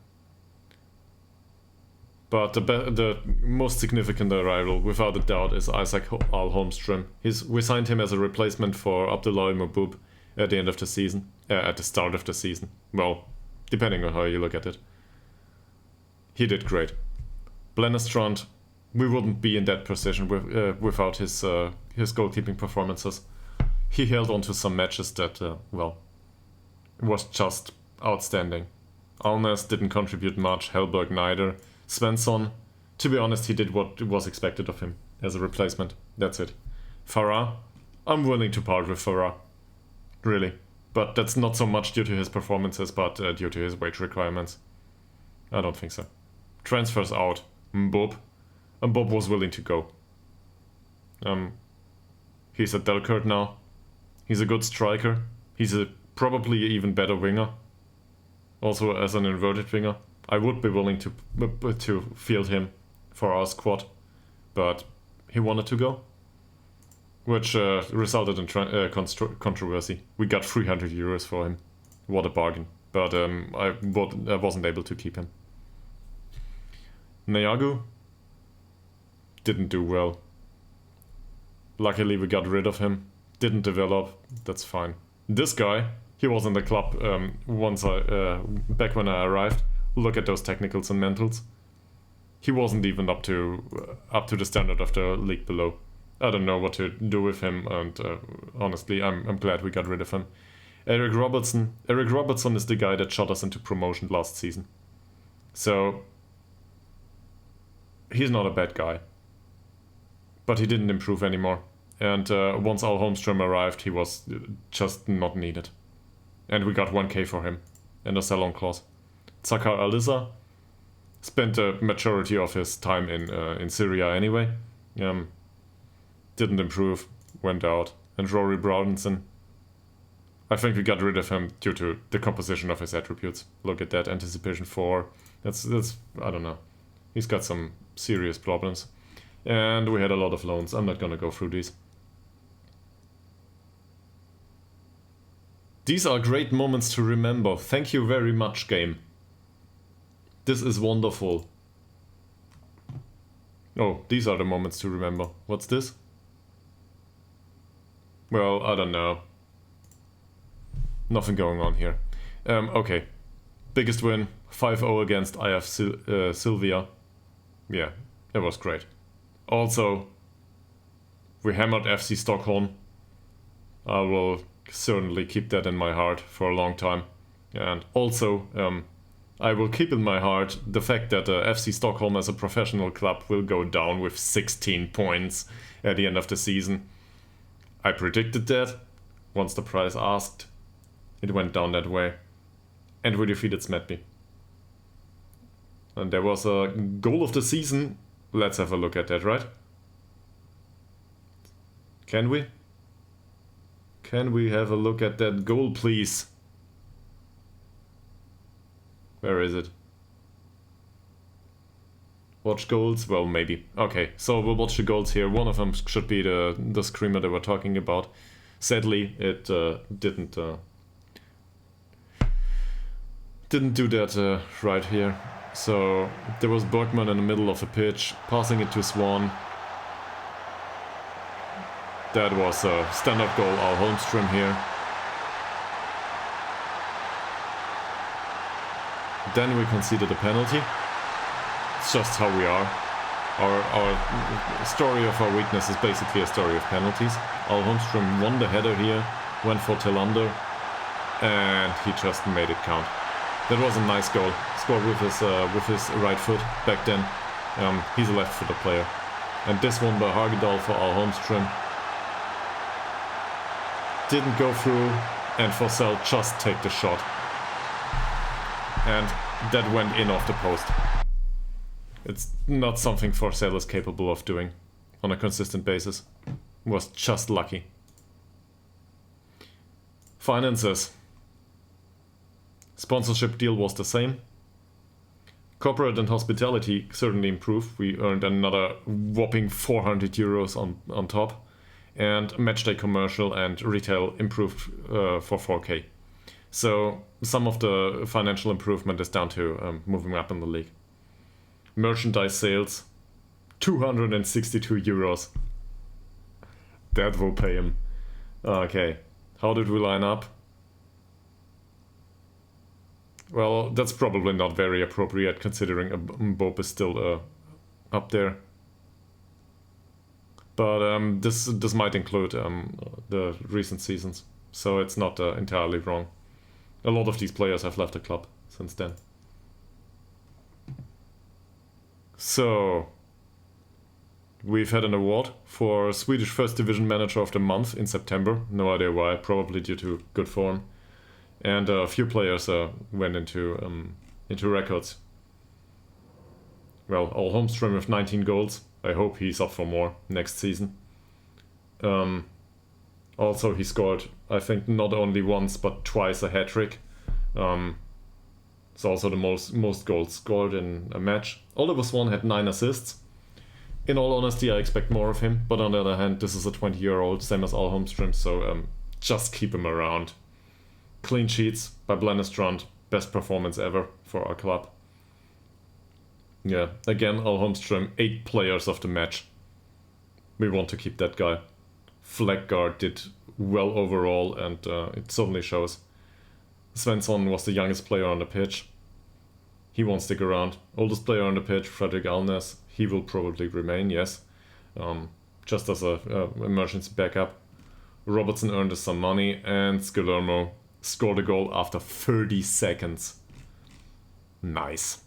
But the most significant arrival, without a doubt, is Isaac Al-Holmström. We signed him as a replacement for Abdullah Mahboub at the end of the season. At the start of the season. Well, depending on how you look at it. He did great. Blennerstrand, we wouldn't be in that position without his goalkeeping performances. He held on to some matches that, well, was just outstanding. Alnes didn't contribute much, Hellberg neither. Svensson, to be honest, he did what was expected of him as a replacement. That's it. Farah, I'm willing to part with Farah. Really. But that's not so much due to his performances, but due to his wage requirements. I don't think so. Transfers out. Mbob. Mbob was willing to go. He's at Delkert now. He's a good striker. He's a probably even better winger. Also as an inverted winger. I would be willing to field him for our squad, but he wanted to go, which resulted in controversy. We got 300 euros for him. What a bargain. But I wasn't able to keep him. Neagu didn't do well. Luckily we got rid of him. Didn't develop. That's fine. This guy, he was in the club back when I arrived. Look at those technicals and mentals. He wasn't even up to the standard of the league below. I don't know what to do with him, and honestly, I'm glad we got rid of him. Eric Robertson is the guy that shot us into promotion last season. So he's not a bad guy, but he didn't improve anymore. And once Al Holmstrom arrived, he was just not needed. And we got 1k for him and a sell-on clause. Zakar Alisa spent the majority of his time in Syria anyway. Didn't improve, went out. And Rory Brownson, I think we got rid of him due to the composition of his attributes. Look at that, anticipation 4. That's I don't know. He's got some serious problems. And we had a lot of loans. I'm not gonna go through these. These are great moments to remember. Thank you very much, game. This is wonderful. Oh, these are the moments to remember. What's this? Well, I don't know. Nothing going on here. Okay. Biggest win, 5-0 against IF Sylvia. Yeah, it was great. Also, we hammered FC Stockholm. I will certainly keep that in my heart for a long time. And also, I will keep in my heart the fact that FC Stockholm as a professional club will go down with 16 points at the end of the season. I predicted that. Once the price asked, it went down that way. And we defeated Smedby. And there was a goal of the season. Let's have a look at that, right? Can we? Can we have a look at that goal, please? Where is it? Watch goals? Well, maybe. Okay, so we'll watch the goals here. One of them should be the screamer that we're talking about. Sadly, it didn't do that right here. So there was Bergman in the middle of the pitch, passing it to Swan. That was a standard goal, Al Holmstrom here. Then we conceded a penalty. It's just how we are. Our story of our weakness is basically a story of penalties. Al Holmstrom won the header here, went for Tillander, and he just made it count. That was a nice goal. Scored with his right foot back then. He's a left-footed player. And this one by Ytterhogdals for Al Holmstrom. Didn't go through, and Forsell just take the shot. And that went in off the post. It's not something Forsell is capable of doing on a consistent basis. Was just lucky. Finances. Sponsorship deal was the same. Corporate and hospitality certainly improved. We earned another whopping 400 euros on top. And matchday commercial and retail improved for 4k. So some of the financial improvement is down to moving up in the league. Merchandise sales, 262 euros. That will pay him. Okay, how did we line up? Well, that's probably not very appropriate considering Bob is still up there. But this might include the recent seasons, so it's not entirely wrong. A lot of these players have left the club since then. So, we've had an award for Swedish First Division Manager of the Month in September. No idea why, probably due to good form. And a few players went into records. Well, Al Holmstrom with 19 goals. I hope he's up for more next season. Also, he scored, I think, not only once but twice a hat-trick. It's also the most goals scored in a match. Oliver Swan had 9 assists. In all honesty, I expect more of him, but on the other hand, this is a 20-year-old, same as Al Holmstrom, so just keep him around. Clean sheets by Blennestrand, best performance ever for our club. Yeah, again, Al Holmstrom, 8 players of the match. We want to keep that guy. Flaggard did well overall, and it certainly shows. Svensson was the youngest player on the pitch. He won't stick around. Oldest player on the pitch, Fredrik Alnes. He will probably remain, yes. Just as a emergency backup. Robertson earned us some money, and Scalermo scored a goal after 30 seconds. Nice.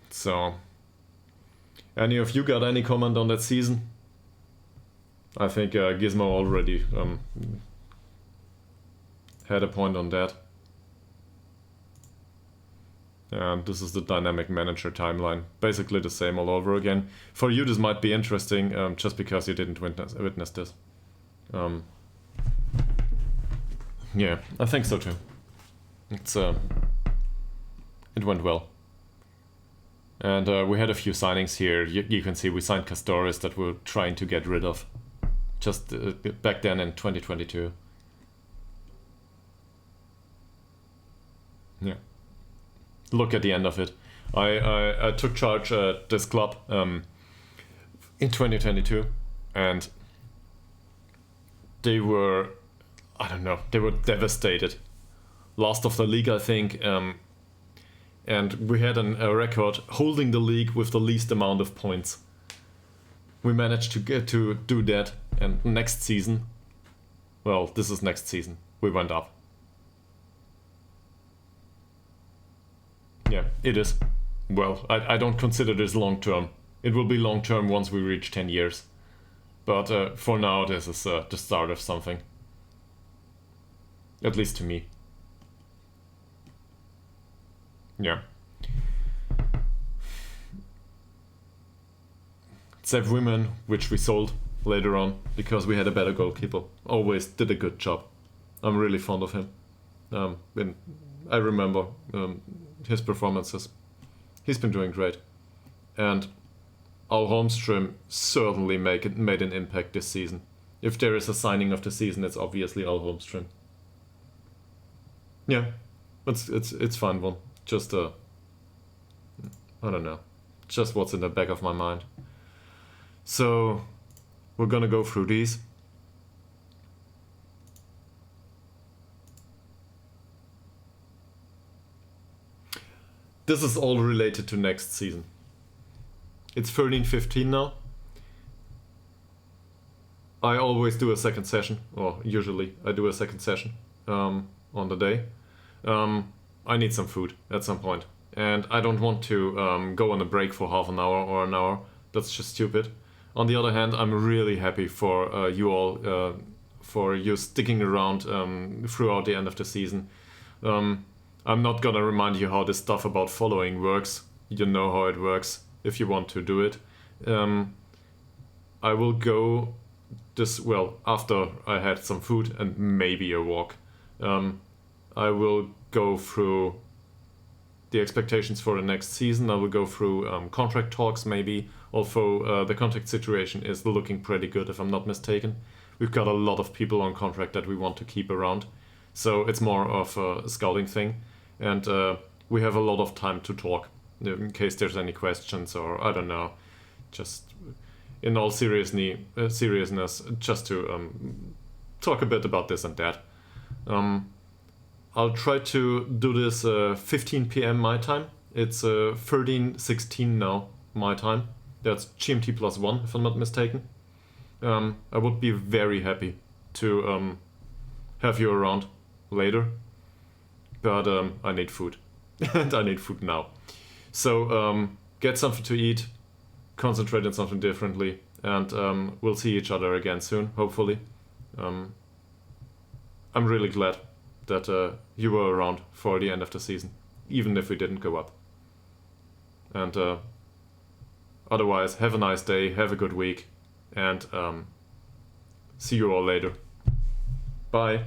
So, any of you got any comment on that season? I think Gizmo already had a point on that. And this is the dynamic manager timeline. Basically the same all over again. For you this might be interesting, just because you didn't witness this. Yeah, I think so too. It went well. And we had a few signings here. You can see we signed Castores that we're trying to get rid of. Just back then in 2022. Yeah. Look at the end of it. I took charge at this club in 2022, and they were, I don't know, they were devastated. Last of the league, I think, and we had a record holding the league with the least amount of points. We managed to get to do that, and next season, well, this is next season, we went up. Yeah, it is. Well, I don't consider this long term. It will be long term once we reach 10 years. But for now, this is the start of something. At least to me. Yeah. Save Women, which we sold later on because we had a better goalkeeper. Always did a good job. I'm really fond of him. And I remember his performances. He's been doing great. And Al Holmstrom certainly made an impact this season. If there is a signing of the season, it's obviously Al Holmstrom. Yeah, it's fun one. Just I don't know, just what's in the back of my mind. So we're gonna go through these. This is all related to next season. It's 13-15 now. I always do a second session, or usually I do a second session on the day. I need some food at some point, and I don't want to go on a break for half an hour or an hour. That's just stupid. On the other hand, I'm really happy for you all, for you sticking around throughout the end of the season. I'm not gonna remind you how this stuff about following works. You know how it works if you want to do it. I will go after I had some food and maybe a walk. I will go through the expectations for the next season. I will go through contract talks maybe, although the contract situation is looking pretty good if I'm not mistaken. We've got a lot of people on contract that we want to keep around. So it's more of a scouting thing. And we have a lot of time to talk in case there's any questions, or I don't know, just in all seriousness, just to talk a bit about this and that. I'll try to do this 15 p.m. my time. It's 13:16 now my time. That's GMT +1 if I'm not mistaken. I would be very happy to have you around later. But I need food, and I need food now. So get something to eat, concentrate on something differently, and we'll see each other again soon, hopefully. I'm really glad that you were around for the end of the season, even if we didn't go up. And otherwise, have a nice day, have a good week, and see you all later. Bye.